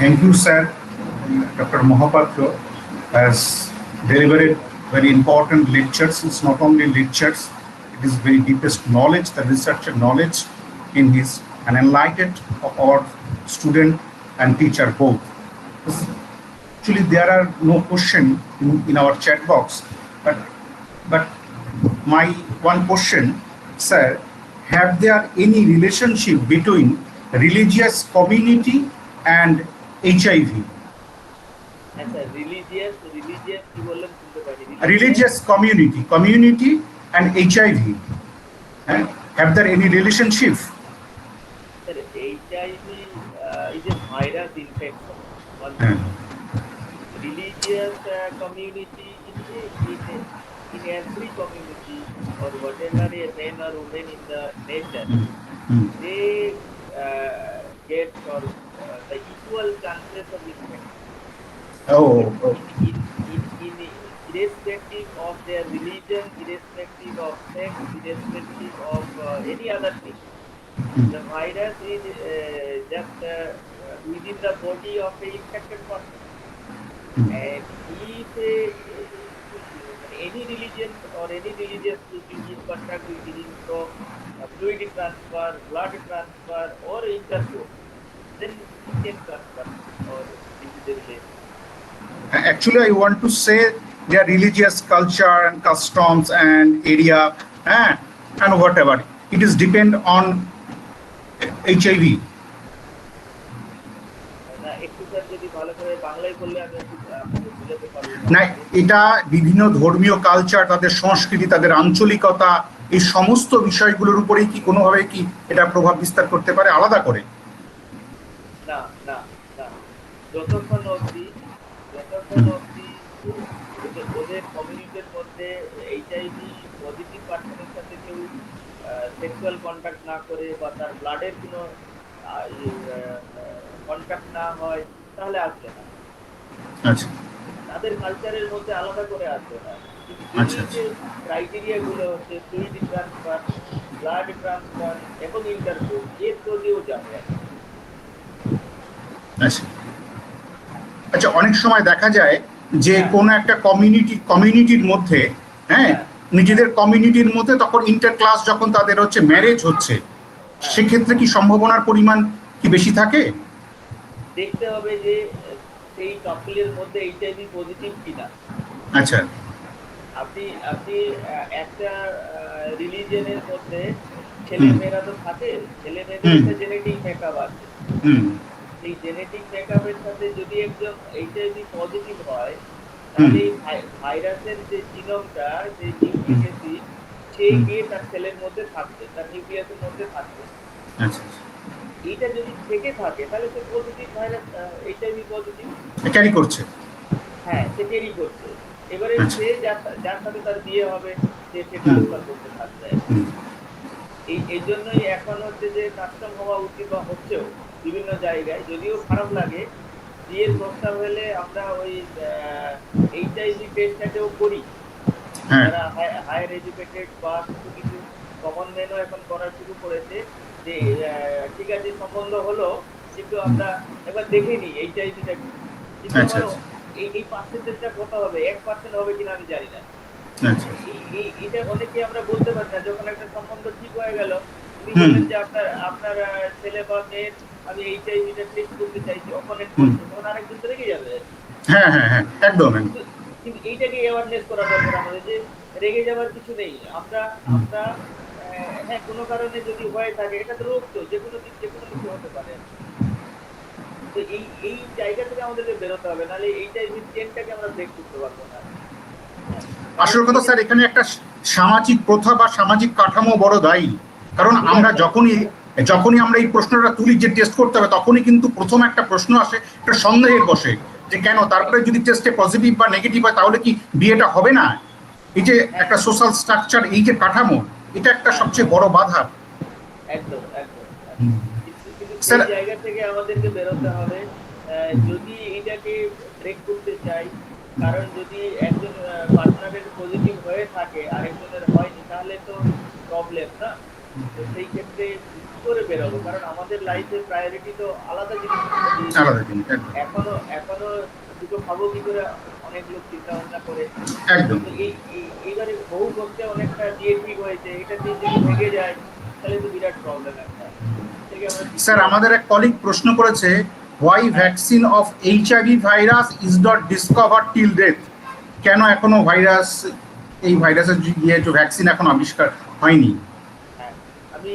Thank you, sir. Dr. Mohapatra has delivered very important lectures. It's not only lectures, it is very deepest knowledge, the researcher knowledge in his, and enlightened of our student and teacher both. Actually, there are no question in our chat box, but my one question, sir, have there any relationship between religious community and HIV? আচ্ছা, religious কি বললেন শুনতে পারি? Religious community and HIV. Have there any relationship? Sir, HIV is a virus infection, one হ্যাঁ, thing. Religious community in every community or whatever a men or women in the nation, hmm, hmm, they get or the equal chances of infection. O But O, in irrespective of their religion, irrespective of sex, irrespective of any other thing, hmm, the virus is just within the body of a infected person. Hmm. And if any religion or any religious group is contact with him from fluid transfer, blood transfer, or intercourse, then he can transfer or disease relation. Actually, I want to say their religious culture and customs and area and whatever. It is depend on HIV. না একটু sir যদি ভালো করে বাংলায় বললে আমি একটু আপনাকে বোঝাতে পারবো না, ভালো করে। এটা বিভিন্ন ধর্মীয় কালচার, তাদের সংস্কৃতি, তাদের আঞ্চলিকতা, এই সমস্ত বিষয়গুলোর উপরেই কি কোনোভাবে কি এটা প্রভাব বিস্তার করতে পারে আলাদা করে? না না না যতক্ষণ অবধি হুম, ওদের কমিউনিটির মধ্যে এইচআইভি পজিটিভ পার্সনের সাথে কেউ সেক্সুয়াল কন্ট্যাক্ট না করে বা তার ব্লাডের কোনো কন্ট্যাক্ট না হয় তাহলে আসবে না। আচ্ছা তাদের কালচারের মধ্যে আলাদা করে আসবে না। কিন্তু এই আচ্ছা আচ্ছা যে ক্রাইটেরিয়া গুলো হচ্ছে ফ্লুইড ট্রান্সফার, ব্লাড ট্রান্সফার এবং ইন্টারকোর্স, এর তৈরিও যাবে আর কি। আচ্ছা আচ্ছা, অনেক সময় দেখা যায় যে হ্যাঁ কোনো একটা কমিউনিটির মধ্যে, হ্যাঁ, হ্যাঁ নিজেদের কমিউনিটির মধ্যে তখন ইন্টার ক্লাস যখন তাদের হচ্ছে ম্যারেজ হচ্ছে, হ্যাঁ সেক্ষেত্রে কি সম্ভাবনার পরিমাণ কি বেশি থাকে? দেখতে হবে যে সেই কাপলের মধ্যে এইচআইভি পজিটিভ কিনা। আচ্ছা আপনি আপনি একটা রিলিজিয়নের মধ্যে ছেলে হুম মেয়েরা তো থাকে, ছেলে মেয়েদের হুম একটা জেনেটিক মেকআপ আছে। হুম এই জেনেটিক মেকআপের সাথে যদি একজন এইচআইভি পজিটিভ হয়, হুম তাহলে এই ভাইরাসের যে জিনোমটা, যে হুম নিউক্লিক অ্যাসিড, সেই হুম, গিয়ে তার সেলের মধ্যে থাকবে, তার নিউক্লিয়াসের মধ্যে থাকবে। আচ্ছা এইটা যদি থেকে থাকে তাহলে সে positive virus, HIV positive. Carry করছে। হ্যাঁ, সে দেরি করছে। এবারে আচ্ছা সে যার সাথে তার বিয়ে হবে, সে হুম ট্রান্সফার করতে থাকবে আর কি। হুম এই জন্যই এখন হচ্ছে যে কাস্টম হওয়া উচিত বা হচ্ছেও বিভিন্ন জায়গায়, যদিও খারাপ লাগে। বিয়ের প্রস্তাব হলে আমরা ওই এইচআইভি টেস্টটাকেও করি। হ্যাঁ যারা হায়ার এডুকেটেড বা কিছু কিছু কমন ম্যানও এখন করা শুরু করেছে যে ঠিক আছে সম্বন্ধ হলো, কিন্তু হুম, আমরা একবার দেখে নিই এইচআইভিটা কি। কিন্তু আচ্ছা আমার আচ্ছা এই পার্সেন্টেজটা কত হবে, 1% হবে কিনা আমি জানি না। আচ্ছা এটা অনেকে আমরা বলতে পারি না। যখন একটা সম্বন্ধ ঠিক হয়ে গেল, উনি হুম বললেন যে আপনার আপনার ছেলে বা মেয়ের আমি এইচআইভিটা টেস্ট করতে চাইছি, অপোনেন্ট হুম, বলছে, তখন আরেকজন তো রেগে যাবে। হ্যাঁ হ্যাঁ হ্যাঁ, একদম একদম। কিন্তু কিন্তু এইটাকে অ্যাওয়ারনেস করা দরকার আমাদের, যে রেগে যাওয়ার কিছু নেই। আমরা হুম। আমরা হ্যাঁ, কোনো কারণে যদি হয়ে থাকে, এটা তো রোগ, তো যে কোনো দিক যে কোনো কিছু হতে পারে। তো এই জায়গা থেকে আমাদেরকে বেরোতে হবে, নাহলে এইচআইভি চেনটাকে আমরা ব্রেক করতে পারবো না। হ্যাঁ, কারণ আসল কথা এই যে স্যার, এখানে একটা সামাজিক প্রথা বা সামাজিক কাঠামো বড় দায়ী। কারণ আমরা বিরাট যখনই যখনই আমরা এই প্রশ্নটা তুলি যে টেস্ট করতে হবে, তখনই কিন্তু প্রথম একটা প্রশ্ন আসে, একটা সন্দেহের বসে, যে কেন, তারপরে যদি টেস্টে পজিটিভ বা নেগেটিভ হয় তাহলে কি বিয়েটা হবে না? এই যে হ্যাঁ একটা সোশ্যাল স্ট্রাকচার, এই যে কাঠামো, এটা একটা হ্যাঁ সবচেয়ে বড় বাধা। একদম একদম হুম। একদম। কিন্তু স্যার সেই জায়গা থেকে আমাদেরকে বেরোতে হবে যদি এটাকে ব্রেক করতে চাই। কারণ যদি একজন পার্টনারের পজিটিভ হয়ে থাকে, আরেকজনের হয়নি, তাহলে তো প্রবলেম না। তো সেই ক্ষেত্রে কি করে বেরোবো? কারণ আমাদের লাইফের প্রায়োরিটি তো আলাদা জিনিসের উপর দিয়ে আলাদা দিয়েছি। জিনিস, একদম এখনো এখনো দুটো খাবো কি করে অনেক লোক চিন্তা ভাবনা করে। একদম। তো এইবারে বহু পক্ষে অনেকটা বিয়ে ঠিক হয়েছে, এটাতে যদি ভেঙে যায় তাহলে তো বিরাট প্রবলেম একটা। থেকে আমরা স্যার, পিছিয়ে আমাদের আসবো। এক কলিগ প্রশ্ন করেছে, হোয়াই হ্যাঁ vaccine of HIV virus is not discover till death? কেন এখনো এই ভাইরাসের যে ভ্যাকসিন এখন আবিষ্কার হয়নি? হ্যাঁ, আমি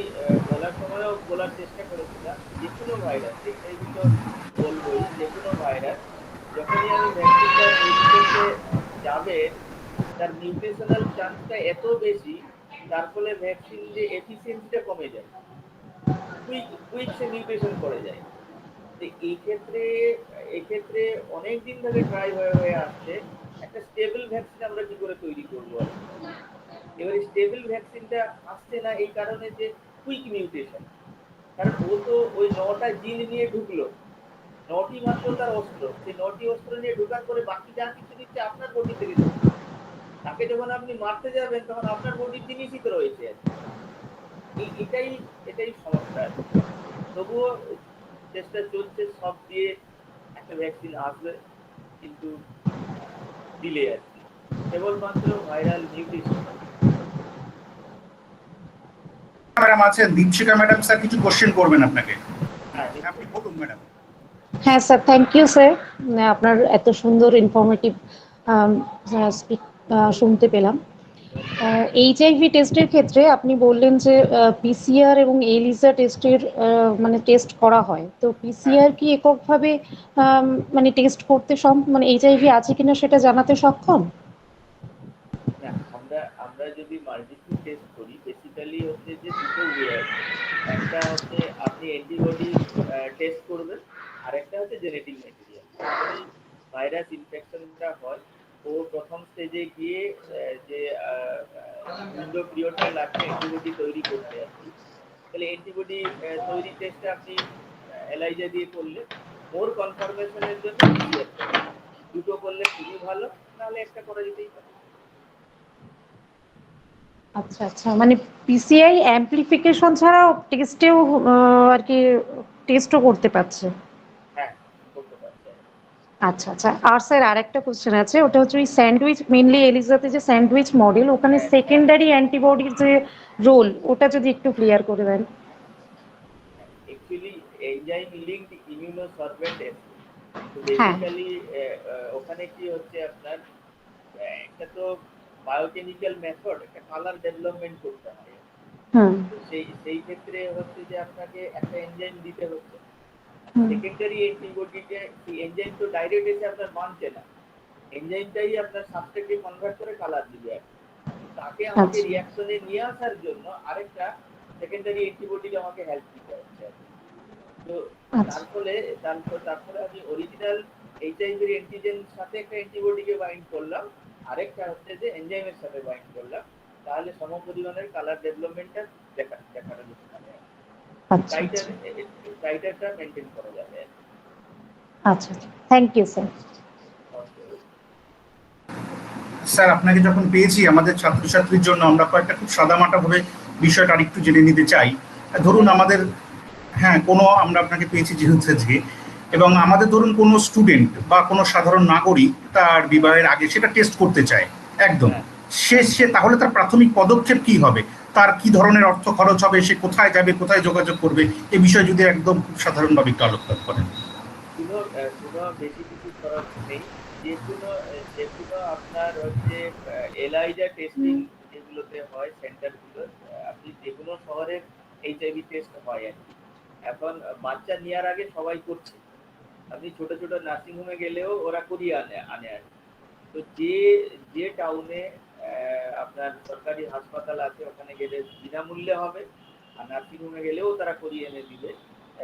বলার সময়ও বলার চেষ্টা করেছিলাম, যে কোনো ভাইরাস, এইচআইভি তো বলবোই, যে কোনো ভাইরাস যখনই আমি ভ্যাকসিনটা তৈরি করতে যাবে, তার মিউটেশনাল চান্সটা এত বেশি, তার ফলে ভ্যাকসিন যে এফিসিয়েন্সিটা কমে যায়, কুইক কুইক সে মিউটেশন করে যায়। তো এই ক্ষেত্রে অনেক দিন ধরে ট্রাই হয়ে আসছে একটা স্টেবল ভ্যাকসিন আমরা কি করে তৈরি করবো আর কি। এবারে স্টেবল ভ্যাকসিনটা আসছে না এই কারণে যে কুইক মিউটেশন, কারণ ও তো ওই 9টা জিন নিয়ে ঢুকলো, 9টি মাত্র তার অস্ত্র, সেই 9টি অস্ত্র নিয়ে ঢোকার পরে বাকি যা কিছু দিচ্ছে আপনার বডি থেকে দিচ্ছে। তাকে যখন আপনি মারতে যাবেন তখন আপনার বডির জিনিসই তো রয়েছে আর কি। এটাই সমস্যা আর কি। তবুও চেষ্টা চলছে সব দিয়ে একটা ভ্যাকসিন আসবে, কিন্তু ডিলে আর কি, কেবলমাত্র ভাইরাল মিউটেশন। ম্যাডাম আছেন, দীপশিকা ম্যাডাম স্যার কিছু কোশ্চেন করবেন আপনাকে। হ্যাঁ, আপনি বলুন ম্যাডাম। হ্যাঁ স্যার, থ্যাংক ইউ স্যার, আপনার এত সুন্দর ইনফরমেটিভ স্পিক শুনতে পেলাম। এইচআইভি টেস্টের ক্ষেত্রে আপনি বললেন যে পিসিআর এবং এলিসা টেস্টের মানে টেস্ট করা হয়, তো পিসিআর কি এককভাবে মানে টেস্ট করতে মানে এইচআইভি আছে কিনা সেটা জানাতে সক্ষম? না, আমরা যদি মাল্টিপল টেস্ট করি বেসিক্যালি হচ্ছে যে দুটো ওয়ে আছে। একটা হচ্ছে আপনি অ্যান্টিবডি টেস্ট করবেন, আর একটা হচ্ছে জেনেটিক ম্যাটেরিয়াল। যখনই ভাইরাস ইনফেকশনটা হয় ও প্রথম স্টেজে গিয়ে যে উইন্ডো পিরিয়ডটা লাগবে অ্যান্টিবডি তৈরি করতে আর কি, তাহলে অ্যান্টিবডি তৈরি টেস্টটা আপনি এলাইজা দিয়ে করলে, মোর কনফার্মেশনের জন্য পিসিআর করবেন। দুটো করলে খুবই ভালো, নাহলে একটা করা যেতেই পারে। আচ্ছা আচ্ছা, মানে পিসিআই অ্যাম্পলিফিকেশন ছাড়াও টেস্টেও আর কি টেস্টও করতে পারছে। হ্যাঁ, করতে পারছে। আচ্ছা আচ্ছা, আর স্যার আরেকটা কোশ্চেন আছে, ওটা হচ্ছে ওই স্যান্ডউইচ, মেনলি এলিজাতে যে স্যান্ডউইচ মডেল, ওখানে সেকেন্ডারি অ্যান্টিবডির যে রোল, ওটা যদি একটু ক্লিয়ার করে দেন। অ্যাকচুয়ালি এনজাইম লিঙ্কড ইমিউনোসরভেন্ট অ্যাসে, তো হ্যাঁ। বেসিক্যালি ওখানে কি হচ্ছে আপনার একটা তো বায়োকেমিক্যাল মেথড, একটা কালার ডেভেলপমেন্ট করতে হয়। হুম তো সেই ক্ষেত্রে হচ্ছে যে আপনাকে একটা এনজাইম দিতে হচ্ছে। হুম। সেকেন্ডারি অ্যান্টিবডিকে সেই এনজাইম তো ডাইরেক্ট এসে আপনার বাঁধছে না, এনজাইমটাই আপনার সাবস্ট্রেটে কনভার্ট করে কালার দিবে। তাকে আমাকে আচ্ছা রিঅ্যাকশনে নিয়ে আসার জন্য আরেকটা সেকেন্ডারি অ্যান্টিবডিকে আমাকে হেল্প দিতে হচ্ছে। তো আচ্ছা তারপরে আমি অরিজিনাল এইচআইভির অ্যান্টিজেন সাথে একটা অ্যান্টিবডিকে বাইন্ড করলাম, আরেকটা হচ্ছে যে এনজাইমের সাথে বাইন্ড করলাম, তাহলে সমপরিমাণের কালার ডেভেলপমেন্টটা দেখানো যেতে পারে। আচ্ছা আচ্ছা টাইটারটা মেনটেন করা যাবে। আচ্ছা, থ্যাংক ইউ স্যার। স্যার আপনাকে যখন পেয়েছি আমাদের ছাত্রছাত্রীর জন্য আমরা কয়েকটা খুব সাদামাটা ভাবে বিষয়টা আরেকটু জেনে নিতে চাই। ধরুন আমাদের, হ্যাঁ, কোনো আমরা আপনাকে পেয়েছি যেহেতু যে, এবং আমাদের ধরুন কোনো স্টুডেন্ট বা কোনো সাধারণ নাগরিক তার বিবাহের আগে সেটা টেস্ট করতে চায় একদম, সে তাহলে তার প্রাথমিক পদক্ষেপ কি হবে, তার কি ধরনের অর্থ খরচ হবে, সে কোথায় যাবে, কোথায় যোগাযোগ করবে, এই বিষয়ে যদি একদম খুব সাধারণভাবে একটু আলোকপাত করেন। কোনো বেশি কিছু খরচ নেই, যেগুলো আপনার হচ্ছে এলাইজা টেস্টিং যেগুলোতে হয় সেন্টারগুলো, আপনি যেগুলো শহরের এইচআইভি টেস্ট হয় আর কি। এখন বাচ্চা নেওয়ার আগে সবাই করছে, আপনি ছোট ছোট নার্সিং হোমে গেলেও ওরা করিয়ে আনে আর কি। তো যে টাউনে আপনার সরকারি হাসপাতাল আছে ওখানে গেলে বিনামূল্যে হবে, আর নার্সিং হোমে গেলেও তারা করিয়ে এনে দিবে।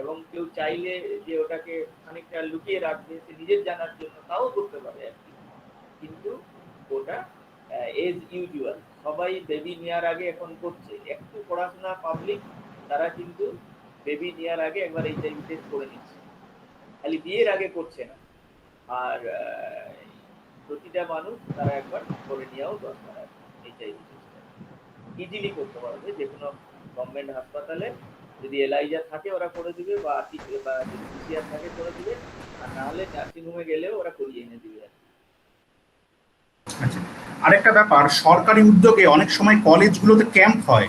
এবং কেউ চাইলে যে ওটাকে খানিকটা লুকিয়ে রাখবে সে নিজের জানার জন্য, তাও করতে পারে আর কি। কিন্তু ওটা এজ ইউজুয়াল সবাই বেবি নেওয়ার আগে এখন করছে, একটু পড়াশোনা পাবলিক তারা কিন্তু বেবি নেওয়ার আগে একবার এইচআইভি টেস্ট করে নিচ্ছে, খালি বিয়ের আগে করছে না। আর প্রতিটা মানুষ তারা একবার করে নেওয়াও দরকার আছে এইচআইভি টেস্ট, ইজিলি করতে পারবে যে কোনো গভর্নমেন্ট হাসপাতালে। যদি এলাইজা থাকে ওরা করে দিবে, বা যদি পিসিআর থাকে করে দিবে, আর না হলে নার্সিং হোমে গেলেও ওরা করিয়ে এনে দিবে। আচ্ছা, আরেকটা ব্যাপার, সরকারি উদ্যোগে অনেক সময় কলেজগুলোতে ক্যাম্প হয়,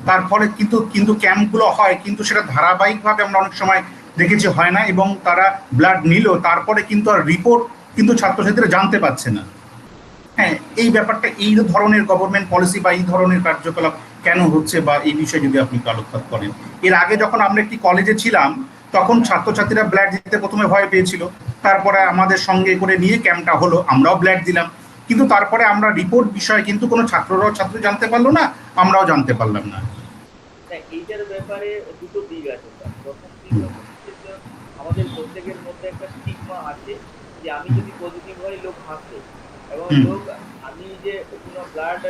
তার ফলে কিন্তু ক্যাম্পগুলো হয় কিন্তু সেটা ধারাবাহিকভাবে আমরা অনেক সময় দেখেছি হয় না, এবং তারা ব্লাড নিল তারপরে কিন্তু আর রিপোর্ট কিন্তু ছাত্রছাত্রীরা জানতে পারছে না। হ্যাঁ, এই ব্যাপারটা, এই ধরনের গভর্নমেন্ট পলিসি বা এই ধরনের কার্যকলাপ কেন হচ্ছে, বা এই বিষয়ে যদি আপনি আলোকপাত করেন। এর আগে যখন আমরা একটি কলেজে ছিলাম তখন ছাত্রছাত্রীরা ব্লাড দিতে প্রথমে ভয় পেয়েছিল, তারপরে আমাদের সঙ্গে করে নিয়ে ক্যাম্পটা হলো, আমরাও ব্লাড দিলাম, কিন্তু তারপরে আমরা রিপোর্ট বিষয়ে কিন্তু কোনো ছাত্র জানতে পারলো না, আমরাও জানতে পারলাম না। এইটার ব্যাপারে দুটো দিক আছে। প্রথম দিক হচ্ছে আমাদের প্রত্যেকের মধ্যে একটা স্টিগমা আছে যে আমি যদি পজিটিভ হই লোক হাসবে এবং লোক আমি যে কোনো ব্লাড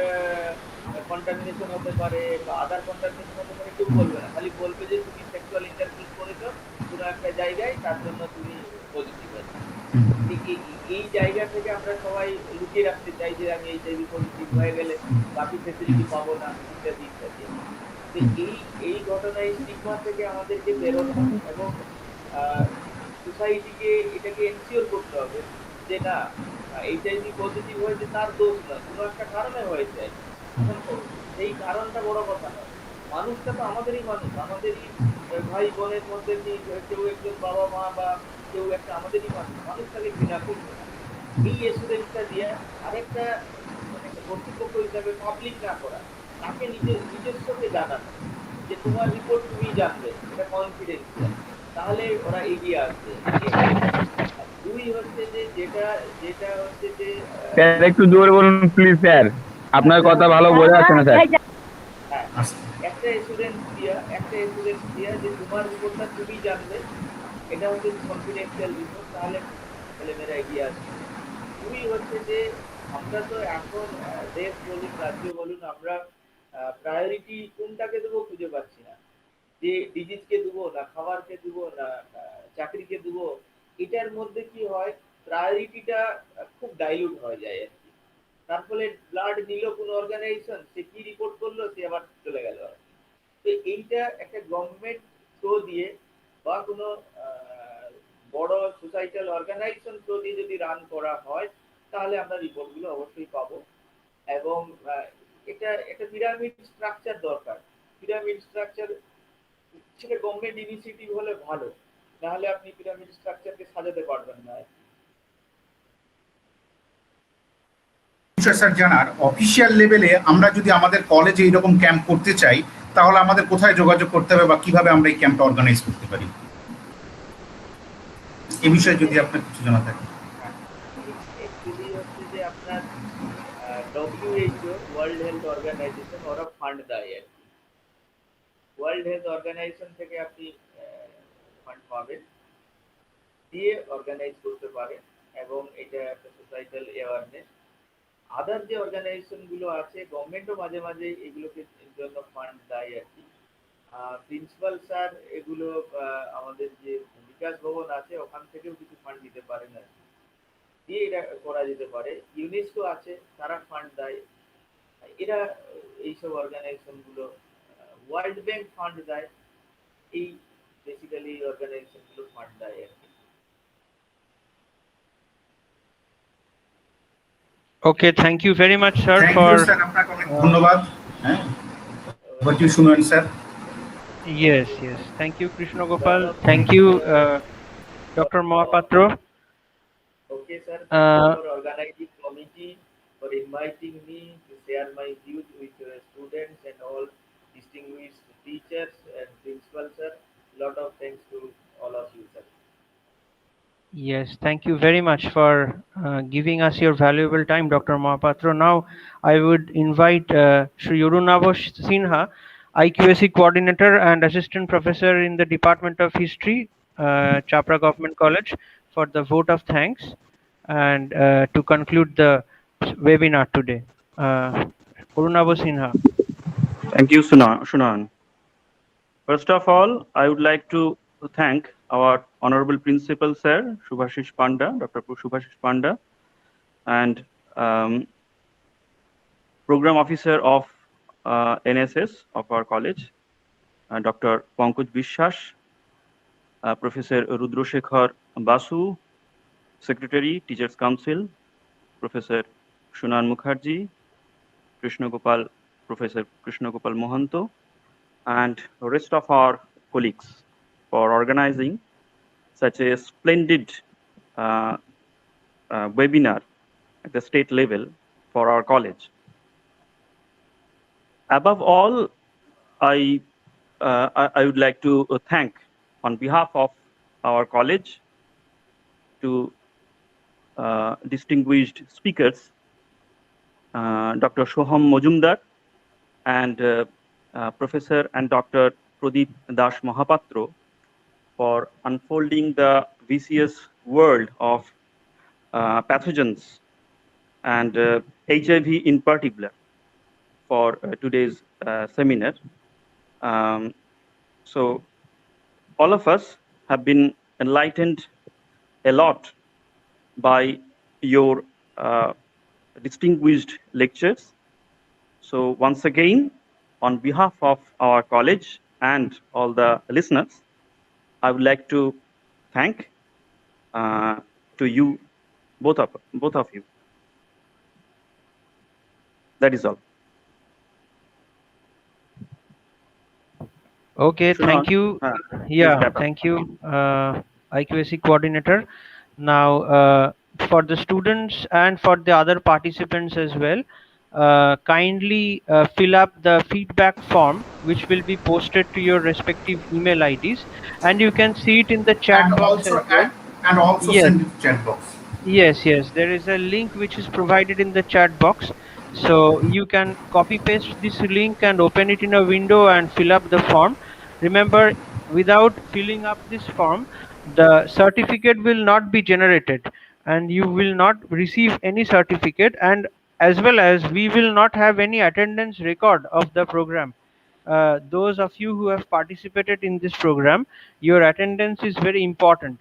কন্টামিনেশন হতে পারে বা আদার কন্টামিনেশন হতে পারে কেউ বলবে না, খালি বলবে যে তুমি সেক্সুয়াল ইন্টারকোর্স করেছো কোনো একটা জায়গায় তার জন্য তুমি পজিটিভ আছো। এই জায়গা থেকে আমরা সবাই লুকিয়ে রাখতে চাই যে আমি এইচআইভি পজিটিভ হয়ে গেলে বাকি ফেসিলিটি পাবো না ইত্যাদি ইত্যাদি। তো এই ঘটনা এই স্টিগমা থেকে আমাদেরকে বেরোনো এবং সোসাইটিকে এটাকে এনশিওর করতে হবে যে না এইচআইভি পজিটিভ হয়েছে তার দোষ নয়, কোনো একটা কারণে হয়েছে। এখন সেই কারণটা বড় কথা নয়, মানুষটা তো আমাদেরই মানুষ, আমাদেরই ভাই বোনের মধ্যে কেউ একজন বাবা মা বা কেউ একটা আমাদেরই মানুষ, মানুষটাকে ঘৃণা করবে না। এই এসুরেন্সটা দিয়ে আরেকটা মানে একটা কর্তৃপক্ষ হিসাবে পাবলিক না করা, তাকে নিজস্বকে জানানো যে তোমার রিপোর্ট তুমি জানবে, এটা কনফিডেন্সিয়াল, তাহলে ওরা এগিয়ে আসবে। দুই হচ্ছে যে যেটা যেটা হচ্ছে যে স্যার একটু জোরে বলুন প্লিজ স্যার, আপনার কথা ভালো বোঝা যাচ্ছে না স্যার। হ্যাঁ, একটা এসুরেন্স দিয়া যে তোমার রিপোর্টটা তুমি জানবে, এটা হচ্ছে কনফিডেন্সিয়াল রিপোর্ট, তাহলে ছেলেমেয়েরা এগিয়ে আসবে। দুই হচ্ছে যে আমরা তো এখন দেশ বলুন রাজ্য বলুন আমরা প্রায়োরিটি কোনটাকে দেবো খুঁজে পাচ্ছি না, যে ডিজিজকে দেবো না খাবারকে দেবো না চাকরিকে দেবো। এটার মধ্যে কি হয়, প্রায়োরিটিটা খুব ডাইলুট হয়ে যায় আর কি। তার ফলে ব্লাড নিল কোনো অর্গানাইজেশন, সে কি রিপোর্ট করলো, সে আবার চলে গেল আর কি। তো এইটা একটা গভর্নমেন্ট থ্রো দিয়ে বা কোনো বড় সোসাইটাল অর্গানাইজেশন থ্রো দিয়ে যদি রান করা হয় তাহলে আমরা রিপোর্টগুলো অবশ্যই পাবো। এবং এটা একটা পিরামিড স্ট্রাকচার দরকার, পিরামিড স্ট্রাকচার সেটা গভর্নমেন্ট ইনিশিয়েটিভ হলে ভালো, নাহলে আপনি পিরামিড স্ট্রাকচারকে সাজাতে পারবেন না। স্যার জানার অফিসিয়াল লেভেলে আমরা যদি আমাদের কলেজে এইরকম ক্যাম্প করতে চাই তাহলে আমাদের কোথায় যোগাযোগ করতে হবে বা কিভাবে আমরা এই ক্যাম্পটা অর্গানাইজ করতে পারি, এই বিষয়ে যদি আপনার কিছু জানা থাকে। অ্যাকচুয়ালি হচ্ছে যে আপনার WHO ওয়ার্ল্ড হেলথ অর্গানাইজেশন ওরা ফান্ড দেয় আর কি, ওয়ার্ল্ড হেলথ অর্গানাইজেশন থেকে আপনি ফান্ড পাবেন, দিয়ে অর্গানাইজ করতে পারেন এবং এটা একটা সোসাইটাল অ্যাওয়ারনেস। আদার যে অর্গানাইজেশন গুলো আছে গভর্নমেন্টও মাঝে মাঝে এগুলোকে জন্য ফান্ড দেয় আর কি। প্রিন্সিপাল স্যার এগুলো আমাদের যে বিকাশ ভবন আছে ওখান থেকেও কিছু ফান্ড দিতে পারেন আর কি, দিয়ে এটা করা যেতে পারে। ইউনেস্কো আছে, তারা ফান্ড দেয়, এরা এইসব অর্গানাইজেশন গুলো, ওয়ার্ল্ড ব্যাংক ফান্ড দেয়, এই বেসিক্যালি অর্গানাইজেশন গুলো ফান্ড দেয় আর কি। Okay, thank you very much, sir, thank for you sir, আপনাকে অনেক ধন্যবাদ। হ্যাঁ, কি শুনবেন sir? yes, yes. Thank you, Krishna Gopal. Thank you, Dr. Mohapatro. Okay, sir. Thank Uh, you for organizing committee, for inviting me to share my views with students and all distinguished teachers and principal, sir. Lot of thanks to all of you, sir. Yes, thank you very much for giving us your valuable time, Dr. Mohapatro. Now, I would invite Shri Yorunavosh Sinha, IQAC Coordinator and Assistant Professor in the Department of History, Chapra Government College, for the vote of thanks and to conclude the webinar today. Yorunavosh Sinha. Thank you, Shunan. First of all, I would like to thank our Honorable Principal Sir, Subhashish Panda, Dr. Subhashish Panda, and Program Officer of NSS of our college, Dr. Pankaj Bishwas, Professor Rudroshekhar Basu, Secretary, Teachers Council, Professor Shunan Mukherjee, Professor Krishna Gopal Mohanto, and the rest of our colleagues for organizing such a splendid webinar at the state level for our college. Above all, I would like to thank on behalf of our college to distinguished speakers, Dr. Shoham Mojumdar and Professor and Dr. Pradeep Das Mohapatro for unfolding the vicious world of pathogens and HIV in particular for today's seminar. So all of us have been enlightened a lot by your distinguished lectures. So once again, on behalf of our college and all the listeners, I would like to thank to you, both of you. That is all. Okay, Shuna, thank you. please Yeah, wrap up. thank you, IQAC coordinator. Now, for the students and for the other participants as well, kindly fill up the feedback form, which will be posted to your respective email IDs, and you can see it in the chat box as well. And also Yes. send it to chat box. Yes, yes, there is a link which is provided in the chat box. So you can copy paste this link and open it in a window and fill up the form. Remember, without filling up this form, the certificate will not be generated and you will not receive any certificate, and as well as we will not have any attendance record of the program. Those of you who have participated in this program, your attendance is very important.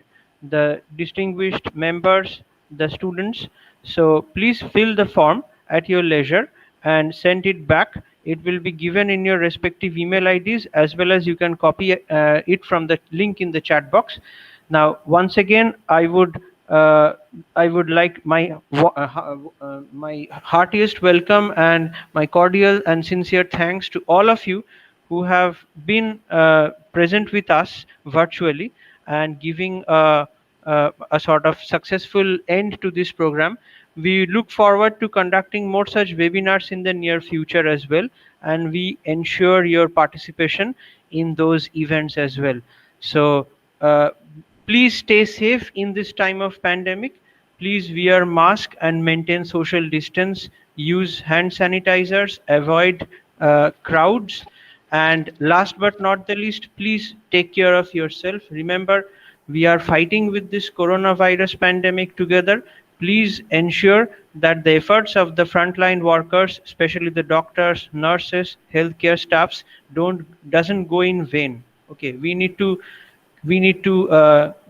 The distinguished members, the students. So please fill the form at your leisure and send it back. It will be given in your respective email IDs, as well as you can copy it from the link in the chat box. Now, once again, I would like my heartiest welcome and my cordial and sincere thanks to all of you who have been present with us virtually and giving a sort of successful end to this program. We look forward to conducting more such webinars in the near future as well, and we ensure your participation in those events as well. So uh, please stay safe in this time of pandemic. Please wear mask and maintain social distance. Use hand sanitizers. Avoid crowds. And last but not the least, please take care of yourself. Remember, we are fighting with this coronavirus pandemic together. Please ensure that the efforts of the frontline workers, especially the doctors, nurses, healthcare staffs, doesn't go in vain. Okay, we need to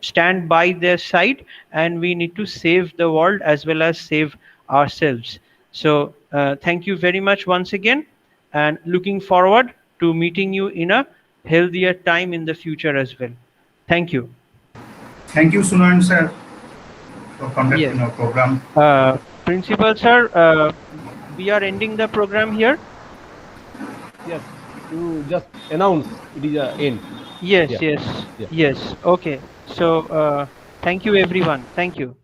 stand by their side, and we need to save the world as well as save ourselves. So thank you very much once again, and looking forward to meeting you in a healthier time in the future as well. Thank you. Thank you, Sunan sir, for conducting Yes. our program. Principal sir, we are ending the program here. Yes, you just announce it is a end. Yes, Yeah. yes, Yeah. yes. Okay. So thank you everyone. Thank you.